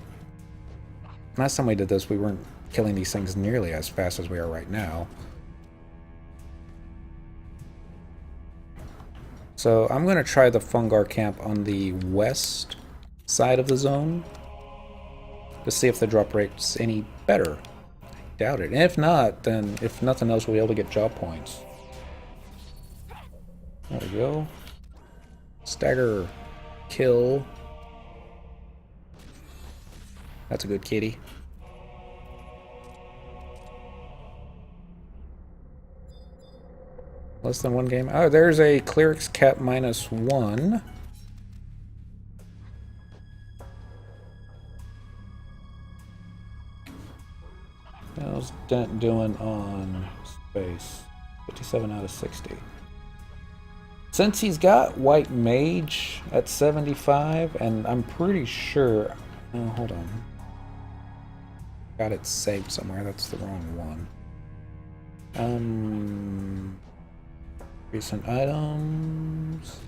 last time we did this, we weren't killing these things nearly as fast as we are right now. So I'm going to try the Fungar camp on the west side of the zone to see if the drop rate's any better. I doubt it. And if not, then if nothing else, we'll be able to get job points. There we go. Stagger. Kill. That's a good kitty. Less than 1 game. Oh, there's a Cleric's Cap -1. How's Dent doing on space? 57 out of 60. Since he's got White Mage at 75, and I'm pretty sure... Oh, hold on. Got it saved somewhere. That's the wrong one. Recent items.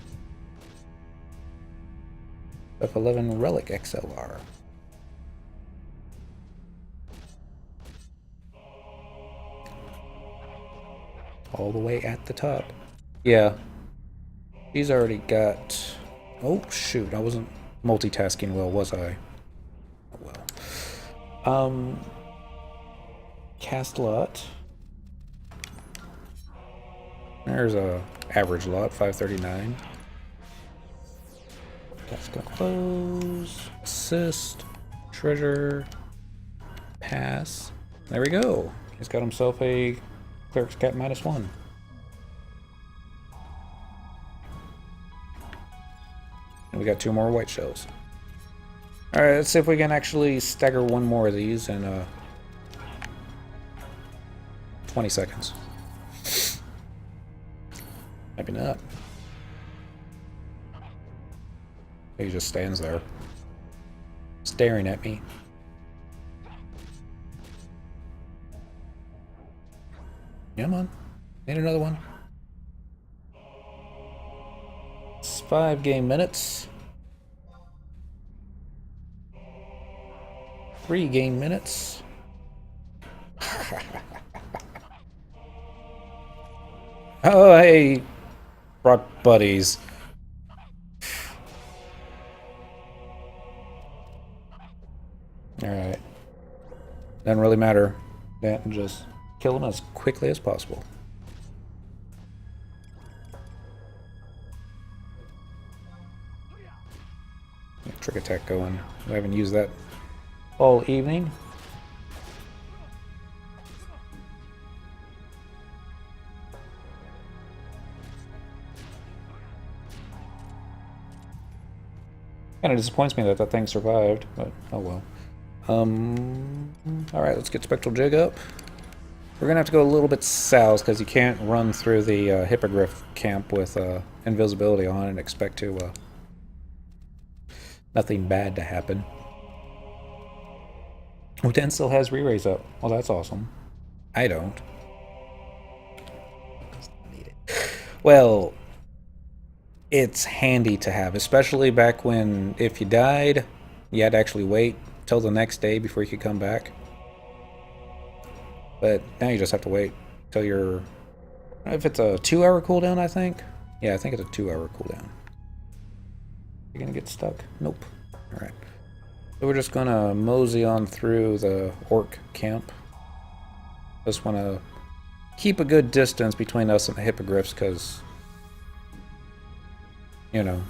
F11 Relic XLR. All the way at the top. Yeah. He's already got... Oh, shoot. I wasn't multitasking well, was I? Oh, well. Cast lot. There's a average lot, 539. That's gonna close. Assist. Treasure. Pass. There we go. He's got himself a Cleric's Cap -1. And we got 2 more white shells. Alright, let's see if we can actually stagger 1 more of these in 20 seconds. Maybe not. He just stands there, staring at me. Come on. Need another one. It's 5 game minutes. 3 game minutes. Oh, hey, brought buddies. Alright. Doesn't really matter. Just kill them as quickly as possible. Trick attack going. I haven't used that all evening. Kind of disappoints me that that thing survived, but oh well. Alright, let's get Spectral Jig up. We're gonna have to go a little bit south because you can't run through the Hippogriff camp with invisibility on and expect to nothing bad to happen. Oh, Den still has re-raise up. Well, that's awesome. I don't. Well, it's handy to have, especially back when if you died, you had to actually wait till the next day before you could come back. But now you just have to wait till you're... If it's a 2-hour cooldown, I think? Yeah, I think it's a 2-hour cooldown. You gonna get stuck? Nope. Alright. So we're just gonna mosey on through the orc camp. Just wanna keep a good distance between us and the hippogriffs, because, you know,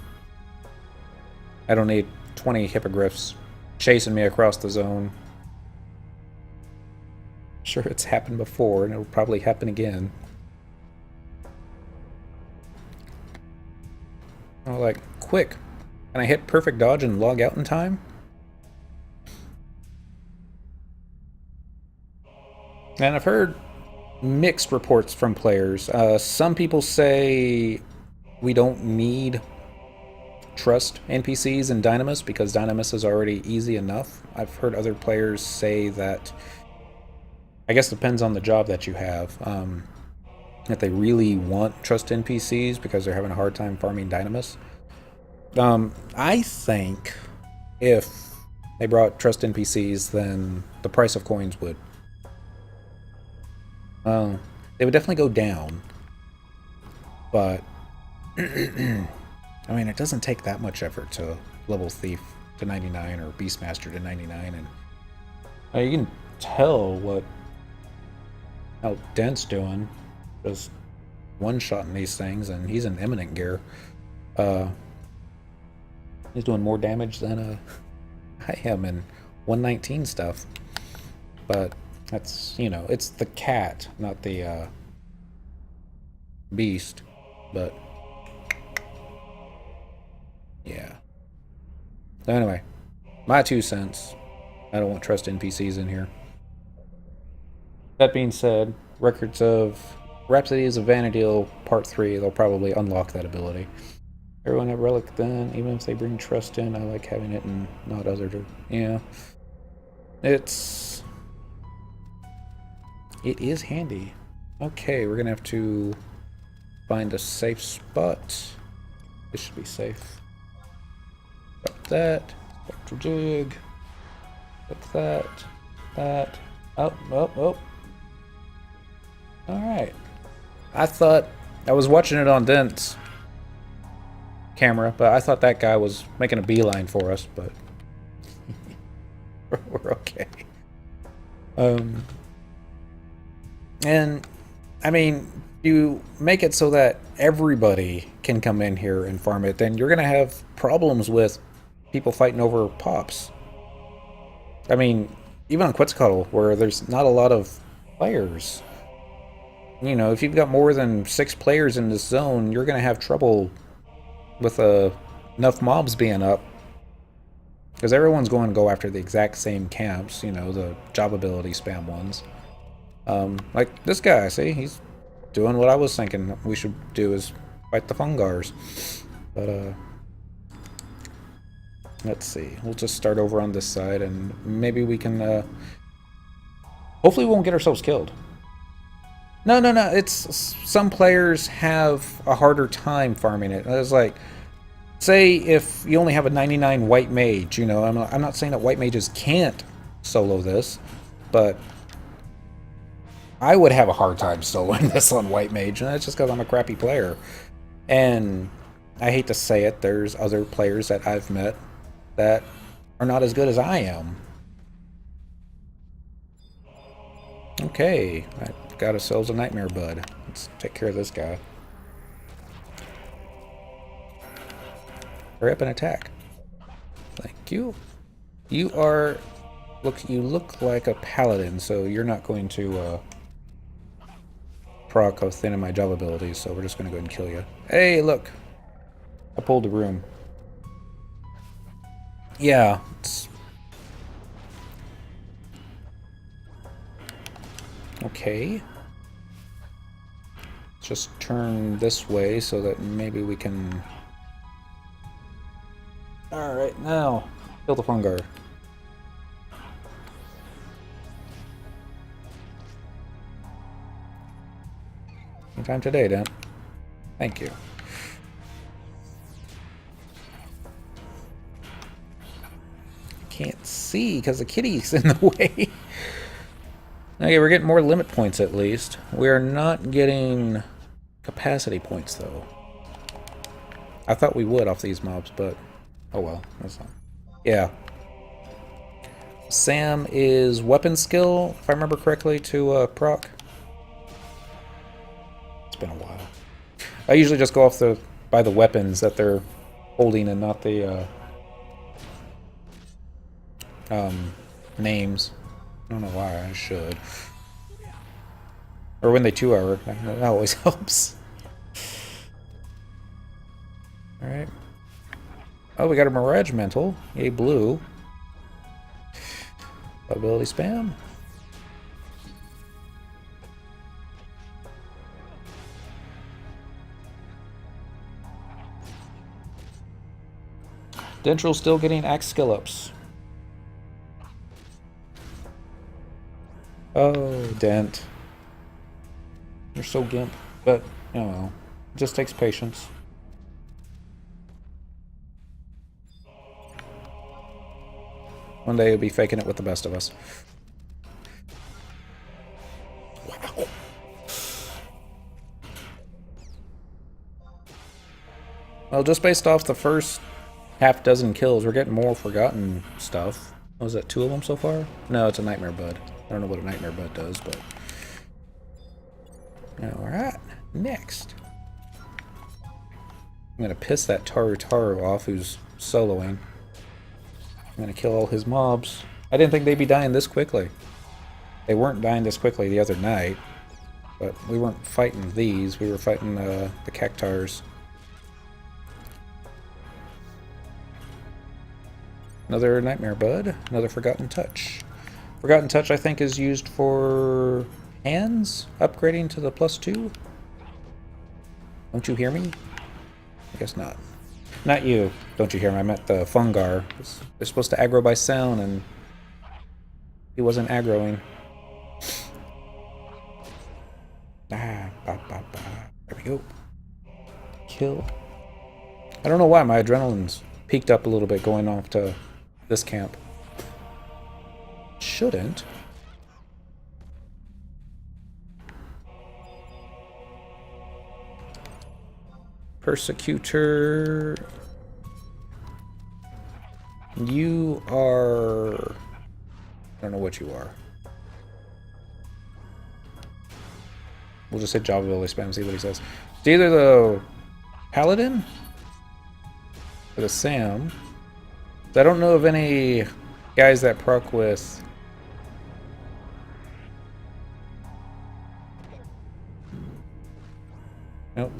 I don't need 20 hippogriffs chasing me across the zone. Sure, it's happened before, and it'll probably happen again. Oh, like, quick! Can I hit perfect dodge and log out in time? And I've heard mixed reports from players. Some people say we don't need trust NPCs in Dynamis because Dynamis is already easy enough. I've heard other players say that, I guess it depends on the job that you have, that they really want trust NPCs because they're having a hard time farming Dynamis. I think if they brought trust NPCs, then the price of coins would. They would definitely go down. But, I mean, it doesn't take that much effort to level Thief to 99 or Beastmaster to 99. And you can tell how Dent's doing. Just one-shotting these things, and he's in imminent gear. He's doing more damage than I am in 119 stuff. But that's, you know, it's the cat, not the beast. But yeah. So anyway, my 2 cents. I don't want trust NPCs in here. That being said, Records of Rhapsodies of Vana'diel Part 3, they'll probably unlock that ability. Everyone have Relic then, even if they bring trust in, I like having it and not other to... Yeah. It is handy. Okay, we're gonna have to find a safe spot. This should be safe. Drop that. Spectral Jig. Put that. That. Oh. Alright. I thought... I was watching it on Dent's camera, but I thought that guy was making a beeline for us, but... we're okay. And, I mean, you make it so that everybody can come in here and farm it, then you're going to have problems with people fighting over pops. I mean, even on Quetzalcoatl, where there's not a lot of players, you know, if you've got more than 6 players in this zone, you're going to have trouble with enough mobs being up. Because everyone's going to go after the exact same camps, you know, the job ability spam ones. Like this guy, see, he's doing what I was thinking we should do, is fight the Fungars. But, let's see, we'll just start over on this side, and maybe we can, hopefully we won't get ourselves killed. No, it's, some players have a harder time farming it. It's like, say if you only have a 99 white mage, you know, I'm not saying that white mages can't solo this, but I would have a hard time soloing this on White Mage, and that's just because I'm a crappy player. And I hate to say it, there's other players that I've met that are not as good as I am. Okay, I got ourselves a Nightmare Bud. Let's take care of this guy. Hurry up and attack. Thank you. You look like a paladin, so you're not going to proc within my job abilities, so we're just going to go ahead and kill you. Hey, look! I pulled the room. Yeah, it's... Okay. Let's just turn this way so that maybe we can... Alright, now, kill the fungar. Anytime today, Dan. Thank you. Can't see because the kitty's in the way. Okay, we're getting more limit points at least. We're not getting capacity points though. I thought we would off these mobs, but oh well. That's not. Yeah. Sam is weapon skill, if I remember correctly, to proc. It's been a while. I usually just go off by the weapons that they're holding and not the names. I don't know why, I should. Or when they 2-hour, that always helps. Alright. Oh, we got a Mirage Mental. Yay, blue. Ability spam. Dentrel still getting axe skill ups. Oh, Dent. You're so gimp. But, you know, it just takes patience. One day you'll be faking it with the best of us. Wow. Well, just based off the first half dozen kills, we're getting more forgotten stuff. Was that 2 of them so far? No, it's a Nightmare Bud. I don't know what a Nightmare Bud does, but... Alright, next. I'm gonna piss that Taru off who's soloing. I'm gonna kill all his mobs. I didn't think they'd be dying this quickly. They weren't dying this quickly the other night, but we weren't fighting these, we were fighting the Cactars. Another Nightmare Bud, another Forgotten Touch. Forgotten Touch, I think, is used for hands, upgrading to the +2. Don't you hear me? I guess not. Not you. Don't you hear me? I meant the Fungar. They're supposed to aggro by sound, and he wasn't aggroing. There we go. Kill. I don't know why my adrenaline's peaked up a little bit going off to this camp. Shouldn't. Persecutor. You are... I don't know what you are. We'll just hit Java ability spam and see what he says. It's either the Paladin or the Sam. I don't know of any guys that proc with... Nope.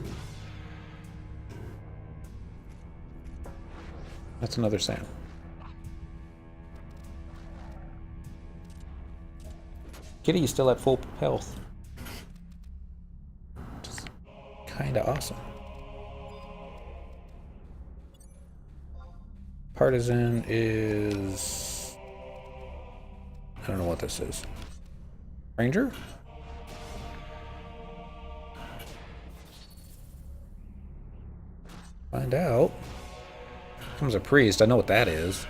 That's another Sam. Kitty, you still at full health. Just kinda awesome. Partisan is... I don't know what this is. Ranger? Find out. Comes a priest. I know what that is.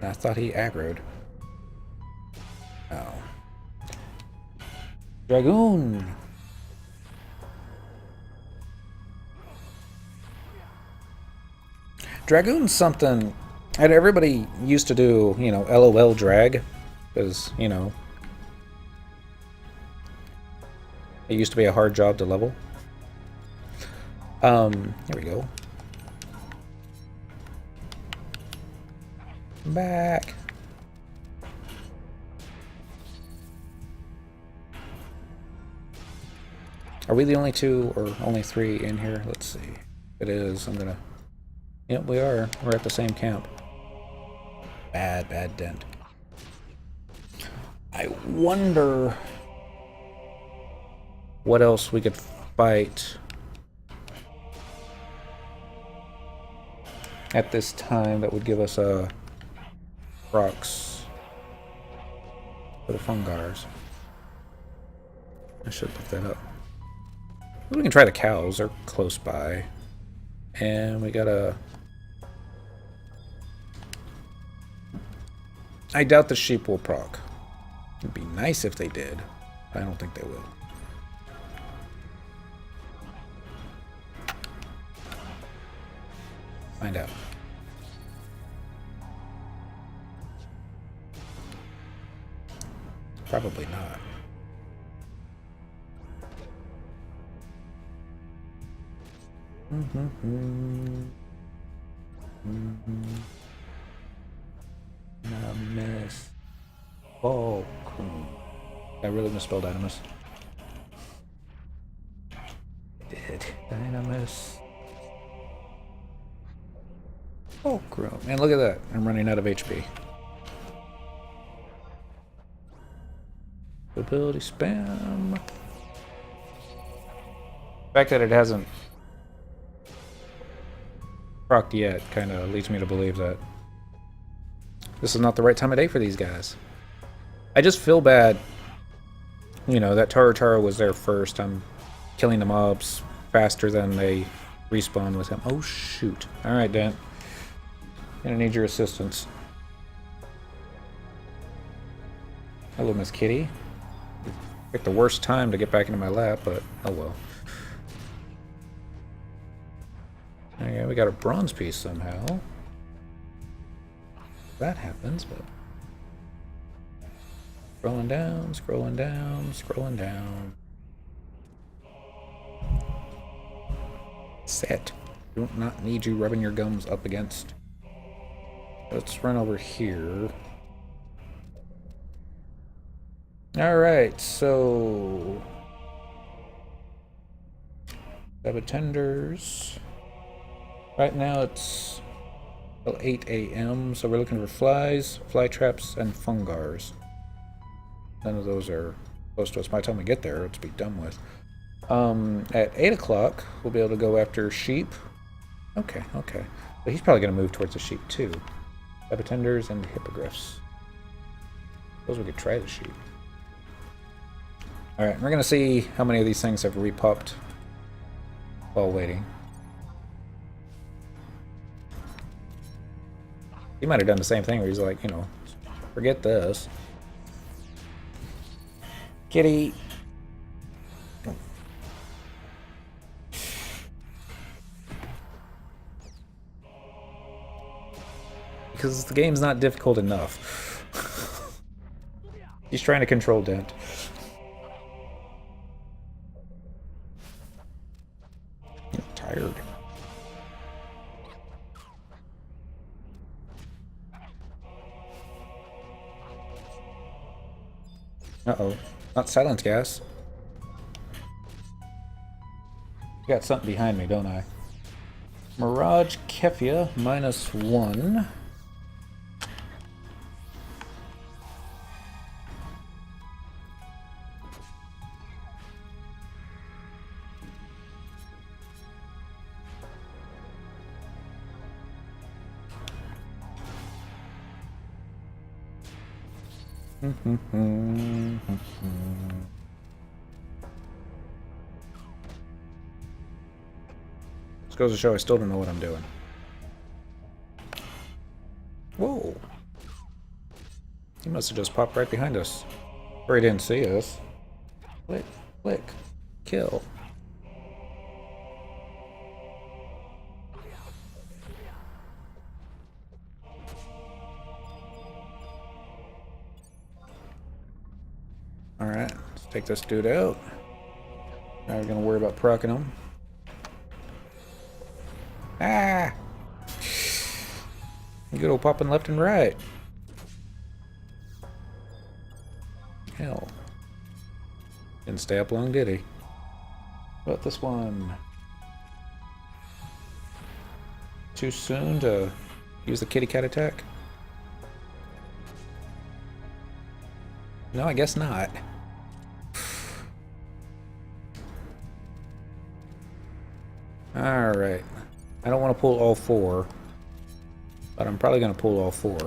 I thought he aggroed. Dragoon! Dragoon's something... And everybody used to do, you know, LOL drag. Because, you know... It used to be a hard job to level. Here we go. Back. Are we the only two or only three in here? Let's see. It is. I'm gonna... Yep, we are. We're at the same camp. Bad dent. I wonder what else we could fight at this time that would give us a rocks for the fungars. I should look that up. We can try the cows. They're close by. And we got a... I doubt the sheep will proc. It'd be nice if they did. I don't think they will. Find out. Probably not. Dynamis-Valkrum. I really misspelled Dynamis. I did. Dynamis-Valkrum. Man, look at that. I'm running out of HP. Ability spam. The fact that it hasn't procced yet kind of leads me to believe that this is not the right time of day for these guys. I just feel bad, you know, that Taro was there first. I'm killing the mobs faster than they respawn with him. Oh, shoot. Alright, Dan. Gonna need your assistance. Hello, Miss Kitty. Picked the worst time to get back into my lap, but oh well. Okay, we got a bronze piece somehow. That happens, but... Scrolling down, scrolling down, scrolling down. Set. Do not need you rubbing your gums up against. Let's run over here. Alright, so... Sabotenders. Right now it's 8 a.m., so we're looking for flies, fly traps, and fungars. None of those are close to us. By the time we get there, it's be done with. At 8 o'clock, we'll be able to go after sheep. Okay. But he's probably going to move towards the sheep, too. Sabotenders and hippogriffs. Suppose we could try the sheep. Alright, we're going to see how many of these things have repopped while waiting. He might have done the same thing where he's like, you know, forget this. Kitty. Because the game's not difficult enough. He's trying to control Dent. I'm tired. Uh-oh. Not silence gas. Got something behind me, don't I? Mirage Kefia, -1. This goes to show I still don't know what I'm doing. Whoa. He must have just popped right behind us. Or he didn't see us. Click, click, kill. Alright, let's take this dude out. Now we're gonna worry about proccing him. Ah! Good old popping left and right. Hell. Didn't stay up long, did he? What about this one? Too soon to use the kitty cat attack? No, I guess not. Alright. I don't want to pull all four, but I'm probably going to pull all four.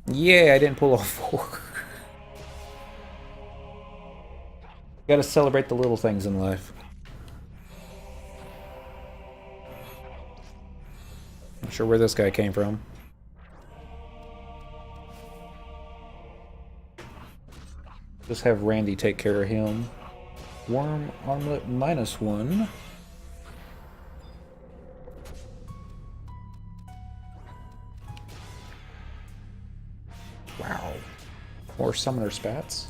Yeah, I didn't pull all four. Gotta celebrate the little things in life. Not sure where this guy came from. Just have Randy take care of him. Worm armlet -1. Wow. More summoner spats.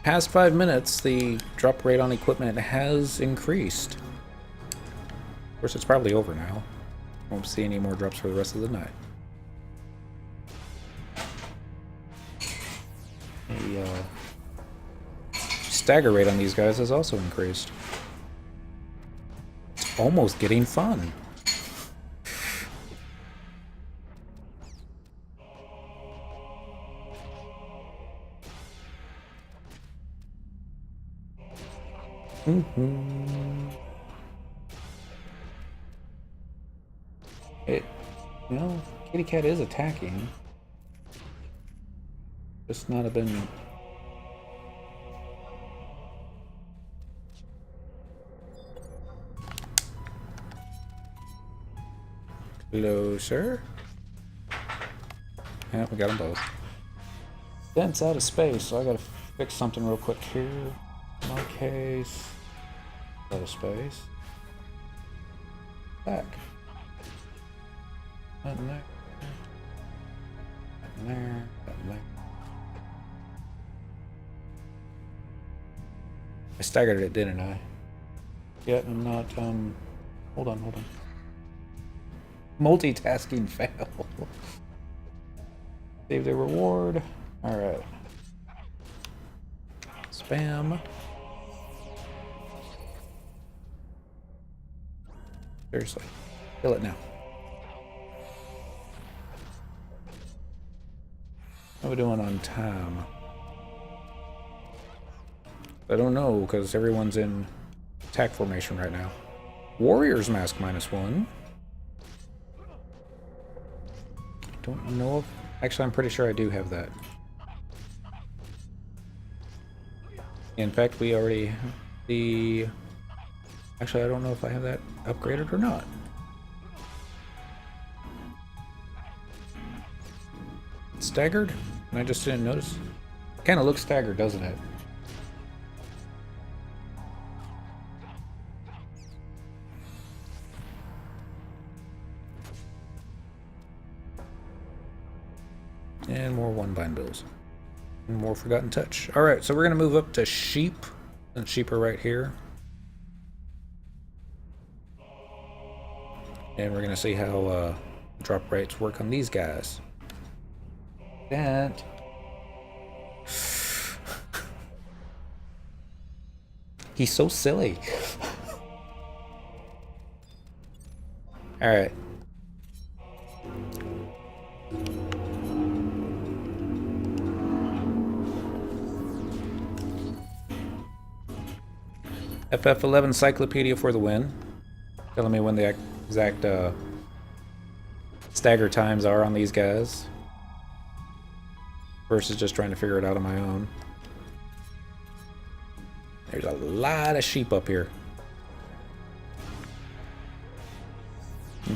Past 5 minutes, the drop rate on equipment has increased. Of course, it's probably over now. Won't see any more drops for the rest of the night. The stagger rate on these guys has also increased. It's almost getting fun. You know, kitty cat is attacking. Just not have been. Closer. Yeah, we got them both. Dent's out of space, so I gotta fix something real quick here. In my case, out of space. Back. Nothing there. Nothing there. Nothing there. I staggered it, didn't I? Yeah, I'm not, hold on. Multitasking fail. Save the reward. Alright. Spam. Seriously. Kill it now. How are we doing on time? I don't know, because everyone's in attack formation right now. Warrior's Mask -1. Don't know if... Actually, I'm pretty sure I do have that. In fact, we already have the... Actually, I don't know if I have that upgraded or not. Staggered? And I just didn't notice. Kind of looks staggered, doesn't it? And more one-bind bills. And more Forgotten Touch. Alright, so we're going to move up to Sheep. And Sheep are right here. And we're going to see how drop rates work on these guys. That... He's so silly. Alright. FF11 Cyclopedia for the win. Telling me when the exact stagger times are on these guys. Versus just trying to figure it out on my own. There's a lot of sheep up here.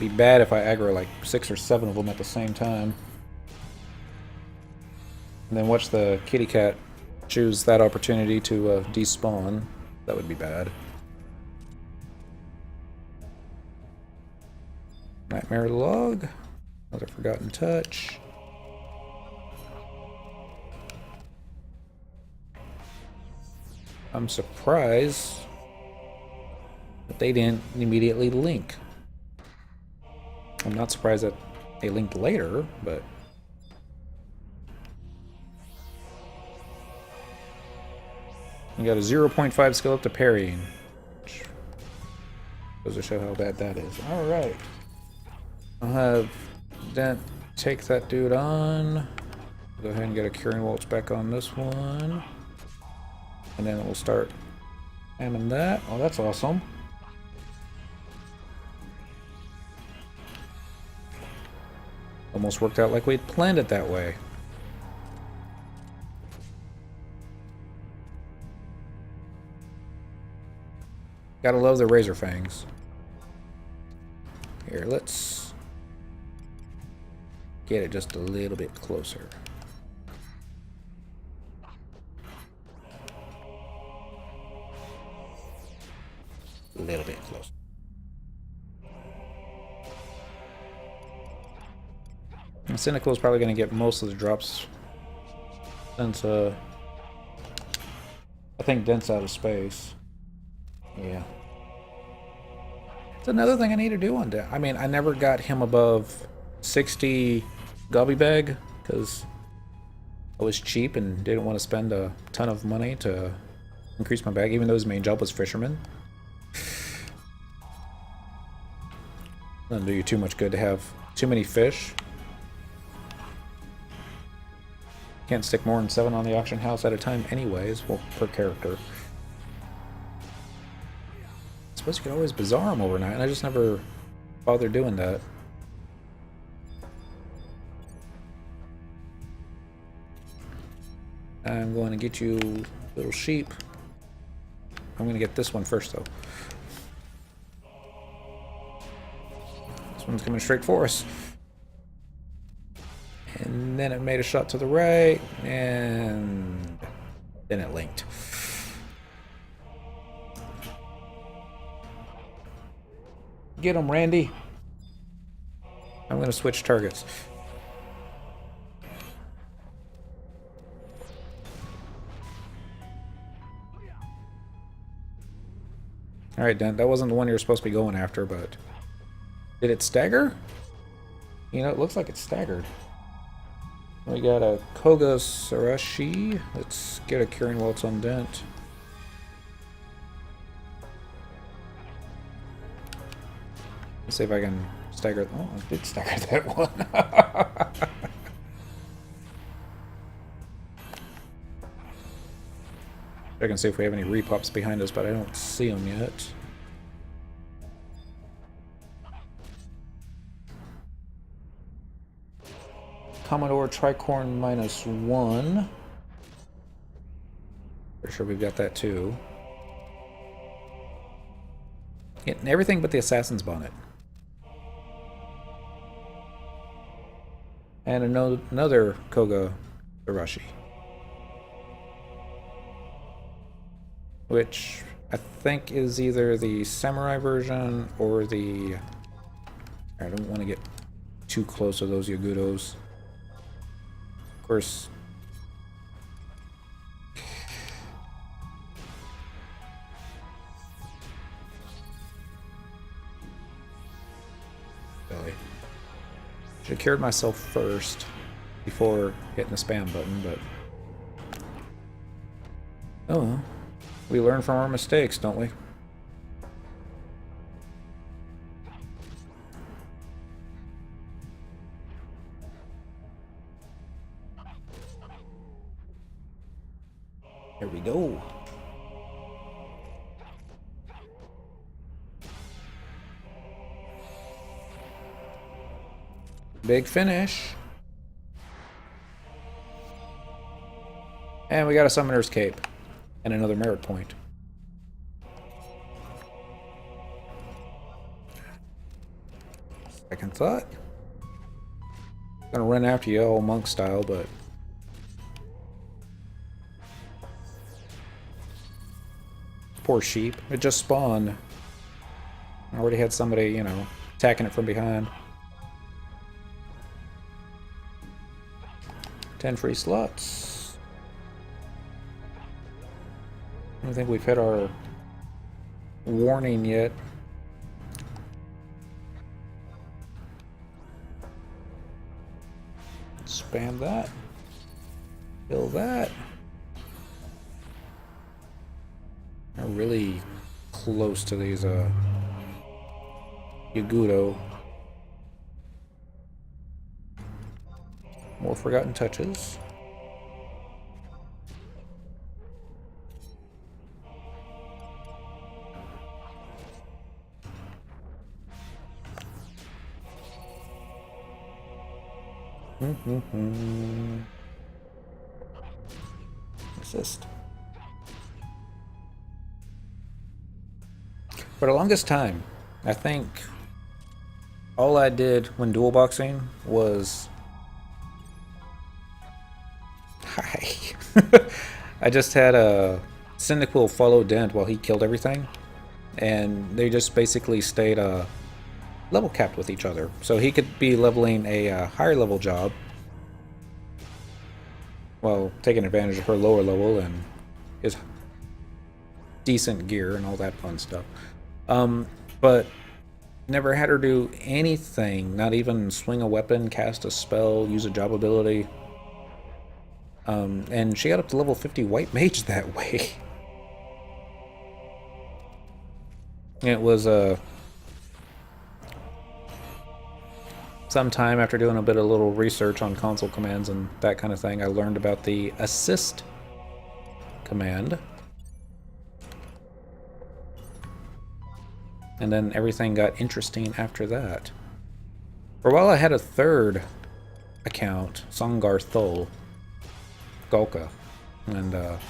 It'd be bad if I aggro like 6 or 7 of them at the same time. And then watch the kitty cat choose that opportunity to despawn. That would be bad. Nightmare log. Another forgotten touch. I'm surprised that they didn't immediately link. I'm not surprised that they linked later, but... You got a 0.5 skill up to parrying. Which goes to show how bad that is. Alright. I'll have Dent take that dude on. Go ahead and get a Curing Waltz back on this one. And then we'll start hamming that. Oh, that's awesome. Almost worked out like we'd planned it that way. Gotta love the Razor Fangs. Here, let's get it just a little bit closer. A little bit closer. And Cynical's probably going to get most of the drops since I think Dent's out of space. Yeah. It's another thing I need to do on Dent. I mean, I never got him above 60 Gobby Bag because I was cheap and didn't want to spend a ton of money to increase my bag, even though his main job was fisherman. Doesn't do you too much good to have too many fish. Can't stick more than 7 on the auction house at a time anyways, well, per character. I suppose you could always bazaar them overnight, and I just never bothered doing that. I'm going to get you, little sheep. I'm going to get this one first, though. This one's coming straight for us. And then it made a shot to the right, and then it linked. Get him, Randy. I'm going to switch targets. Alright, Dent, that wasn't the one you were supposed to be going after, but... Did it stagger? You know, it looks like it's staggered. We got a Koga Sarashi. Let's get a Curing Waltz on Dent. Let's see if I can stagger. Oh, I did stagger that one. I can see if we have any repops behind us, but I don't see them yet. Commodore Tricorn -1. Pretty sure we've got that too. Getting everything but the Assassin's Bonnet. And another Koga Urashi. Which I think is either the Samurai version or the... I don't want to get too close to those Yagudos. Of course... Really. Should have cured myself first before hitting the spam button, but... Oh well. We learn from our mistakes, don't we? Here we go. Big finish. And we got a Summoner's Cape. And another merit point. second thought. Gonna run after you all monk style, but poor sheep. It just spawned. I already had somebody, you know, attacking it from behind. 10 free slots. I don't think we've hit our warning yet. Spam that. Kill that. We're really close to these Yagudo. More forgotten touches. Assist. For the longest time, I think all I did when dual boxing was I just had a Cynical follow Dent while he killed everything, and they just basically stayed level capped with each other. So he could be leveling a higher level job while taking advantage of her lower level and his decent gear and all that fun stuff. But never had her do anything, not even swing a weapon, cast a spell, use a job ability. And she got up to level 50 white mage that way. It was some time after doing a bit of little research on console commands and that kind of thing, I learned about the assist command. And then everything got interesting after that. For a while I had a third account, Songar Thol, Golka, and well,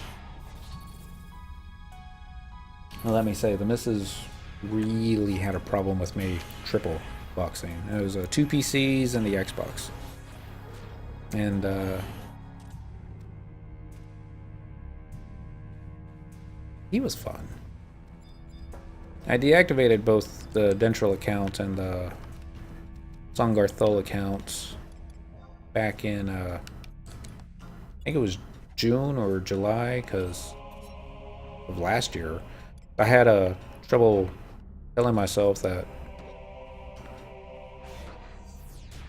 let me say, the missus really had a problem with me triple boxing. It was 2 PCs and the Xbox. And he was fun. I deactivated both the dentrel account and the Songar Thol account back in I think it was June or July, because of last year. I had trouble telling myself that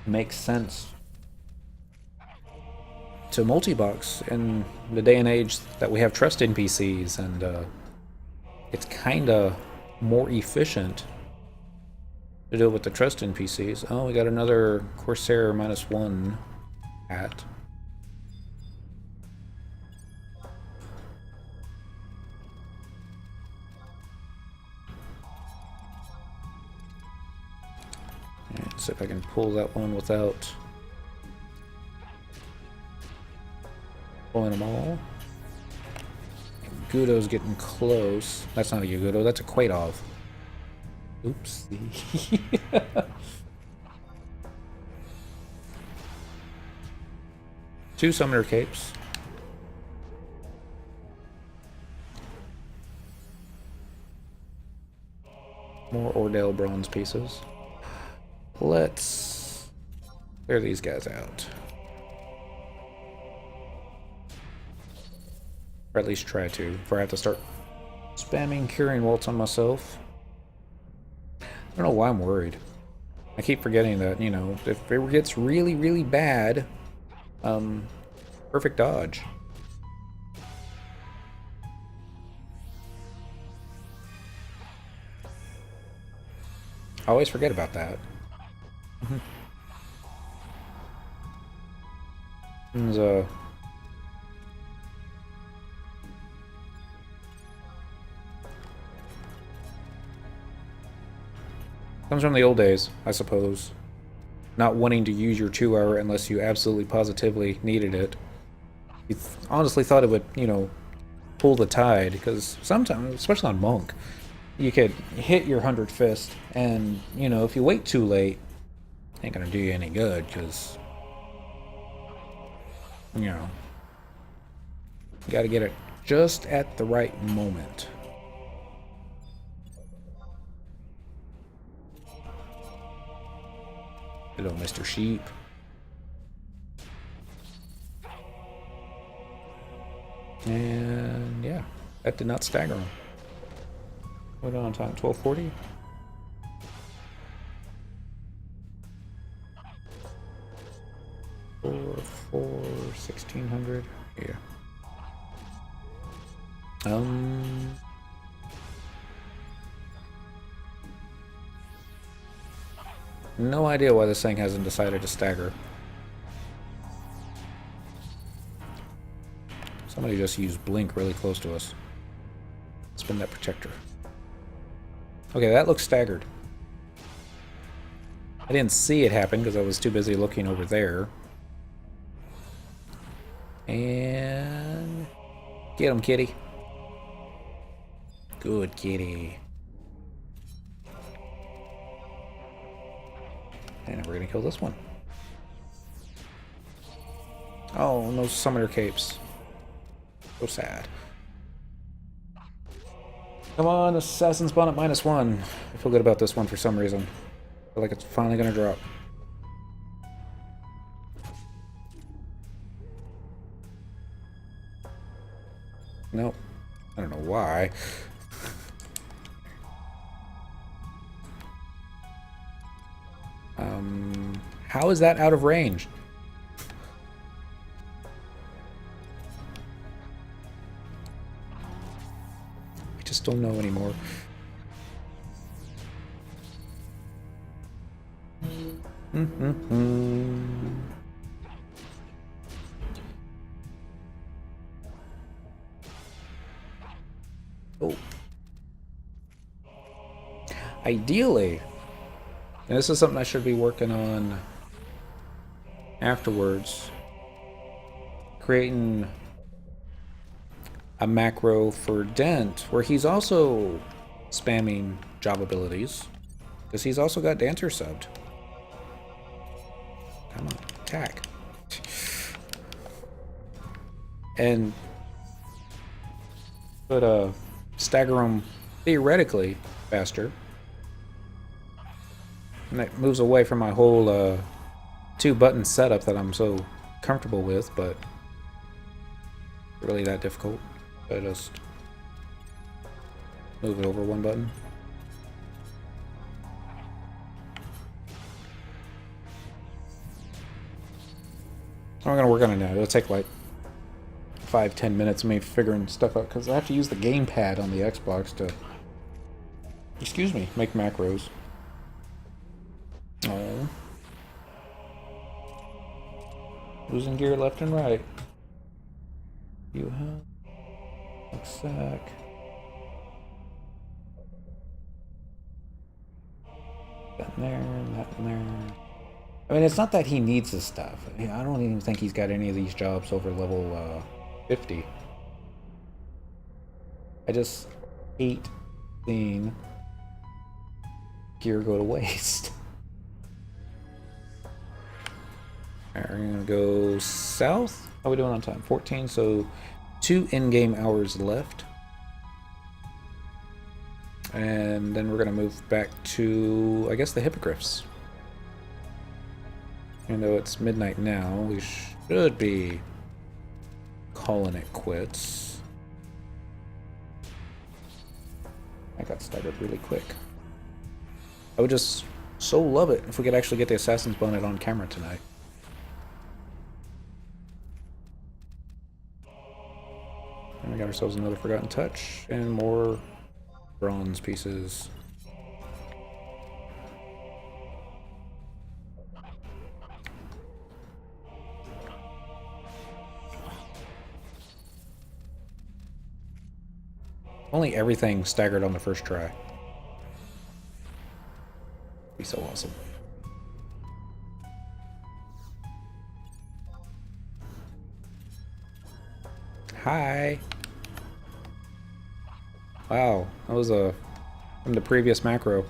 it makes sense to multi-box in the day and age that we have trust NPCs, and it's kinda more efficient to do it with the trust NPCs. Oh, we got another Corsair -1 hat. Let's see if I can pull that one without pulling them all. Yagudo's getting close. That's not a Yagudo, that's a Quaidov. Oopsie. 2 summoner capes. More Ordale bronze pieces. Let's clear these guys out. Or at least try to, before I have to start spamming Curing Waltz on myself. I don't know why I'm worried. I keep forgetting that, you know, if it gets really, really bad, perfect dodge. I always forget about that. There's comes from the old days, I suppose. Not wanting to use your 2-hour unless you absolutely positively needed it. You honestly thought it would, you know, pull the tide, because sometimes, especially on Monk, you could hit your 100 fist, and, you know, if you wait too late, Ain't gonna do you any good, because, you know, you gotta get it just at the right moment. Hello, Mr. Sheep. And yeah, that did not stagger him. What on time? 1240? Four, 1600. Yeah. No idea why this thing hasn't decided to stagger. Somebody just used blink really close to us. Spin that protector. Okay, that looks staggered. I didn't see it happen because I was too busy looking over there. And get him, kitty. Good kitty. And we're gonna kill this one. Oh, no summoner capes. So sad. Come on, Assassin Spawn at -1. I feel good about this one for some reason. I feel like it's finally gonna drop. Nope. I don't know why. How is that out of range? I just don't know anymore. Oh. Ideally, and this is something I should be working on afterwards, creating a macro for Dent where he's also spamming job abilities, because he's also got Dancer subbed. Come on, attack. And but stagger him theoretically faster. And that moves away from my whole 2-button setup that I'm so comfortable with, but really that difficult. I just move it over 1 button. I'm gonna work on it now. It'll take like 5-10 minutes of me figuring stuff out, because I have to use the gamepad on the Xbox to, excuse me, make macros. Oh. Losing gear left and right. You have a sec. That in there, and that in there. I mean, it's not that he needs this stuff. I don't even think he's got any of these jobs over level 50. I just hate seeing gear go to waste. Alright, we're gonna go south. How are we doing on time? 14, so 2 in-game hours left. And then we're gonna move back to, I guess, the Hippogriffs. Even though it's midnight now, we should be calling it quits. I got staggered really quick. I would just so love it if we could actually get the Assassin's Bonnet on camera tonight. And we got ourselves another Forgotten Touch and more bronze pieces. Only everything staggered on the first try. Be so awesome. Hi. Wow, that was from the previous macro.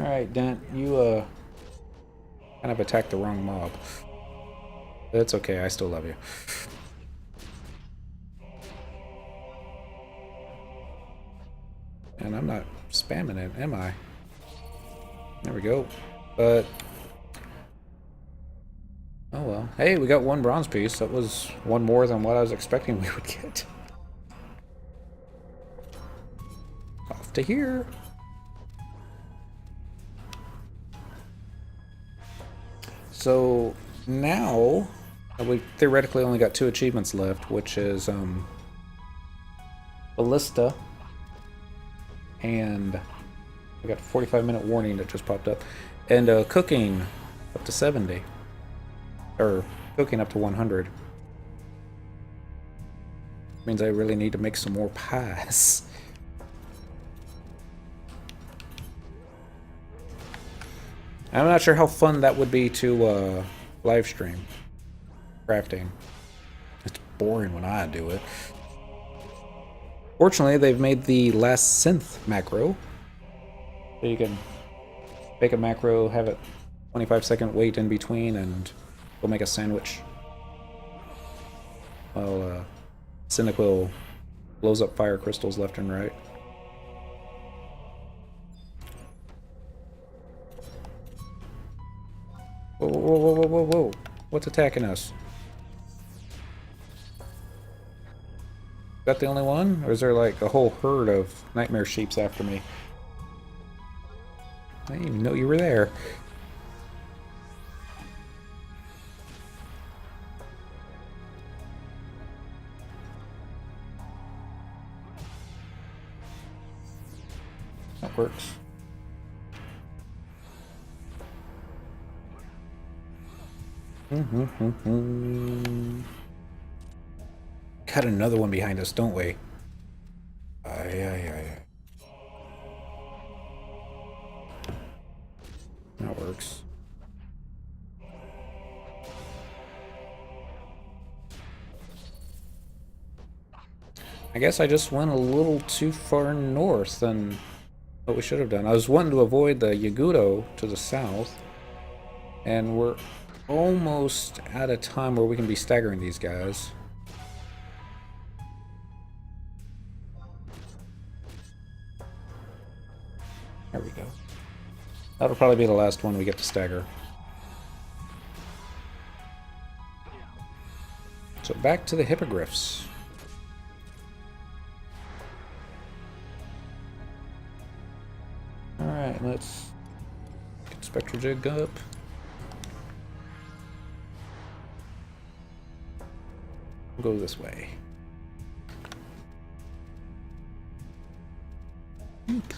Alright, Dent, you kind of attacked the wrong mob. That's okay, I still love you. And I'm not spamming it, am I? There we go. But oh well. Hey, we got one bronze piece. That was one more than what I was expecting we would get. Off to here. So now we theoretically only got 2 achievements left, which is Ballista, and I got a 45-minute warning that just popped up, and cooking up to 70, or cooking up to 100. Means I really need to make some more pies. I'm not sure how fun that would be to live stream crafting. It's boring when I do it. Fortunately, they've made the last synth macro, so you can make a macro, have it 25-second wait in between, and go make a sandwich while Cynical blows up fire crystals left and right. Whoa, whoa, whoa, whoa, whoa, whoa. What's attacking us? Is that the only one? Or is there like a whole herd of nightmare sheeps after me? I didn't even know you were there. That works. Got another one behind us, don't we? Aye. That works. I guess I just went a little too far north than what we should have done. I was wanting to avoid the Yagudo to the south, and we're almost at a time where we can be staggering these guys. There we go. That'll probably be the last one we get to stagger. So back to the hippogriffs. Alright, let's get Spectral Jig up. We'll go this way. Thanks.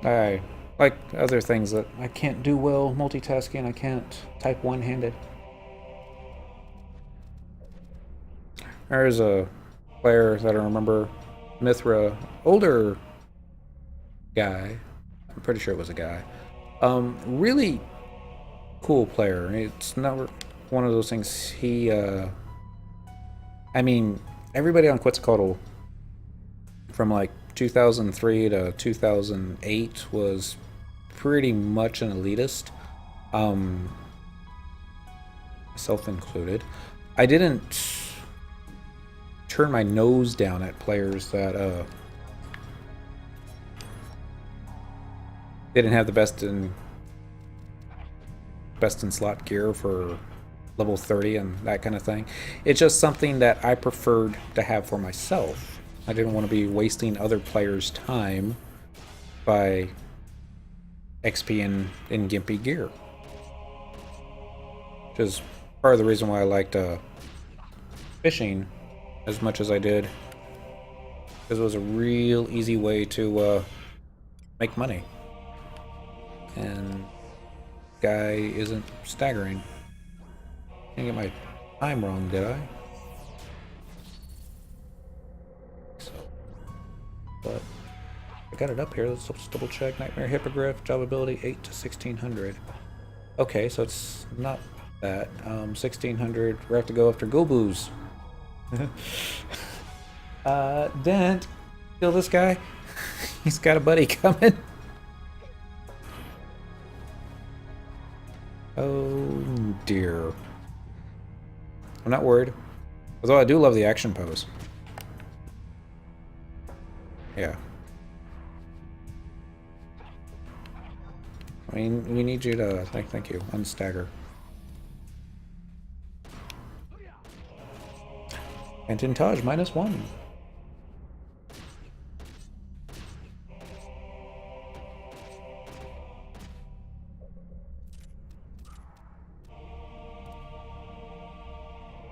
I like other things that I can't do well multitasking. I can't type one-handed. There's a player that I remember, Mithra, older guy. I'm pretty sure it was a guy. Really cool player. It's not one of those things. He, I mean, everybody on Quetzalcoatl from like 2003 to 2008 was pretty much an elitist, myself included. I didn't turn my nose down at players that didn't have the best in slot gear for level 30 and that kind of thing. It's just something that I preferred to have for myself. I didn't want to be wasting other players' time by XP in gimpy gear. Which is part of the reason why I liked fishing as much as I did. Because it was a real easy way to make money. And guy isn't staggering. Didn't get my time wrong, did I? So, but I got it up here. Let's just double check. Nightmare Hippogriff, job ability 8 to 1600. Okay, so it's not that. 1600. We have to go after Goboos. Dent, kill this guy. He's got a buddy coming. Oh dear. I'm not worried. Although I do love the action pose. Yeah. I mean, we need you to, thank you, unstagger. Antintage -1.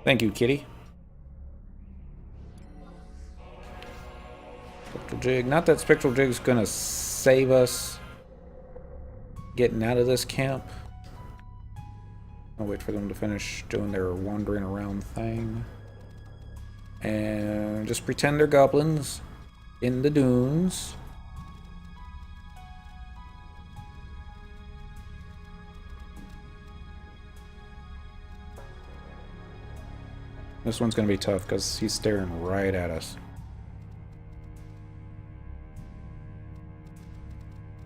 Thank you, kitty. Spectral Jig. Not that Spectral Jig's gonna save us getting out of this camp. I'll wait for them to finish doing their wandering around thing. And just pretend they're goblins in the dunes. This one's gonna be tough because he's staring right at us.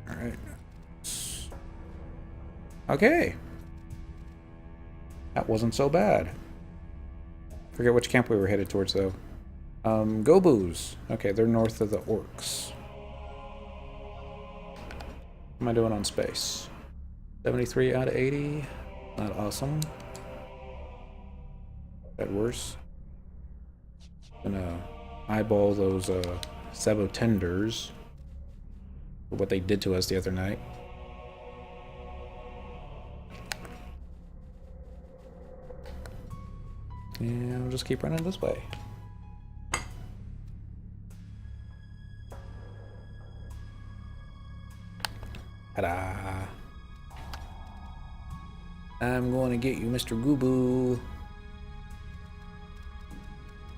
Alright. Okay. That wasn't so bad. Forget which camp we were headed towards, though. Gobus. Okay, they're north of the orcs. What am I doing on space? 73 out of 80. Not awesome. That worse. Gonna eyeball those sabotenders for what they did to us the other night. And we'll just keep running this way. Ta-da! I'm going to get you, Mr. Goobu.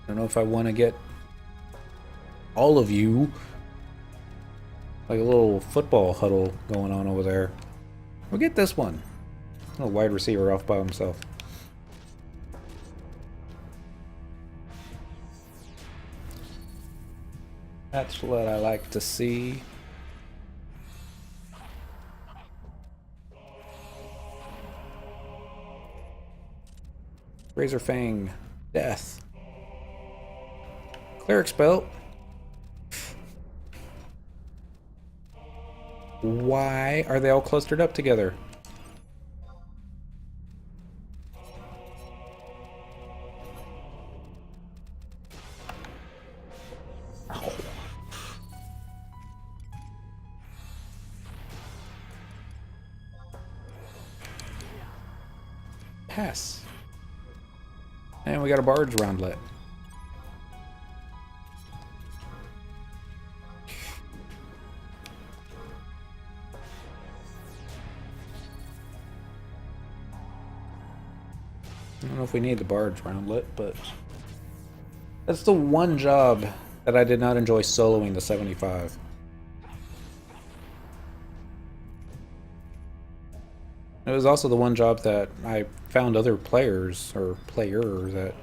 I don't know if I want to get all of you. Like a little football huddle going on over there. We'll get this one. A wide receiver off by himself. That's what I like to see. Razor Fang. Death. Cleric's Belt. Why are they all clustered up together? Ow. Pass. And we got a barge roundlet. I don't know if we need the barge roundlet, but that's the one job that I did not enjoy soloing the 75. It was also the one job that I found other players, or player, that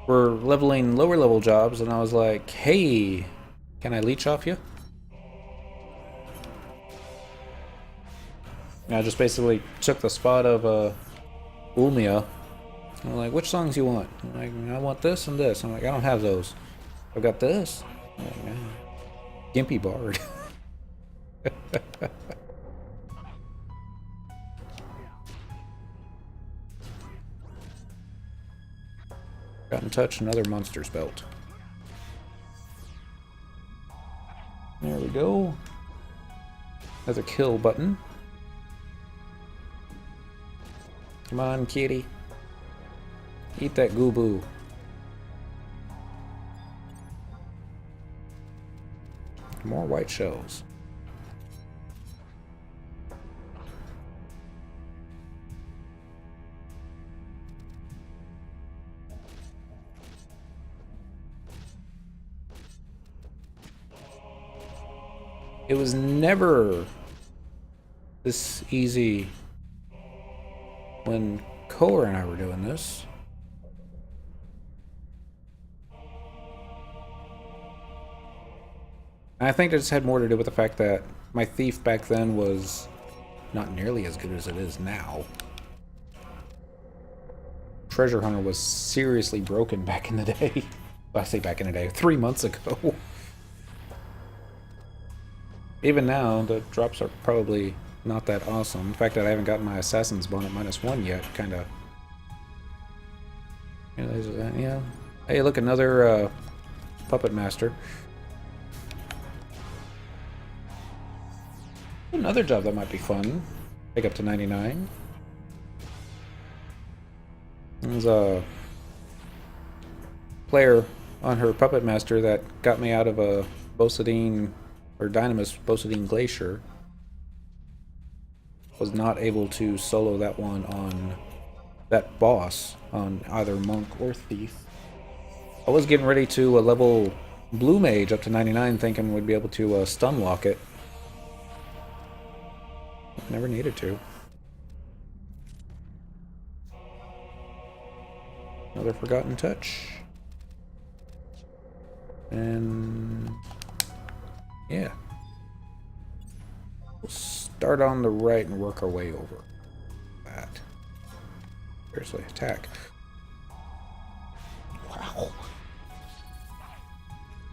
were leveling lower level jobs, and I was like, hey, can I leech off you? And I just basically took the spot of Ulmia. I'm like, which songs you want? I'm like, I want this and this. I'm like, I don't have those. I've got this. I'm like, man. Gimpy Bard. Got in touch, another monster's belt. There we go. Another kill button. Come on, kitty. Eat that goo-boo. More white shells. It was never this easy when Kohler and I were doing this. And I think it just had more to do with the fact that my thief back then was not nearly as good as it is now. Treasure Hunter was seriously broken back in the day. Well, I say back in the day, 3 months ago. Even now, the drops are probably not that awesome. The fact that I haven't gotten my Assassin's Bone at -1 yet, kind of... Yeah. Hey, look, another Puppet Master. Another job that might be fun. Take up to 99. There's a player on her Puppet Master that got me out of a Bosadine, or Dynamis-Valkrum Glacier. Was not able to solo that one on that boss on either Monk or Thief. I was getting ready to level Blue Mage up to 99 thinking we'd be able to stun lock it. Never needed to. Another Forgotten Touch. And yeah. We'll start on the right and work our way over that. Seriously, attack. Wow.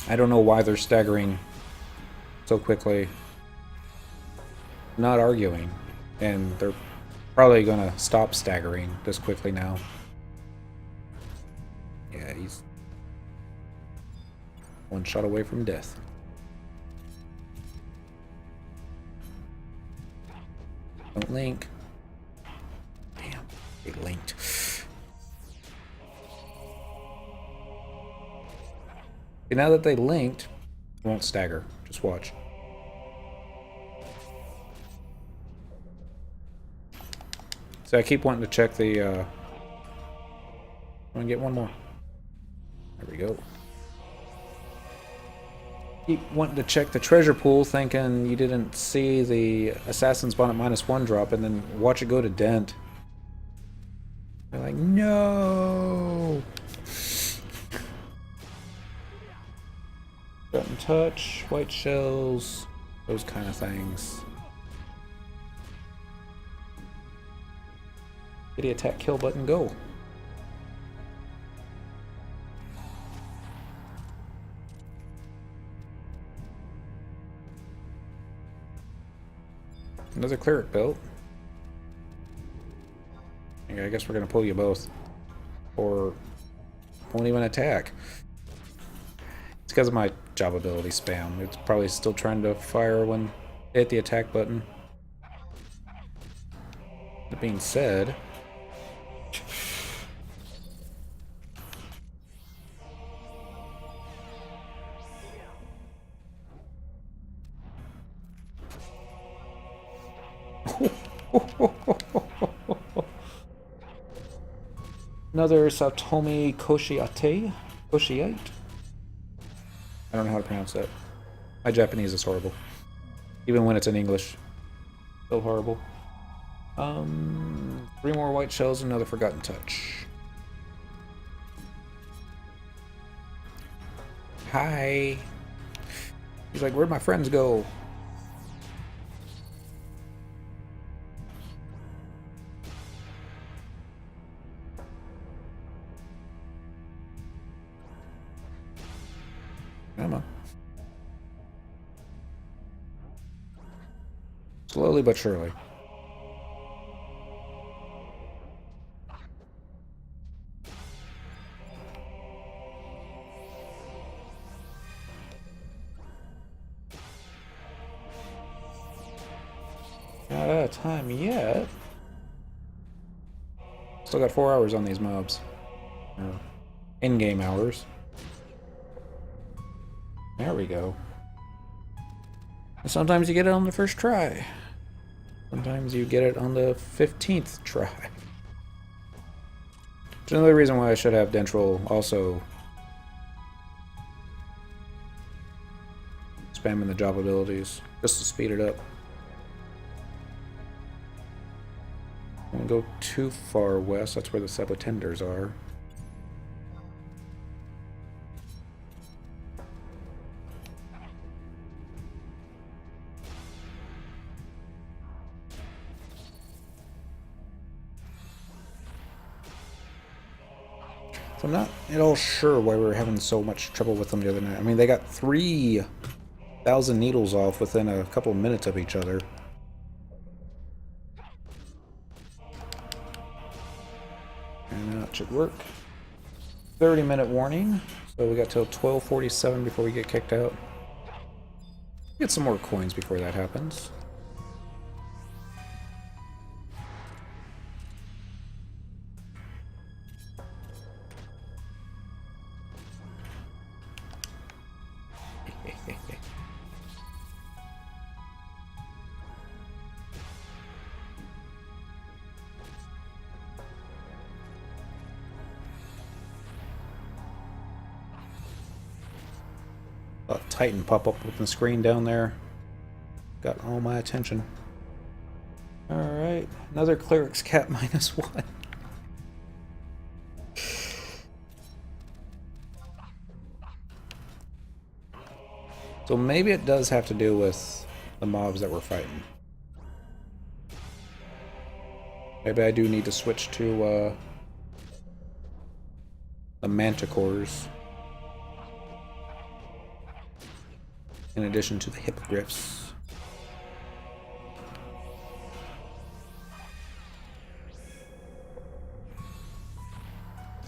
I don't know why they're staggering so quickly. Not arguing. And they're probably gonna stop staggering this quickly now. Yeah, he's one shot away from death. Don't link. Damn, they linked. Okay, now that they linked, it won't stagger. Just watch. So I keep wanting to check the, I'm gonna get one more. There we go. Keep wanting to check the treasure pool, thinking you didn't see the Assassin's Bond at -1 drop, and then watch it go to dent. They're like, no! Button touch, white shells, those kind of things. Kitty attack kill button, go. Another cleric belt. Okay, I guess we're gonna pull you both. Or won't even attack. It's because of my job ability spam. It's probably still trying to fire when I hit the attack button. That being said, another Satomi Koshiate? Koshiate? I don't know how to pronounce that. My Japanese is horrible. Even when it's in English. Still horrible. 3 more white shells, another Forgotten Touch. Hi. He's like, where'd my friends go? Come on. Slowly but surely. Not out of time yet. Still got 4 hours on these mobs. In-game hours. There we go. And sometimes you get it on the first try. Sometimes you get it on the 15th try. Which is another reason why I should have dentrel also spamming the job abilities, just to speed it up. Don't go too far west, that's where the subtenders are. So I'm not at all sure why we were having so much trouble with them the other night. I mean, they got 3,000 needles off within a couple of minutes of each other. And that should work. 30-minute warning. So we got till 12:47 before we get kicked out. Get some more coins before that happens. A Titan pop up with the screen down there. Got all my attention. Alright, another cleric's cap -1. So maybe it does have to do with the mobs that we're fighting. Maybe I do need to switch to the manticores in addition to the hippogriffs.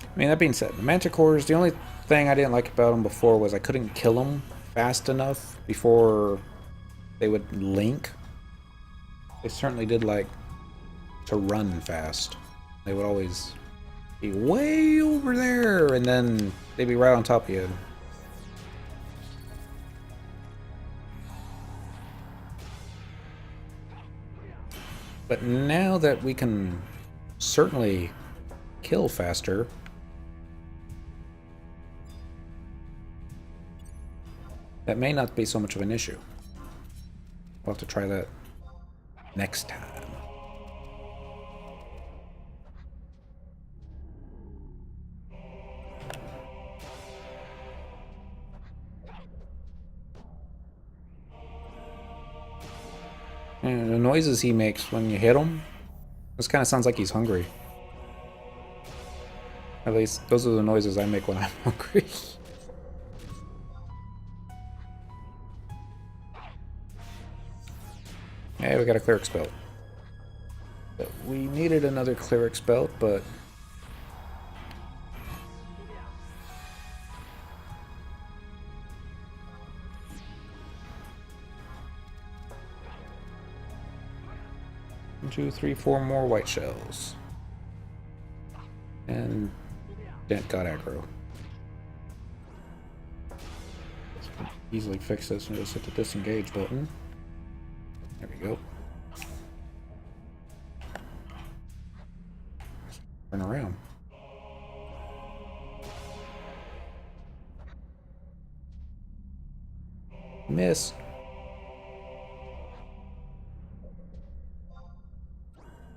I mean, that being said, the manticores, the only thing I didn't like about them before was I couldn't kill them fast enough before they would link. They certainly did like to run fast. They would always be way over there, and then they'd be right on top of you. But now that we can certainly kill faster, that may not be so much of an issue. We'll have to try that next time. And the noises he makes when you hit him, this kind of sounds like he's hungry. At least those are the noises I make when I'm hungry. Hey, we got a cleric's belt. But we needed another cleric's belt, but one, two, three, four more white shells. And Dent got aggro. Easily fix this and just hit the disengage button. There we go. Turn around. Miss.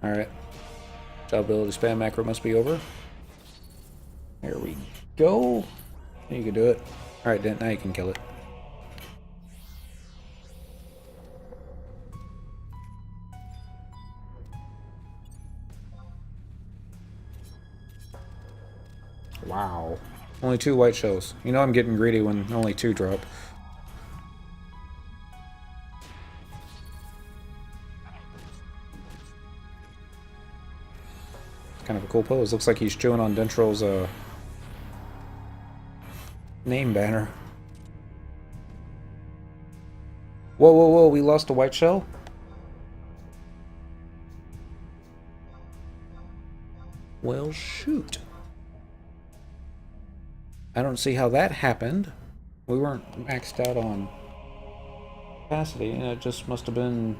Alright. Job ability spam macro must be over. There we go. You can do it. Alright, Dent, now you can kill it. Wow. Only 2 white shells. You know I'm getting greedy when only 2 drop. Kind of a cool pose. Looks like he's chewing on Dentrel's name banner. Whoa, whoa, whoa, we lost a white shell? Well, shoot. I don't see how that happened. We weren't maxed out on capacity, and it just must have been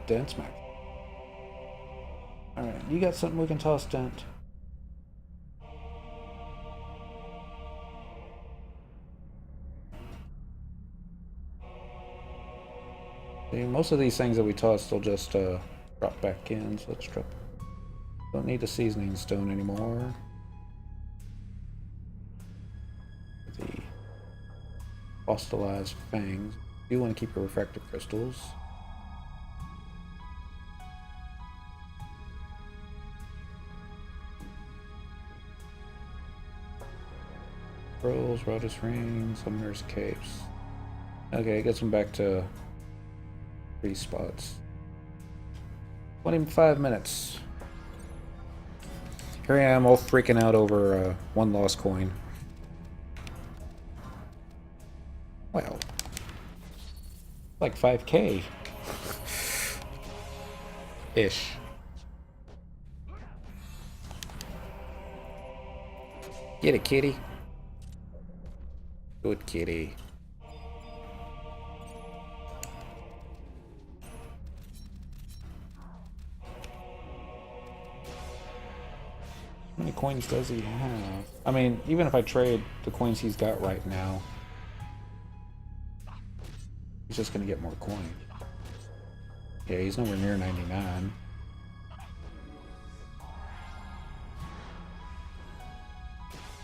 Dent's max. Alright, you got something we can toss, Dent? See, most of these things that we tossed will just drop back in, so let's drop. Don't need the seasoning stone anymore. The fossilized fangs. You want to keep your refractive crystals. Rolls, Rotus Rings, Summoner's Capes. Okay, it gets them back to 3 spots. 25 minutes. Here I am all freaking out over 1 lost coin. Well, like 5K. Ish. Get it, kitty. Good kitty. How many coins does he have? I mean, even if I trade the coins he's got right now, he's just gonna get more coin. Yeah, he's nowhere near 99.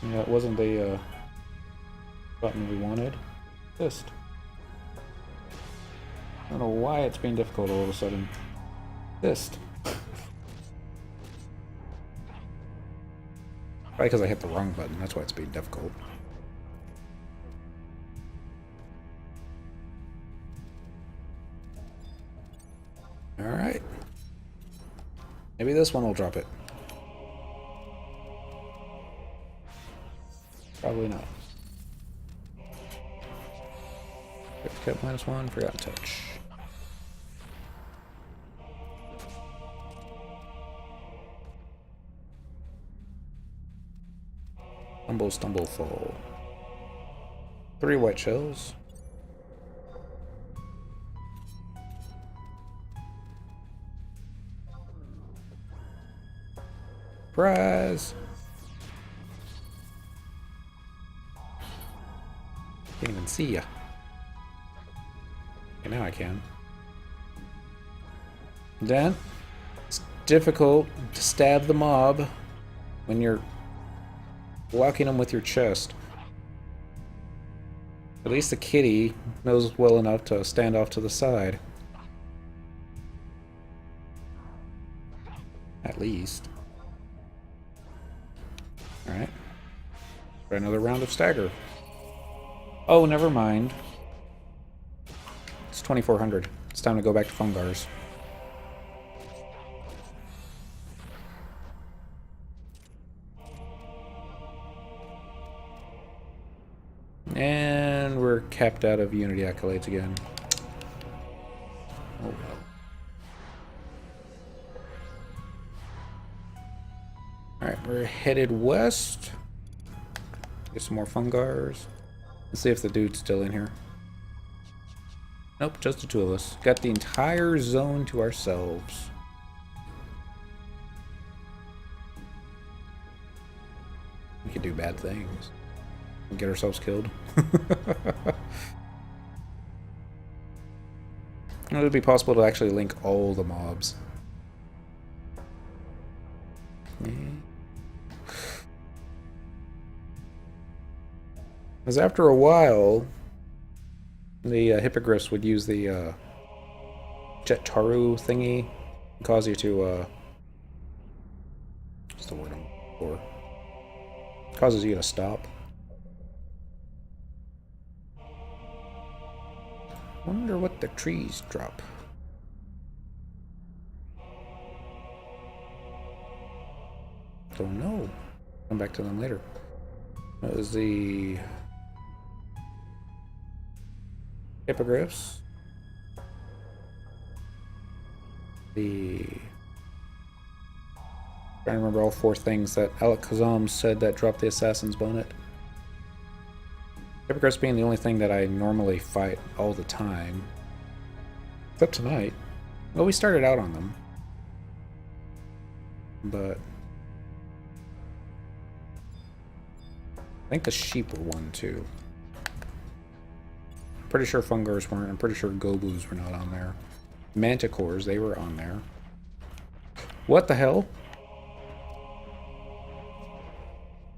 Yeah, it wasn't the button we wanted. Fist. I don't know why it's being difficult all of a sudden. Fist. Probably because I hit the wrong button, that's why it's being difficult. Alright. Maybe this one will drop it. Probably not. Cap -1, forgotten touch. Stumble, stumble, fall. 3 white shells. Prize! Can't even see ya. Okay, now I can. Then, it's difficult to stab the mob when you're blocking them with your chest. At least the kitty knows well enough to stand off to the side. At least. Alright. Try another round of stagger. Oh, never mind. It's 2400. It's time to go back to Fungars. And we're capped out of Unity accolades again. Oh well. Alright, we're headed west. Get some more Fungars. Let's see if the dude's still in here. Nope, just the 2 of us. Got the entire zone to ourselves. We could do bad things. Get ourselves killed. It would be possible to actually link all the mobs. Because after a while, the hippogriffs would use the Jetaru thingy and cause you to what's the word I'm looking for? Causes you to stop. Wonder what the trees drop. Don't know. Come back to them later. That was the hippogriffs. The trying to remember all 4 things that Alec Kazam said that dropped the assassin's bonnet. Hippogriffs being the only thing that I normally fight all the time. Except tonight. Well, we started out on them. But I think the sheep were one too. Pretty sure Fungars weren't. I'm pretty sure Gobus were not on there. Manticores, they were on there. What the hell?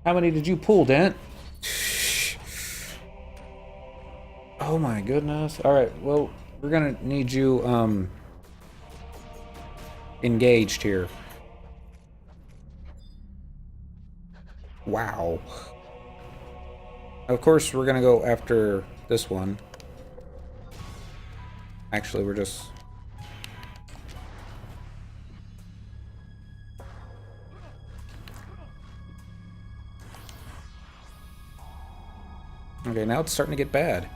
How many did you pull, Dent? Oh my goodness. Alright, well, we're gonna need you, engaged here. Wow. Of course, we're gonna go after this one. Actually, we're just... Okay, now it's starting to get bad.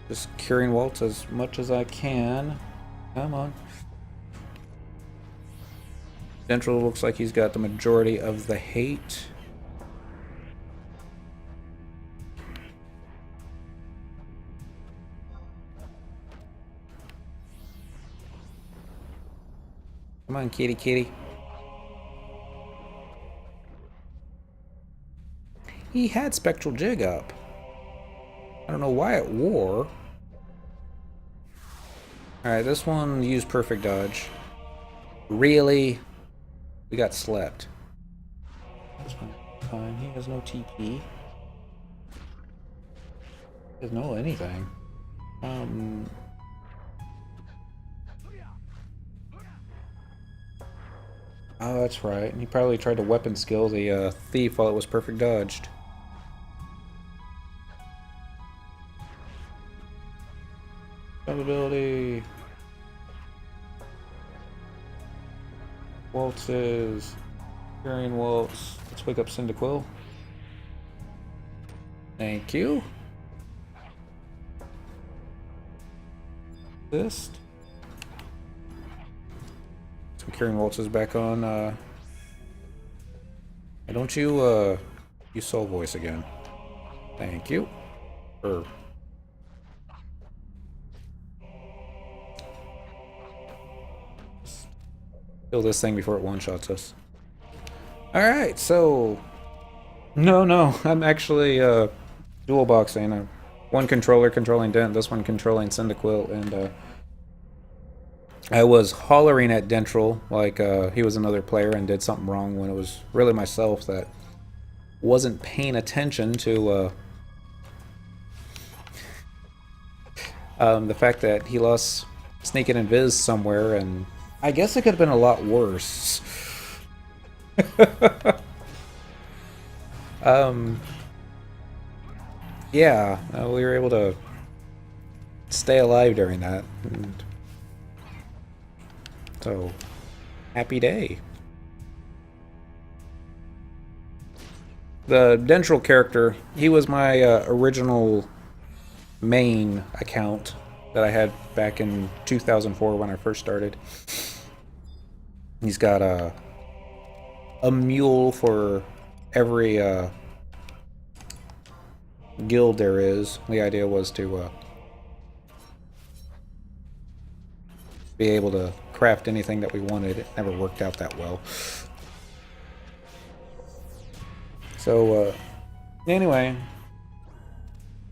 Just curing Waltz as much as I can. Come on. Dentrel looks like he's got the majority of the hate. Come on, kitty kitty. He had Spectral Jig up. I don't know why it wore. Alright, this one used Perfect Dodge. Really? We got slept. This one, fine. He has no TP. He doesn't know anything. Oh, that's right. He probably tried to weapon skill the thief while it was perfect dodged. Ability. Waltzes. Carrying Waltz. Let's wake up Cyndaquil. Thank you. Assist. Some Carrying Waltzes back on. Don't you use Soul Voice again. Thank you. Kill this thing before it one-shots us. Alright, so... No, I'm actually dual boxing. One controller controlling Dent, this one controlling Cyndaquil, and I was hollering at Dentrel like he was another player and did something wrong when it was really myself that wasn't paying attention to the fact that he lost Sneaking and Viz somewhere, and I guess it could have been a lot worse. Yeah, we were able to stay alive during that. And so, happy day. The Dentrel character, he was my original main account that I had back in 2004 when I first started. He's got a mule for every guild there is. The idea was to be able to craft anything that we wanted. It never worked out that well. So, anyway,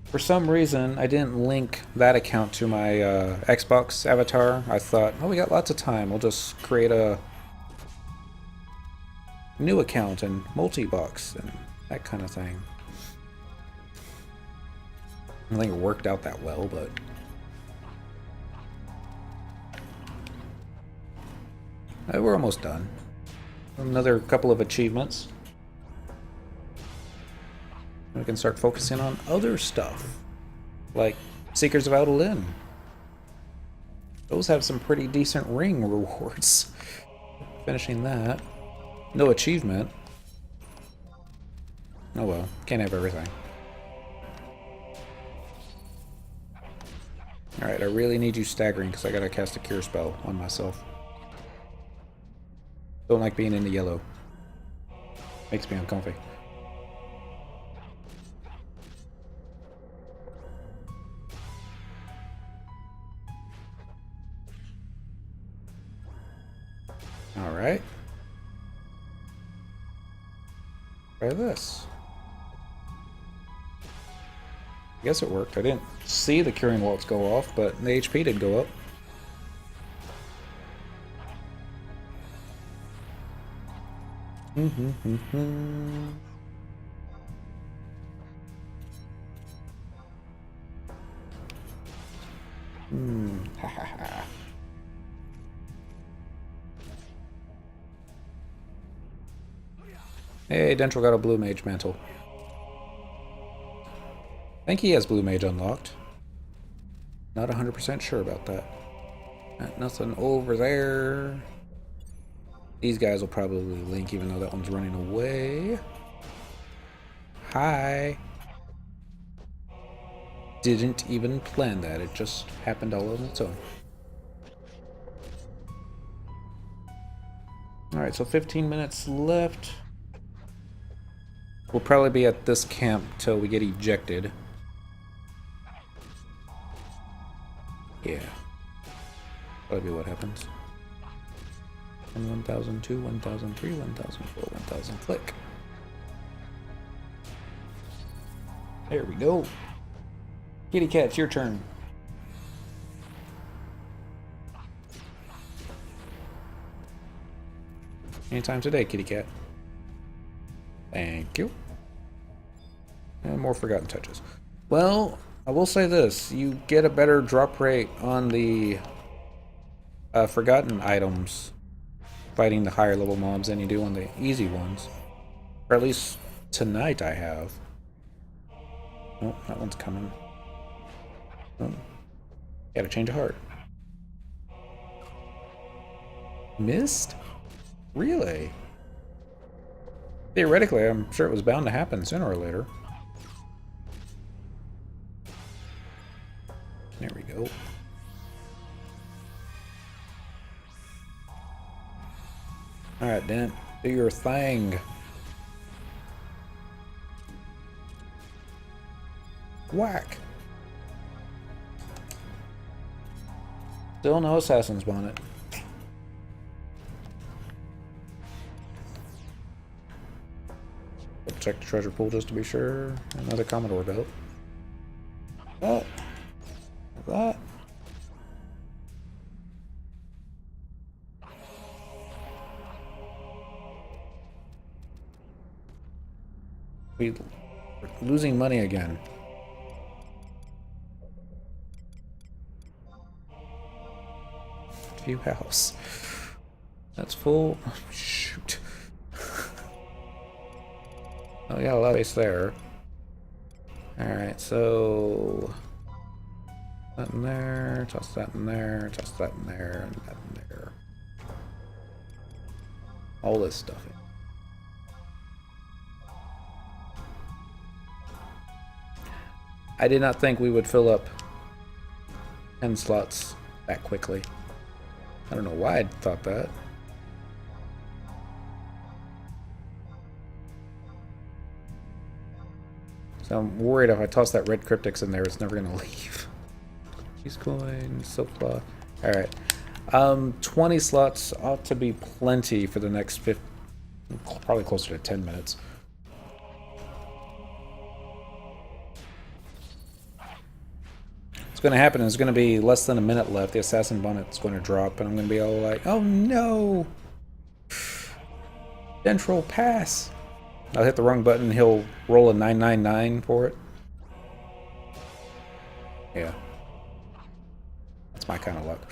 for some reason, I didn't link that account to my Xbox avatar. I thought, oh, we got lots of time. We'll just create a new account and multi-box and that kind of thing. I don't think it worked out that well, but... we're almost done. Another couple of achievements. We can start focusing on other stuff, like Seekers of Aldolin. Those have some pretty decent ring rewards. Finishing that. No achievement. Oh well, can't have everything. Alright, I really need you staggering because I gotta cast a cure spell on myself. Don't like being in the yellow. Makes me uncomfy. Alright. Try this. I guess it worked. I didn't see the Curing Waltz go off, but the HP did go up. Hey, dentrel got a blue mage mantle. I think he has blue mage unlocked. Not 100% sure about that. Nothing over there. These guys will probably link even though that one's running away. Hi. Didn't even plan that. It just happened all on its own. Alright, so 15 minutes left. We'll probably be at this camp till we get ejected. Yeah. That'll be what happens. 1002, 1003, 1004, 1000. Click. There we go. Kitty cat, it's your turn. Anytime today, kitty cat. Thank you. And more forgotten touches. Well, I will say this. You get a better drop rate on the forgotten items fighting the higher level mobs than you do on the easy ones. Or at least tonight I have. Oh, that one's coming. Oh. Gotta change a heart. Missed? Really? Theoretically, I'm sure it was bound to happen sooner or later. There we go. Alright, Dent. Do your thing. Whack. Still no assassin's bonnet. Check the treasure pool just to be sure. Another Commodore belt. That. We're losing money again. View house. That's full. Oh, shoot. Oh yeah, a lot of space there. Alright, so that in there, toss that in there, toss that in there, and that in there. All this stuff in. I did not think we would fill up 10 slots that quickly. I don't know why I thought that. So I'm worried if I toss that red cryptics in there, it's never gonna leave. Cheese coin, silk cloth. Alright. 20 slots ought to be plenty for the next 50, probably closer to 10 minutes. What's going to happen is going to be less than a minute left. The assassin bonnet's going to drop, and I'm going to be all like, oh no! Dentrel, pass! I'll hit the wrong button, he'll roll a 999 for it. Yeah. That's my kind of luck.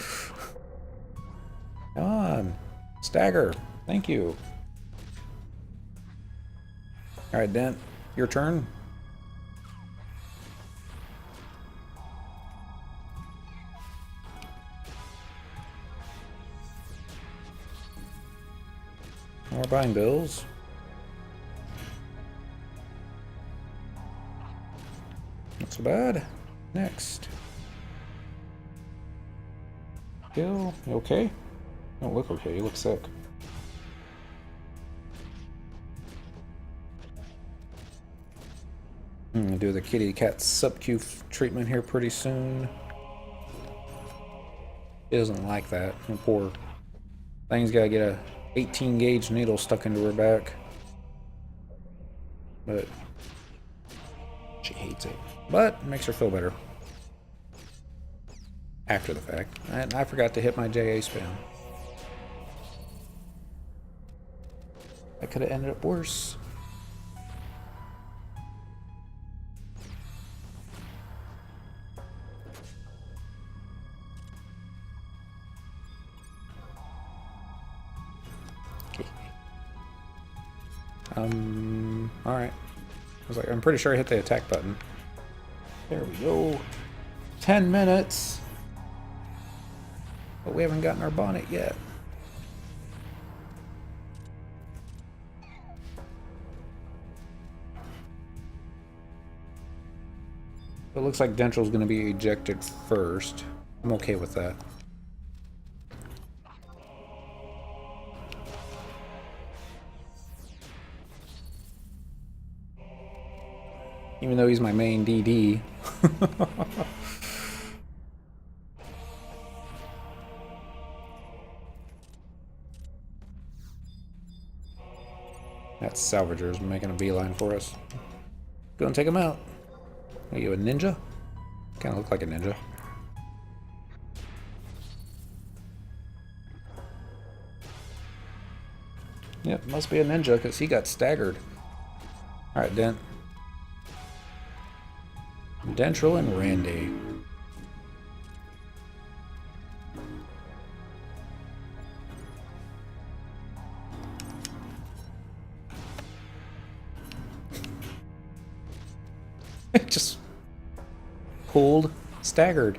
Come on. Stagger. Thank you. Alright, Dent. Your turn. More buying bills. Not so bad. Next. Bill, you okay? You don't look okay, you look sick. I'm gonna do the kitty cat sub-Q treatment here pretty soon. He doesn't like that. Poor thing's gotta get a 18 gauge needle stuck into her back. But she hates it. But it makes her feel better. After the fact. And I forgot to hit my JA spam. That could have ended up worse. Alright. I'm pretty sure I hit the attack button. There we go. 10 minutes. But we haven't gotten our bonnet yet. It looks like Dentrel's going to be ejected first. I'm okay with that. Even though he's my main DD. That salvager's making a beeline for us. Go and take him out. Are you a ninja? Kind of look like a ninja. Yep, must be a ninja because he got staggered. Alright, Dent. Dentrel and Randy. Just pulled, staggered.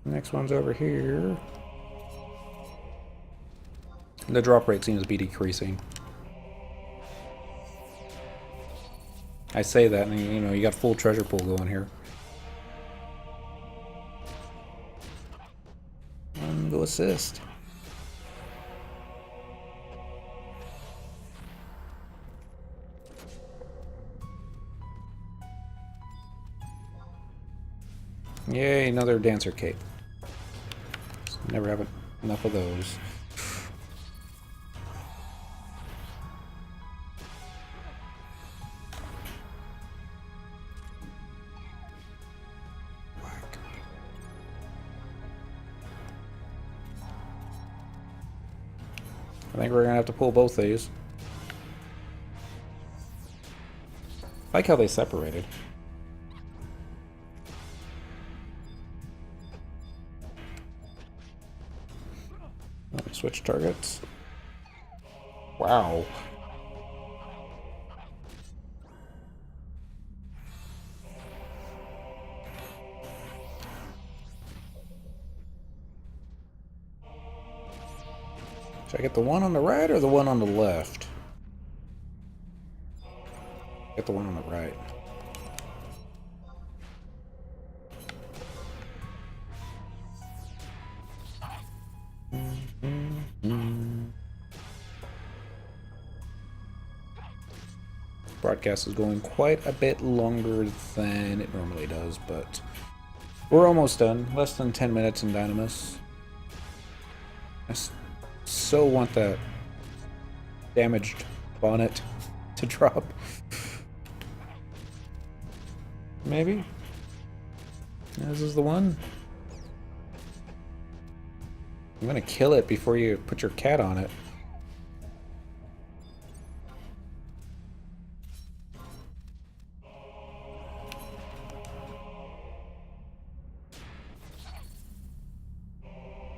Next one's over here. The drop rate seems to be decreasing. I say that, and you know, you got full treasure pool going here. Go assist. Yay, another dancer cape. Never have enough of those. Whack. I think we're gonna have to pull both these. I like how they separated. Let me switch targets. Wow. Should I get the one on the right or the one on the left? Get the one on the right. Broadcast is going quite a bit longer than it normally does, but we're almost done. Less than 10 minutes in Dynamis. I so want that damaged bonnet to drop. Maybe? This is the one. I'm gonna kill it before you put your cat on it.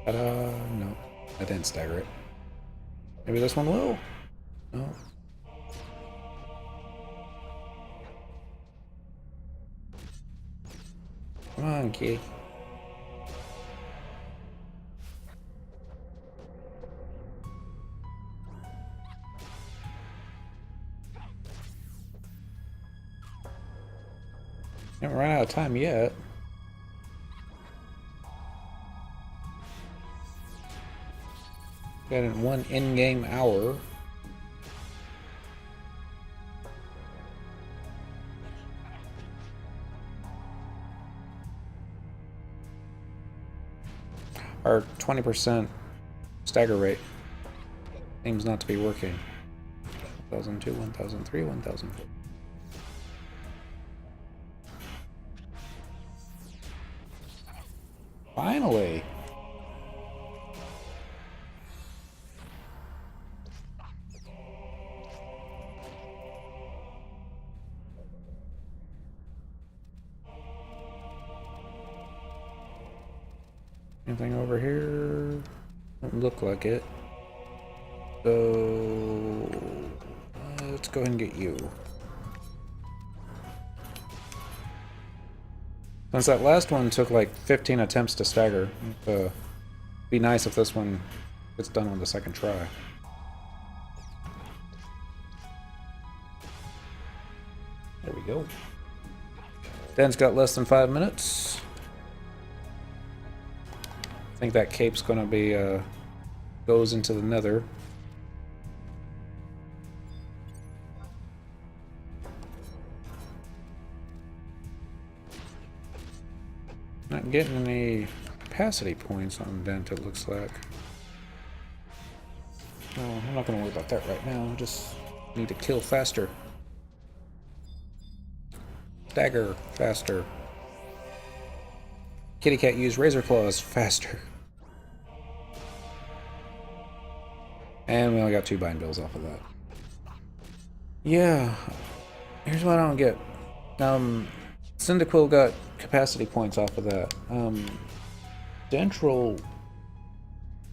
No. I didn't stagger it. Maybe this one will? No. Come on, kitty. Haven't run out of time yet. Got in 1 in-game hour. Our 20% stagger rate seems not to be working. 1002, 1003, 1004. Finally! anything over here? Doesn't look like it. So let's go ahead and get you. Since that last one took like 15 attempts to stagger, it'd be nice if this one gets done on the second try. There we go. Dan's got less than 5 minutes. I think that cape's gonna be goes into the nether. Not getting any capacity points on Dent, it looks like. No, I'm not gonna worry about that right now. I just need to kill faster. Stagger faster. Kitty cat use razor claws faster. And we only got 2 bind bills off of that. Yeah. Here's what I don't get. Cyndaquil got capacity points off of that. Dentrel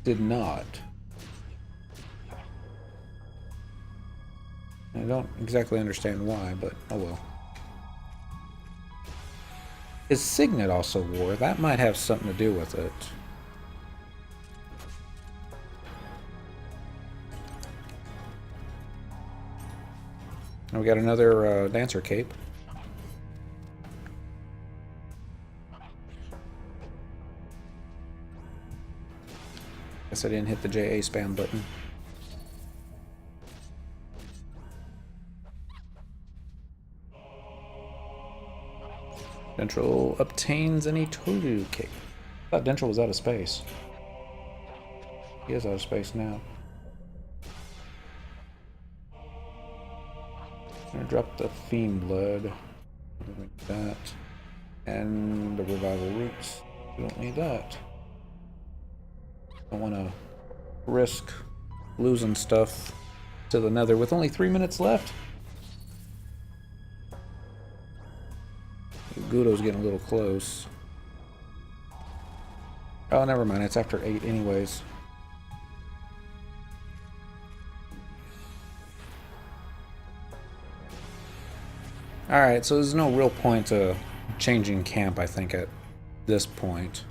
did not. I don't exactly understand why, but oh well. His signet also wore. That might have something to do with it. And we got another dancer cape. Guess I didn't hit the JA spam button. Dentrel obtains any Toru cape. I thought Dentrel was out of space. He is out of space now. I'm gonna drop the Fiend Blood. We don't need that. And the Revival Roots. We don't need that. Don't want to risk losing stuff to the nether with only 3 minutes left. Gudo's getting a little close. Oh, never mind. It's after 8 anyways. Alright, so there's no real point to changing camp, I think, at this point.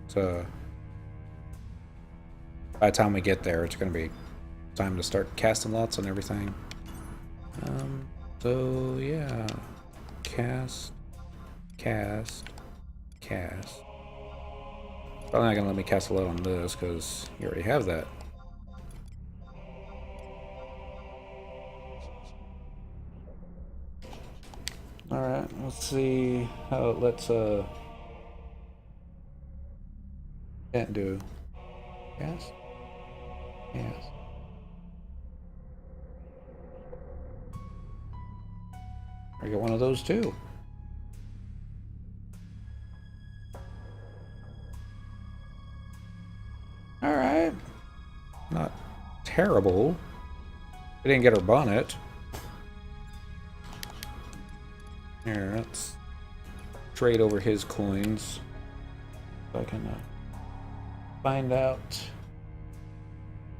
So, by the time we get there, it's going to be time to start casting lots and everything. So, yeah. Cast. Probably not gonna let me cast a lot on this because you already have that. Alright, let's see how it lets can't do. Yes? Yes. I get one of those too. Alright. Not terrible. We didn't get her bonnet. Here, let's trade over his coins. So I can find out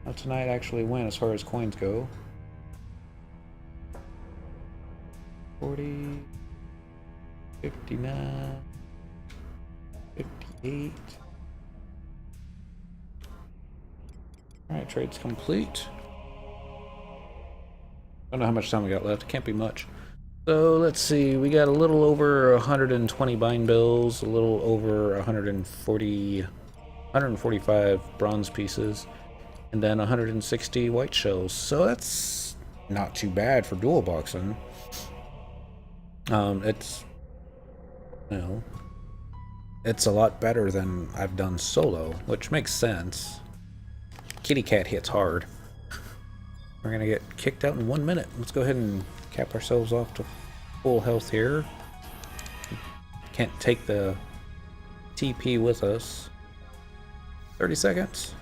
how tonight actually went as far as coins go. 40, 59, 58. Alright, trade's complete. Don't know how much time we got left. It can't be much. So let's see, we got a little over 120 bind bills, a little over 145 bronze pieces, and then 160 white shells. So that's not too bad for dual boxing. It's, you know, it's a lot better than I've done solo, which makes sense. Kitty cat hits hard. We're gonna get kicked out in 1 minute. Let's go ahead and cap ourselves off to full health here. Can't take the TP with us. 30 seconds.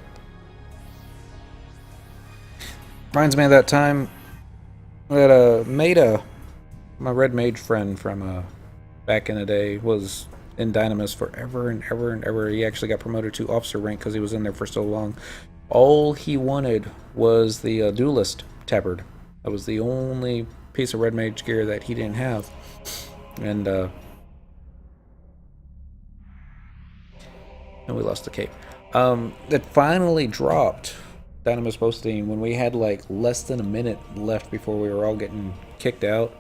Reminds me of that time that Maida, my red mage friend from back in the day, was in Dynamis forever and ever and ever. He actually got promoted to officer rank because he was in there for so long. All he wanted was the duelist tabard. That was the only piece of red mage gear that he didn't have. And we lost the cape. It finally dropped Dynamis posting when we had like less than a minute left before we were all getting kicked out.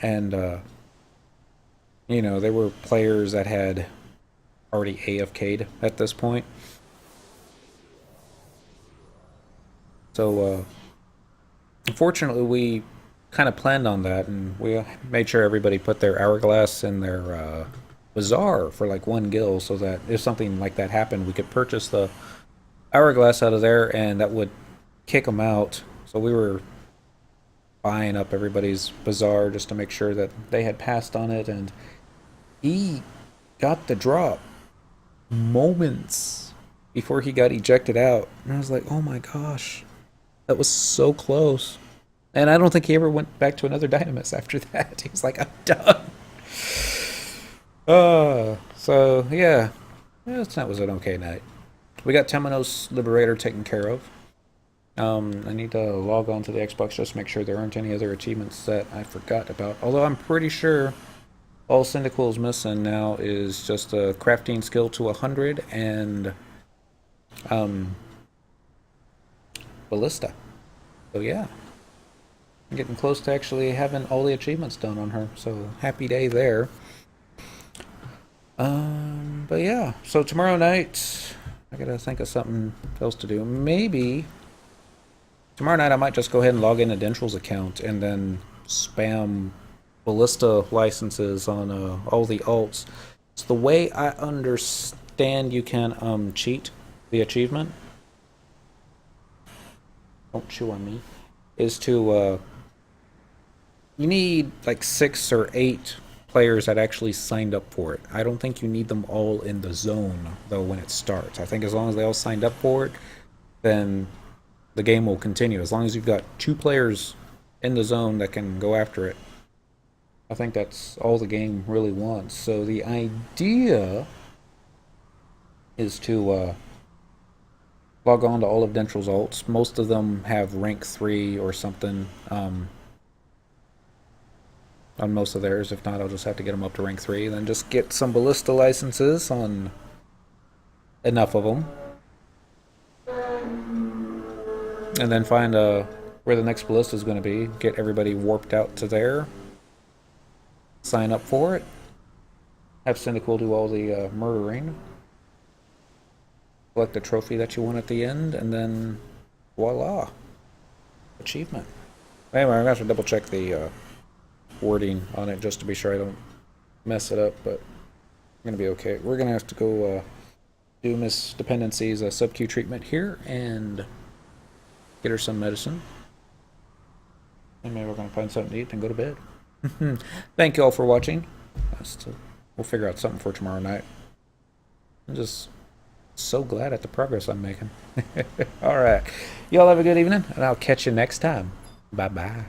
And you know, there were players that had already AFK'd at this point. So unfortunately we kind of planned on that, and we made sure everybody put their hourglass in their bazaar for like 1 gil, so that if something like that happened, we could purchase the hourglass out of there, and that would kick them out. So we were buying up everybody's bazaar just to make sure that they had passed on it, and he got the drop moments before he got ejected out. And I was like, oh my gosh, that was so close. And I don't think he ever went back to another Dynamis after that. He was like, I'm done. So yeah, that was an okay night. We got Temenos Liberator taken care of. I need to log on to the Xbox just to make sure there aren't any other achievements that I forgot about. Although I'm pretty sure all Syndical is missing now is just a crafting skill to 100 and ballista. So yeah, I'm getting close to actually having all the achievements done on her. So happy day there. But yeah, so tomorrow night I gotta think of something else to do. Maybe tomorrow night I might just go ahead and log in a Dentrel's account and then spam ballista licenses on all the alts. So the way I understand you can cheat the achievement, don't chew on me, is to you need like 6 or 8 players that actually signed up for it. I don't think you need them all in the zone though when it starts. I think as long as they all signed up for it, then the game will continue. As long as you've got 2 players in the zone that can go after it, I think that's all the game really wants. So the idea is to log on to all of Dentrel's alts. Most of them have rank 3 or something on most of theirs. If not, I'll just have to get them up to rank 3. Then just get some ballista licenses on enough of them. And then find where the next ballista is going to be. Get everybody warped out to there. Sign up for it. Have Syndical do all the murdering. Collect the trophy that you want at the end, and then voila, achievement. Anyway, I'm gonna have to double check the wording on it just to be sure I don't mess it up, but I'm gonna be okay. We're gonna have to go do Miss Dependency's sub-Q treatment here and get her some medicine, and maybe we're gonna find something to eat and go to bed. Thank you all for watching. We'll figure out something for tomorrow night. I'm just so glad at the progress I'm making. All right. Y'all have a good evening, and I'll catch you next time. Bye-bye.